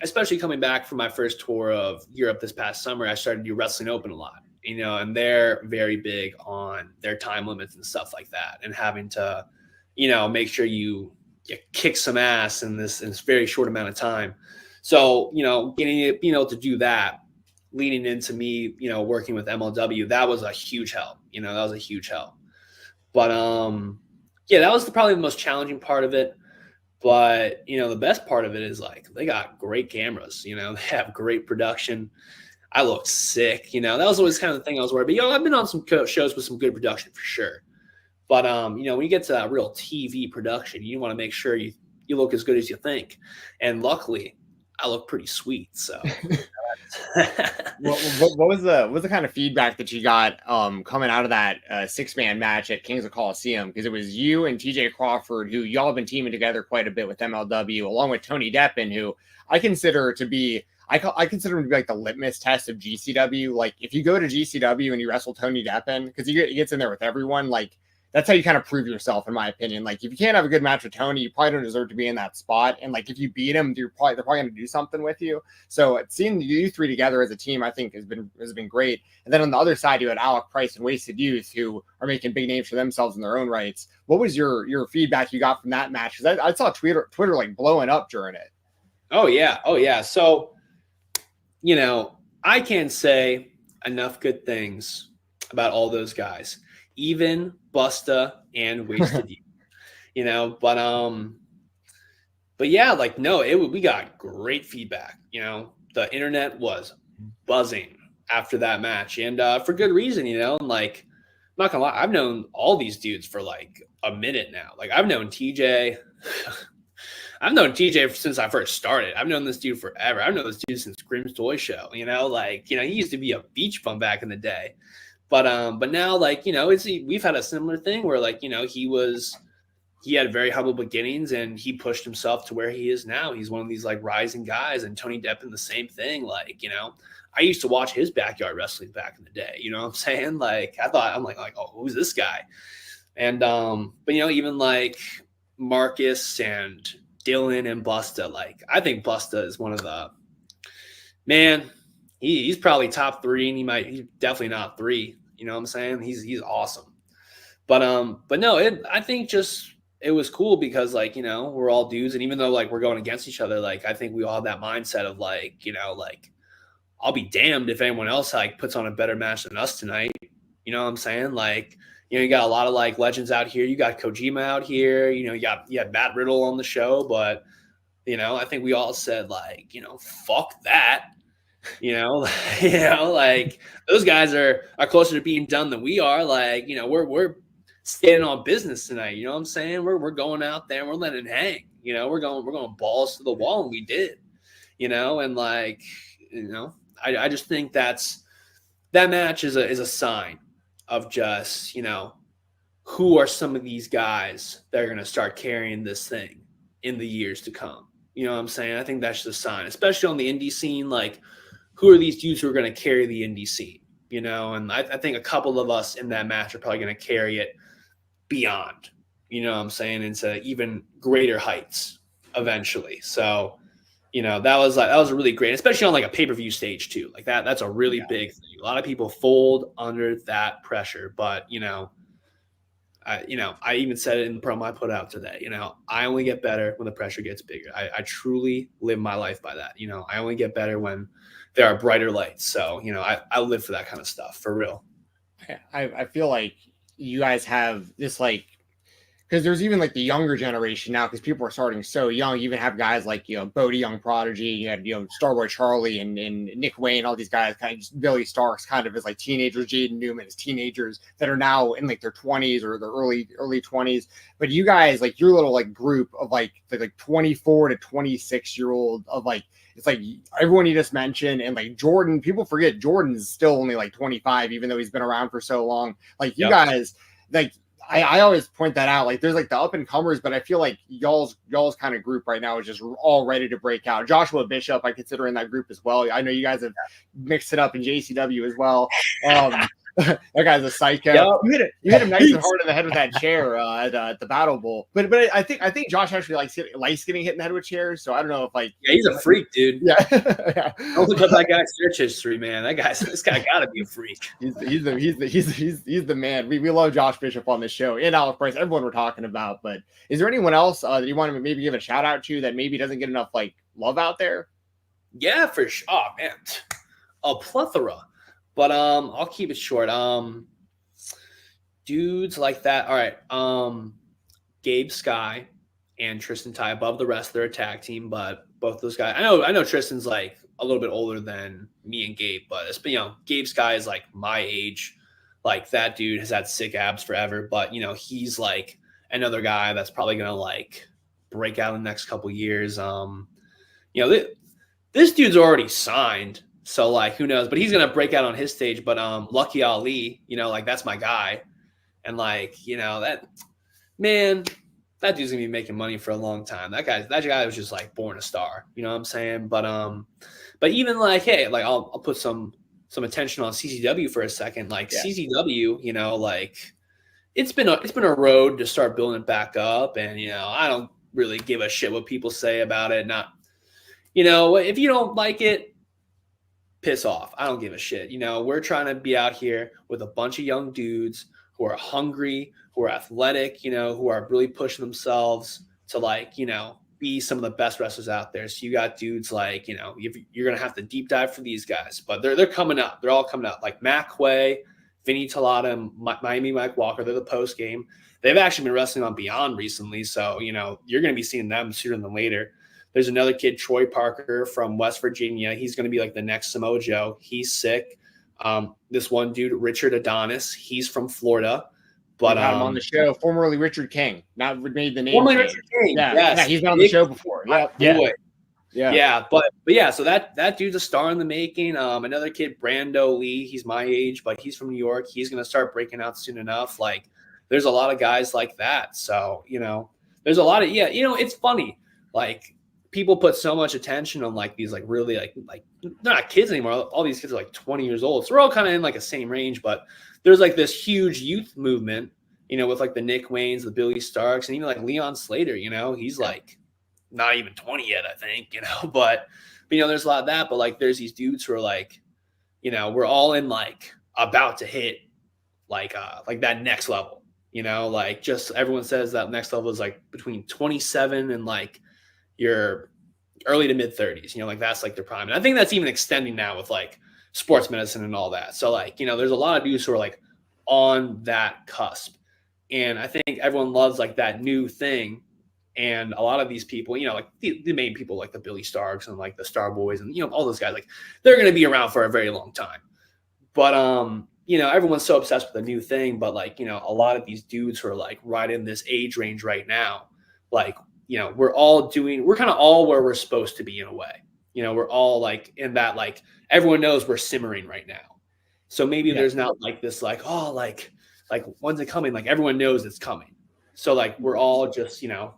especially coming back from my first tour of Europe this past summer, I started to do Wrestling Open a lot, and they're very big on their time limits and stuff like that, and having to, make sure you kick some ass in this very short amount of time. So, being able to do that, leading into me, working with MLW, that was a huge help. But, that was probably the most challenging part of it. But, the best part of it is they got great cameras, they have great production. I looked sick, that was always kind of the thing I was worried about. I've been on some shows with some good production for sure. But, when you get to that real TV production, you want to make sure you look as good as you think. And luckily, I look pretty sweet. So what was the kind of feedback that you got coming out of that 6-man match at Kings of Coliseum? Because it was you and TJ Crawford, who y'all have been teaming together quite a bit with MLW, along with Tony Deppen, who I consider to be I consider him to be the litmus test of GCW. If you go to GCW and you wrestle Tony Deppen, because he gets in there with everyone, that's how you kind of prove yourself, in my opinion. If you can't have a good match with Tony, you probably don't deserve to be in that spot. And if you beat him, they're probably going to do something with you. So seeing you three together as a team, I think has been great. And then on the other side, you had Alec Price and Wasted Youth, who are making big names for themselves in their own rights. What was your feedback you got from that match? Because I saw Twitter blowing up during it. Oh yeah. So, I can't say enough good things about all those guys. Even Busta and Wasted Youth, but yeah, we got great feedback. The internet was buzzing after that match, and for good reason. I'm not gonna lie, I've known all these dudes for a minute now. I've known TJ. I've known TJ since I first started. I've known this dude forever. I've known this dude since Grimm's Toy Show. He used to be a beach bum back in the day. But now, we've had a similar thing where, he was he had very humble beginnings, and he pushed himself to where he is now. He's one of these like rising guys, and Tony Deppen, the same thing. Like, you know, I used to watch his backyard wrestling back in the day. You know what I'm saying? Like, I'm like, oh, who's this guy? And, but, you know, even like Marcus and Dylan and Busta, like, I think Busta is one of the, man, he's probably top 3, and he's definitely not 3. You know what I'm saying? He's awesome. But no, I think just, it was cool because, like, you know, we're all dudes, and even though like we're going against each other, like, I think we all have that mindset of like, you know, like, I'll be damned if anyone else like puts on a better match than us tonight. You know what I'm saying? Like, you know, you got a lot of like legends out here. You got Kojima out here. You know, you had Matt Riddle on the show, but, you know, I think we all said like, you know, fuck that. You know, like those guys are closer to being done than we are. Like, you know, we're standing on business tonight. You know what I'm saying? We're going out there and we're letting it hang. You know, we're going balls to the wall, and we did. You know, and like, you know, I just think that match is a sign of just, you know, who are some of these guys that are going to start carrying this thing in the years to come. You know what I'm saying? I think that's just a sign, especially on the indie scene. Like, who are these dudes who are going to carry the indie scene? You know, and I think a couple of us in that match are probably going to carry it beyond, you know what I'm saying, into even greater heights eventually. So, you know, that was really great, especially on like a pay-per-view stage too. Like that's a really big thing. A lot of people fold under that pressure, but you know, I even said it in the promo I put out today. You know, I only get better when the pressure gets bigger. I truly live my life by that. You know, I only get better when there are brighter lights. So, you know, I live for that kind of stuff, for real. I feel like you guys have this, like, because there's even like the younger generation now, because people are starting so young. You even have guys like, you know, Bodie Young Prodigy, you had, you know, Starboy Charlie and Nick Wayne, all these guys, kind of just Billy Starks kind of as like teenagers, Jaden Newman as teenagers that are now in like their 20s or their early 20s. But you guys, like your little like group of like 24 to 26-year-old of like, it's like everyone you just mentioned, and like Jordan, people forget Jordan's still only like 25, even though he's been around for so long. Like you guys, like, I always point that out. Like there's like the up and comers, but I feel like y'all's kind of group right now is just all ready to break out. Joshua Bishop, I consider in that group as well. I know you guys have mixed it up in JCW as well. That guy's a psycho. Yep. You hit him nice and hard in the head with that chair at the Battle Bowl. But I think Josh actually likes getting hit in the head with chairs. So I don't know if like he's a freak, dude. Yeah. Don't look up that guy's search history, man. This guy gotta be a freak. He's the man. We love Josh Bishop on this show, and Alex Price, everyone we're talking about. But is there anyone else that you want to maybe give a shout out to that maybe doesn't get enough like love out there? Yeah, for sure. Oh man, a plethora. But I'll keep it short. Dudes like that. All right. Gabe Sky and Tristan Ty above the rest. They're a tag team, but both those guys. I know Tristan's like a little bit older than me and Gabe, but it's been, you know, Gabe Sky is like my age. Like that dude has had sick abs forever, but you know, he's like another guy that's probably gonna like break out in the next couple years. You know, this dude's already signed. So, like, who knows? But he's going to break out on his stage. But Lucky Ali, you know, like, that's my guy. And, like, you know, that dude's going to be making money for a long time. That guy was just, like, born a star. You know what I'm saying? But even, like, hey, like, I'll put some attention on CZW for a second. Like, CZW, you know, like, it's been a road to start building it back up. And, you know, I don't really give a shit what people say about it. Not, you know, if you don't like it, piss off. I don't give a shit. You know, we're trying to be out here with a bunch of young dudes who are hungry, who are athletic, you know, who are really pushing themselves to, like, you know, be some of the best wrestlers out there. So you got dudes like, you know, you're going to have to deep dive for these guys, but they're coming up. They're all coming up. Like Matt Quay, Vinny Talata, and Miami Mike Walker. They're the post game. They've actually been wrestling on Beyond recently. So, you know, you're going to be seeing them sooner than later. There's another kid, Troy Parker from West Virginia. He's going to be like the next Samoa Joe. He's sick. This one dude, Richard Adonis, he's from Florida. But we had him on the show, formerly Richard King. Not made the name. Formerly Richard King. Yeah, yes. Yeah, he's been on the show before. Yeah. But yeah, so that dude's a star in the making. Another kid, Brando Lee, he's my age, but he's from New York. He's going to start breaking out soon enough. Like, there's a lot of guys like that. So, you know, there's a lot of, yeah, you know, it's funny. Like people put so much attention on like these, like really like they're not kids anymore. All these kids are like 20 years old. So we're all kind of in like a same range, but there's like this huge youth movement, you know, with like the Nick Waynes, the Billy Starks, and even like Leon Slater, you know, he's like not even 20 yet, I think, you know, but you know, there's a lot of that, but like there's these dudes who are like, you know, we're all in like about to hit like that next level, you know, like just everyone says that next level is like between 27 and like your early to mid 30s, you know, like that's like their prime. And I think that's even extending now with like sports medicine and all that. So like, you know, there's a lot of dudes who are like on that cusp. And I think everyone loves like that new thing. And a lot of these people, you know, like the main people like the Billy Starks and like the Star Boys and, you know, all those guys, like they're going to be around for a very long time. But, you know, everyone's so obsessed with the new thing. But like, you know, a lot of these dudes who are like right in this age range right now, like, you know, we're kind of all where we're supposed to be in a way. You know, we're all like in that, like everyone knows we're simmering right now. So maybe there's not like this, like, oh, like when's it coming? Like everyone knows it's coming. So like we're all just, you know,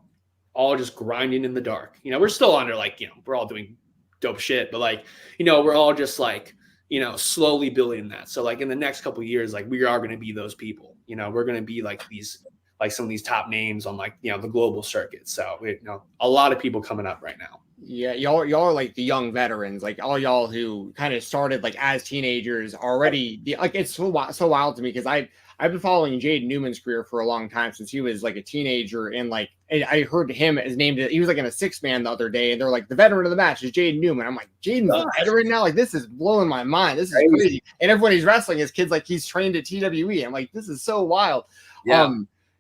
all just grinding in the dark. You know, we're still under like, you know, we're all doing dope shit, but like, you know, we're all just like, you know, slowly building that. So like in the next couple of years, like we are going to be those people, you know, we're going to be like these, like some of these top names on like, you know, the global circuit. So, you know, a lot of people coming up right now. Yeah, y'all are like the young veterans, like all y'all who kind of started like as teenagers already. Like it's so wild to me because I've been following Jaden Newman's career for a long time since he was like a teenager, and like I heard him as named. He was like in a 6-man the other day, and they're like the veteran of the match is Jaden Newman. I'm like, Jaden's a veteran now. Like this is blowing my mind. This is crazy. And everyone he's wrestling is kids like he's trained at TWE. I'm like, this is so wild. Yeah.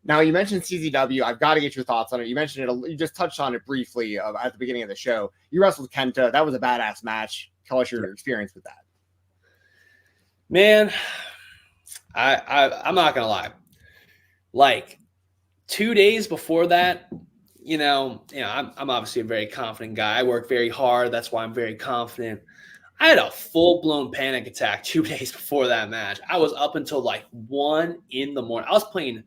Now you mentioned CZW. I've got to get your thoughts on it. You mentioned it. You just touched on it briefly at the beginning of the show. You wrestled KENTA. That was a badass match. Tell us your experience with that. Man, I'm not gonna lie. Like 2 days before that, you know, I'm obviously a very confident guy. I work very hard. That's why I'm very confident. I had a full-blown panic attack 2 days before that match. I was up until like 1 a.m. I was playing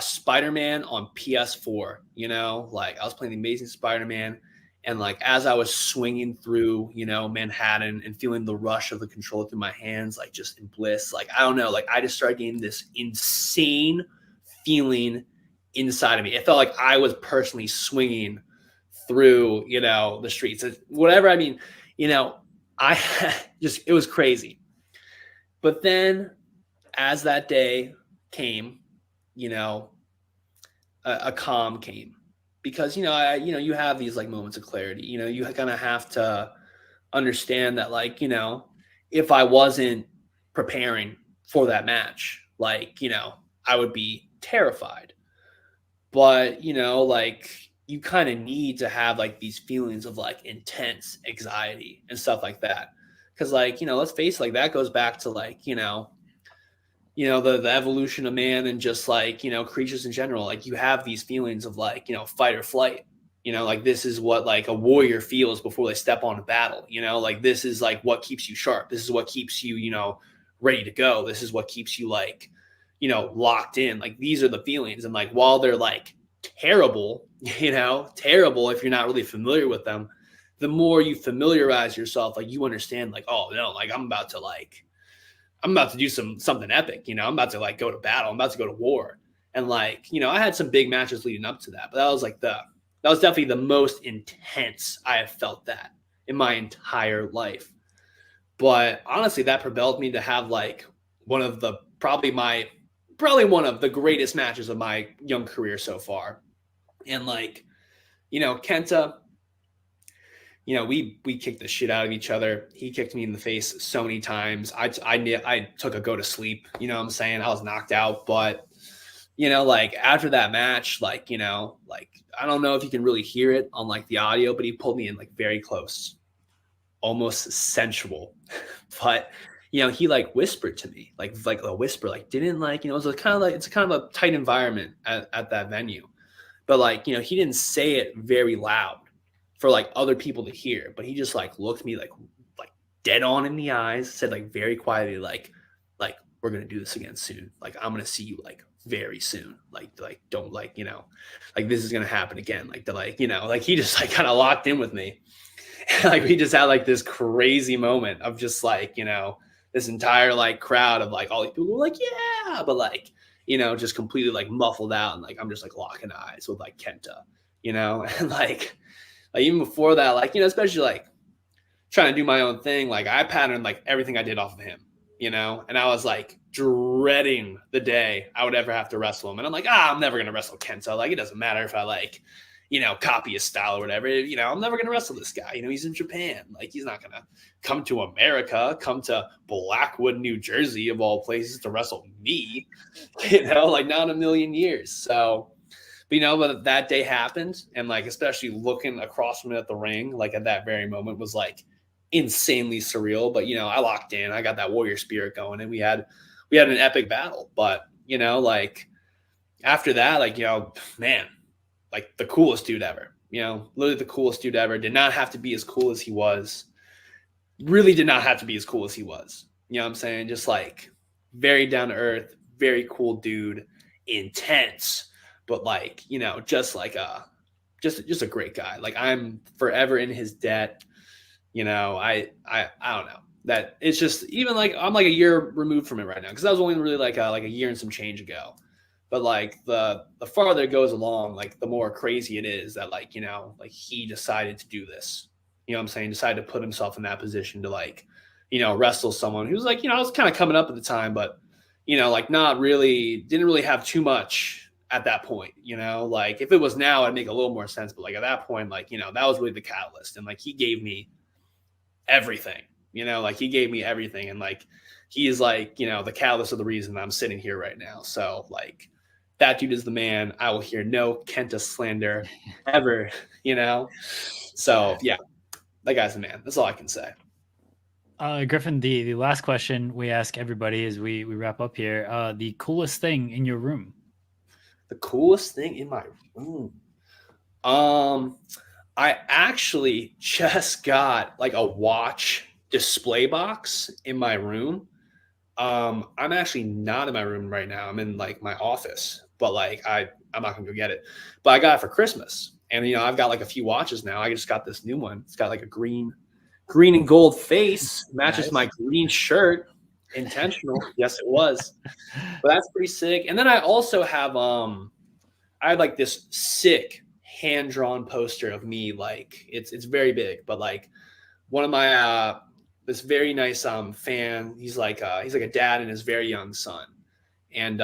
Spider-Man on PS4, you know, like I was playing the Amazing Spider-Man, and like as I was swinging through, you know, Manhattan and feeling the rush of the controller through my hands, like just in bliss, like I don't know, like I just started getting this insane feeling inside of me. It felt like I was personally swinging through, you know, the streets, whatever. I mean, you know, it was crazy. But then as that day came, you know, a calm came, because, you know, you have these like moments of clarity, you know, you kind of have to understand that, like, you know, if I wasn't preparing for that match, like, you know, I would be terrified. But, you know, like you kind of need to have like these feelings of like intense anxiety and stuff like that. Cause like, you know, let's face it, like that goes back to like, you know, the evolution of man and just like, you know, creatures in general. Like you have these feelings of like, you know, fight or flight, you know, like this is what like a warrior feels before they step on a battle, you know, like this is like what keeps you sharp. This is what keeps you, you know, ready to go. This is what keeps you like, you know, locked in. Like these are the feelings. And like, while they're like terrible, you know, terrible if you're not really familiar with them, the more you familiarize yourself, like you understand like, oh no, like I'm about to do something epic, you know, I'm about to like go to battle. I'm about to go to war. And like, you know, I had some big matches leading up to that, but that was definitely the most intense I have felt that in my entire life. But honestly, that propelled me to have like probably one of the greatest matches of my young career so far. And like, you know, KENTA, you know, we kicked the shit out of each other. He kicked me in the face so many times. I took a go to sleep, you know what I'm saying? I was knocked out. But, you know, like after that match, like, you know, like, I don't know if you can really hear it on like the audio, but he pulled me in like very close, almost sensual. But, you know, he like whispered to me, like a whisper, like didn't like, you know, it's kind of a tight environment at that venue. But like, you know, he didn't say it very loud for like other people to hear, but he just like looked me like dead on in the eyes, said like very quietly, like we're gonna do this again soon. Like I'm gonna see you like very soon. Like don't like, this is going to happen again. He just kind of locked in with me. Like we just had like this crazy moment of just like, this entire like crowd of like all these people were like, yeah, but like, just completely like muffled out. And like, I'm just like locking eyes with like KENTA, and like even before that, like, especially like trying to do my own thing. Like I patterned like everything I did off of him, and I was like dreading the day I would ever have to wrestle him. And I'm like, I'm never going to wrestle KENTA. Like, it doesn't matter if I like, copy his style or whatever, I'm never going to wrestle this guy. He's in Japan. Like, he's not going to come to America, come to Blackwood, New Jersey, of all places, to wrestle me, like not in a million years. So, but that day happened. And like, especially looking across from it at the ring, like at that very moment was like insanely surreal. But, I locked in, I got that warrior spirit going, and we had an epic battle. But, like after that, like, man, like the coolest dude ever, literally the coolest dude ever. Did not have to be as cool as he was. Really did not have to be as cool as he was. You know what I'm saying? Just like very down to earth, very cool dude, intense, but like, just like just a great guy. Like I'm forever in his debt. I don't know, that it's just, even like I'm like a year removed from it right now, because I was only really like a year and some change ago. But like the farther it goes along, like the more crazy it is that like, like he decided to do this, what I'm saying? Decided to put himself in that position to like, wrestle someone who's like, I was kind of coming up at the time, but, like didn't really have too much at that point, like if it was now, it'd make a little more sense. But like at that point, like, that was really the catalyst. And like, he gave me everything, like he gave me everything. And like, he is like, the catalyst of the reason I'm sitting here right now. So like, that dude is the man. I will hear no KENTA slander ever, So yeah, that guy's the man. That's all I can say. Griffin, the last question we ask everybody as we wrap up here, the coolest thing in your room. The coolest thing in my room. I actually just got like a watch display box in my room. I'm actually not in my room right now. I'm in like my office, but like I'm not gonna go get it. But I got it for Christmas, and I've got like a few watches now. I just got this new one. It's got like a green and gold face, matches nice. My green shirt. Intentional, yes, it was. But that's pretty sick. And then I also have I had like this sick hand drawn poster of me. Like it's very big, but like one of my this very nice fan. He's like a dad and his very young son, and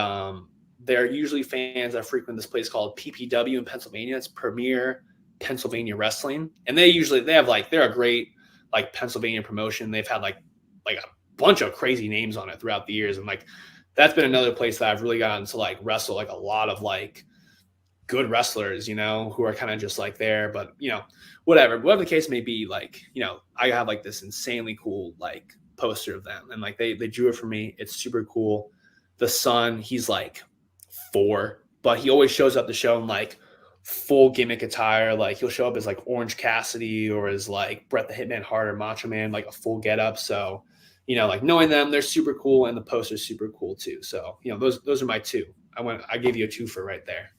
they're usually fans that frequent this place called PPW in Pennsylvania. It's Premier Pennsylvania Wrestling, and they're a great like Pennsylvania promotion. They've had like a bunch of crazy names on it throughout the years, and like that's been another place that I've really gotten to like wrestle like a lot of like good wrestlers, who are kind of just like there, but whatever the case may be, like, I have like this insanely cool like poster of them, and like they drew it for me. It's super cool. The son, he's like 4, but he always shows up to show in like full gimmick attire. Like he'll show up as like Orange Cassidy or as like Bret the Hitman Hart or Macho Man, like a full getup. So, like knowing them, they're super cool, and the poster's super cool too. So, those are my 2. I gave you a 2 for right there.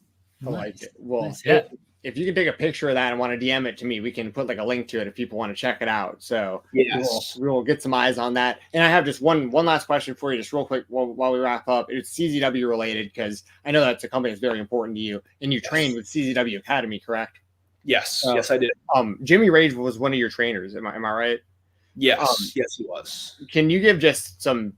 I like it. Well, nice. Yeah. If you can take a picture of that and want to DM it to me, we can put like a link to it if people want to check it out. So yes. we'll get some eyes on that. And I have just one last question for you, just real quick while we wrap up. It's CZW related, because I know that's a company that's very important to you, and you trained with CZW Academy, correct? Yes. Yes, I did. Jimmy Rage was one of your trainers. Am I right? Yes. Yes, he was. Can you give just some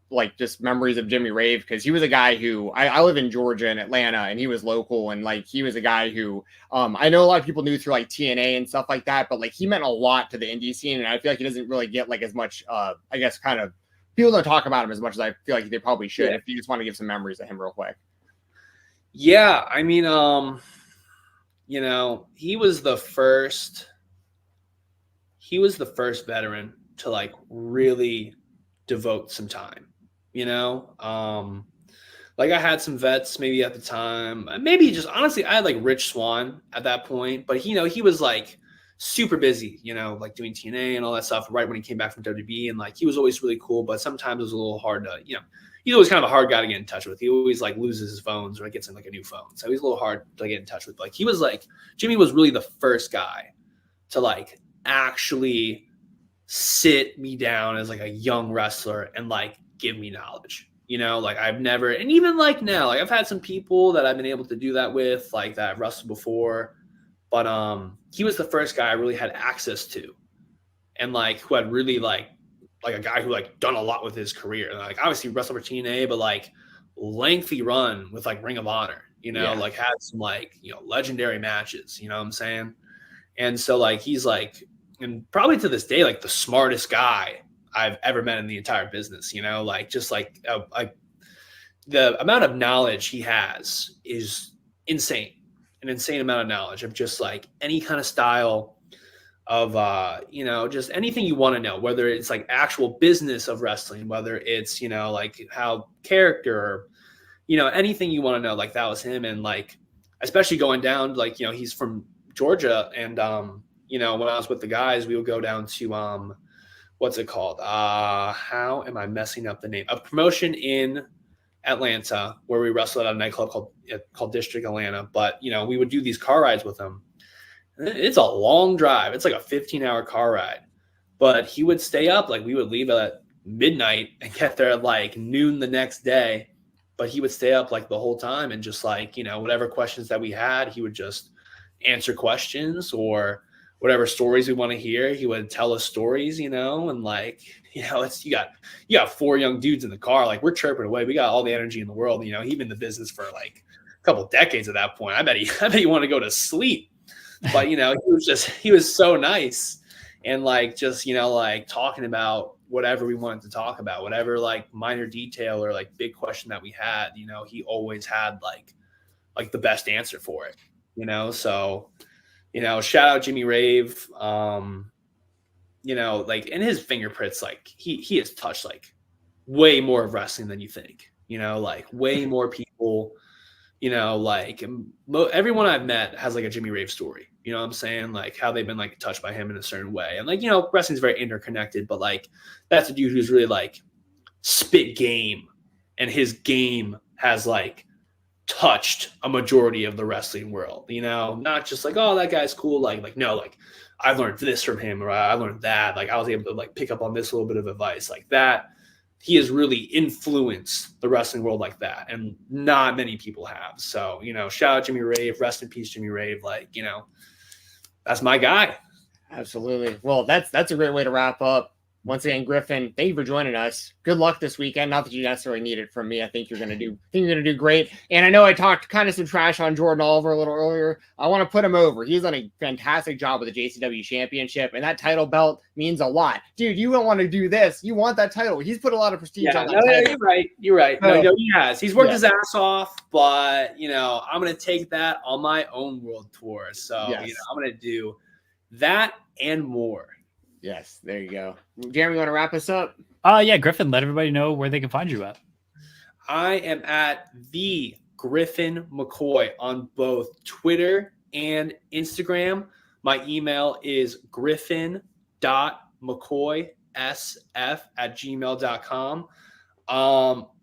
like just memories of Jimmy Rave? Because he was a guy who I live in Georgia and Atlanta, and he was local, and like he was a guy who I know a lot of people knew through like TNA and stuff like that, but like he meant a lot to the indie scene, and I feel like he doesn't really get like as much I guess kind of people don't talk about him as much as I feel like they probably should. If you just want to give some memories of him real quick. Yeah, I mean he was the first veteran to like really devote some time. Like I had some vets maybe at the time, maybe just honestly, I had like Rich Swann at that point, but he was like super busy, you know, like doing TNA and all that stuff right when he came back from WWE. And like, he was always really cool, but sometimes it was a little hard to, you know, he's always kind of a hard guy to get in touch with. He always like loses his phones or gets in like a new phone. So he's a little hard to get in touch with. Like he was like, Jimmy was really the first guy to like actually sit me down as like a young wrestler and like give me knowledge, you know, like I've never, and even like now, like I've had some people that I've been able to do that with, like that I've wrestled before, but he was the first guy I really had access to, and like who had really like a guy who like done a lot with his career, and like obviously wrestled for TNA, but like lengthy run with like Ring of Honor, you know, like had some like, you know, legendary matches, you know what I'm saying? And so like he's like, and probably to this day, like the smartest guy I've ever met in the entire business, you know, like just like the amount of knowledge he has is insane, an insane amount of knowledge of just like any kind of style of, you know, just anything you want to know, whether it's like actual business of wrestling, whether it's, you know, like how character, or, you know, anything you want to know, like that was him. And like, especially going down, like, you know, he's from Georgia, and, you know, when I was with the guys, we would go down to, what's it called? How am I messing up the name? A promotion in Atlanta where we wrestled at a nightclub called District Atlanta. But, you know, we would do these car rides with him. It's a long drive. It's like a 15-hour car ride. But he would stay up. Like we would leave at midnight and get there at like noon the next day. But he would stay up like the whole time, and just like, you know, whatever questions that we had, he would just answer questions, or whatever stories we want to hear, he would tell us stories, you know, and like, you know, it's, you got 4 young dudes in the car, like we're chirping away. We got all the energy in the world, you know, he'd been in the business for like a couple of decades at that point. I bet he wanted to go to sleep, but you know, he was so nice, and like, just, you know, like talking about whatever we wanted to talk about, whatever like minor detail or like big question that we had, you know, he always had like the best answer for it, you know? So, you know, shout out Jimmy Rave. You know, like in his fingerprints, like he has touched like way more of wrestling than you think, you know, like way more people, you know, like everyone I've met has like a Jimmy Rave story, you know what I'm saying? Like how they've been like touched by him in a certain way. And like, you know, wrestling's very interconnected, but like that's a dude who's really like spit game, and his game has like touched a majority of the wrestling world, you know, not just like, oh, that guy's cool. Like, no, like I learned this from him, or I learned that. Like I was able to like pick up on this little bit of advice like that. He has really influenced the wrestling world like that, and not many people have. So, you know, shout out Jimmy Rave, rest in peace, Jimmy Rave. Like, you know, that's my guy. Absolutely. Well, that's a great way to wrap up. Once again, Griffin, thank you for joining us. Good luck this weekend. Not that you necessarily need it from me. I think you're going to do great. And I know I talked kind of some trash on Jordan Oliver a little earlier. I want to put him over. He's done a fantastic job with the JCW championship, and that title belt means a lot. Dude, you don't want to do this. You want that title. He's put a lot of prestige on that title. You're right. You're right. No, he has. He's worked his ass off, but, you know, I'm going to take that on my own world tour. So, you know, I'm going to do that and more. Yes, there you go. Jeremy, you want to wrap us up? Yeah, Griffin, let everybody know where they can find you at. I am at the Griffin McCoy on both Twitter and Instagram. My email is griffin.mccoysf@gmail.com.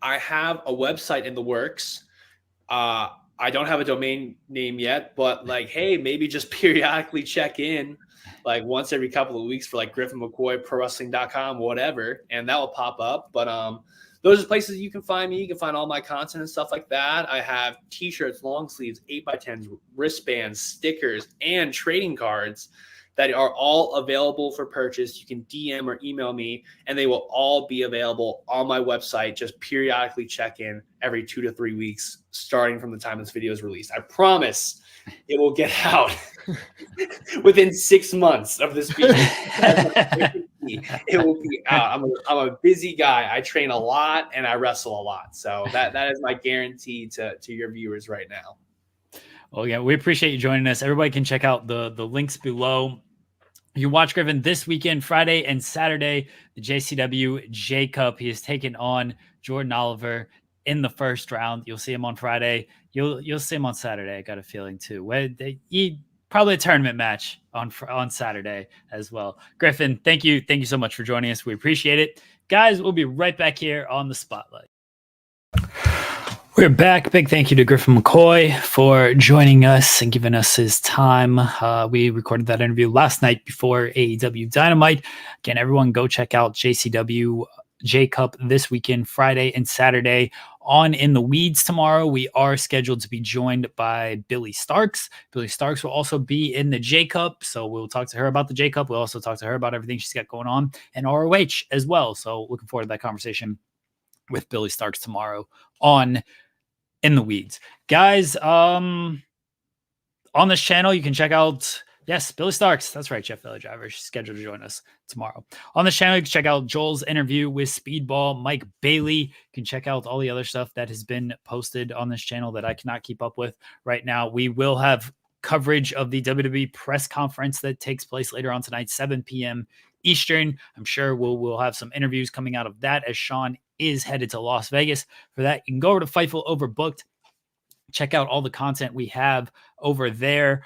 I have a website in the works. I don't have a domain name yet, but like, hey, maybe just periodically check in like once every couple of weeks for like Griffin McCoy, ProWrestling.com, whatever, and that will pop up. But those are places you can find me. You can find all my content and stuff like that. I have t-shirts, long sleeves, 8x10s, wristbands, stickers, and trading cards that are all available for purchase. You can DM or email me, and they will all be available on my website. Just periodically check in every 2 to 3 weeks, starting from the time this video is released. I promise it will get out within 6 months of this video. It will be out. I'm a busy guy. I train a lot and I wrestle a lot. So that is my guarantee to your viewers right now. Well, yeah, we appreciate you joining us. Everybody can check out the links below. You watch Griffin this weekend, Friday and Saturday, the JCW J-Cup. He is taking on Jordan Oliver in the first round. You'll see him on Friday. You'll see him on Saturday. I got a feeling too. He probably a tournament match on Saturday as well. Griffin, thank you so much for joining us. We appreciate it, guys. We'll be right back here on the Spotlight. We're back. Big thank you to Griffin McCoy for joining us and giving us his time. We recorded that interview last night before AEW Dynamite. Again, everyone go check out JCW J-Cup this weekend, Friday and Saturday. On In the Weeds tomorrow, we are scheduled to be joined by Billy Starks. Billy Starks will also be in the J-Cup, so we'll talk to her about the J-Cup. We'll also talk to her about everything she's got going on and ROH as well. So looking forward to that conversation with Billy Starks tomorrow on In the Weeds. Guys, on this channel, you can check out, yes, Billy Starks. That's right, Jeff Valley Driver. She's scheduled to join us tomorrow. On this channel, you can check out Joel's interview with Speedball Mike Bailey. You can check out all the other stuff that has been posted on this channel that I cannot keep up with right now. We will have coverage of the WWE press conference that takes place later on tonight, 7 p.m. Eastern. I'm sure we'll have some interviews coming out of that as Sean is headed to Las Vegas for that. You can go over to Fightful Overbooked. Check out all the content we have over there,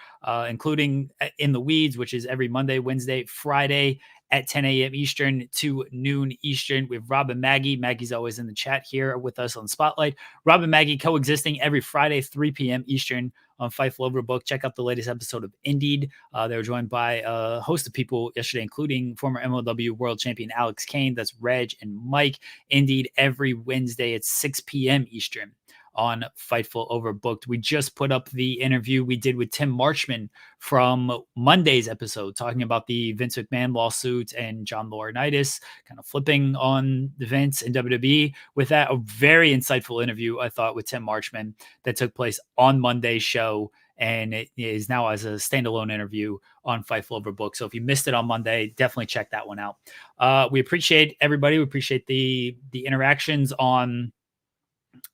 including In the Weeds, which is every Monday, Wednesday, Friday at 10 a.m. Eastern to noon Eastern. We have Rob and Maggie. Maggie's always in the chat here with us on Spotlight. Rob and Maggie coexisting every Friday, 3 p.m. Eastern on Fightful Overbooked. Check out the latest episode of Indeed. They were joined by a host of people yesterday, including former MLW World Champion Alex Kane. That's Reg and Mike. Indeed every Wednesday at 6 p.m. Eastern on Fightful Overbooked. We just put up the interview we did with Tim Marchman from Monday's episode, talking about the Vince McMahon lawsuit and John Laurinaitis, kind of flipping on the Vince and WWE with that. A very insightful interview, I thought, with Tim Marchman that took place on Monday's show, and it is now as a standalone interview on Fightful Overbooked. So if you missed it on Monday, definitely check that one out. We appreciate everybody. We appreciate the interactions on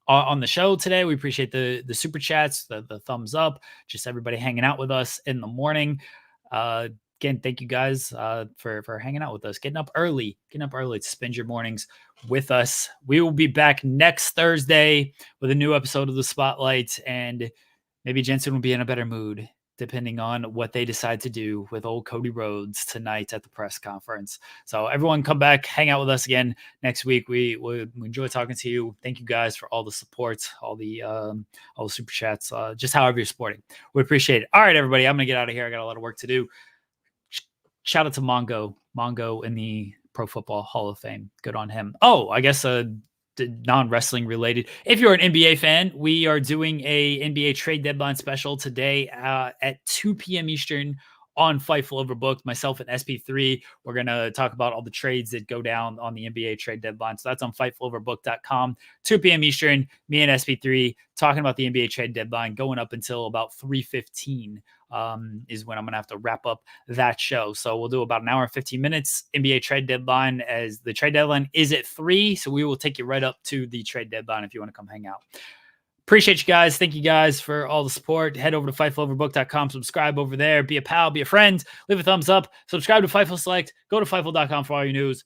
the show today. We appreciate the super chats, the thumbs up, just everybody hanging out with us in the morning. Again, thank you guys for hanging out with us, getting up early to spend your mornings with us. We will be back next Thursday with a new episode of the Spotlight, and maybe Jensen will be in a better mood depending on what they decide to do with old Cody Rhodes tonight at the press conference. So everyone come back, hang out with us again next week. We enjoy talking to you. Thank you guys for all the support, all the super chats, just however you're supporting. We appreciate it. All right, everybody, I'm going to get out of here. I got a lot of work to do. Shout out to Mongo in the Pro Football Hall of Fame. Good on him. Oh, I guess non-wrestling related. If you're an NBA fan, we are doing a NBA trade deadline special today at 2 p.m. Eastern on Fightful Overbooked. Myself and SP3, we're going to talk about all the trades that go down on the NBA trade deadline. So that's on FightfulOverbooked.com, 2 p.m. Eastern. Me and SP3 talking about the NBA trade deadline going up until about 3:15 is when I'm going to have to wrap up that show. So we'll do about an hour and 15 minutes NBA trade deadline, as the trade deadline is at 3. So we will take you right up to the trade deadline if you want to come hang out. Appreciate you guys. Thank you guys for all the support. Head over to FightfulOverbooked.com. Subscribe over there. Be a pal. Be a friend. Leave a thumbs up. Subscribe to Fightful Select. Go to Fightful.com for all your news.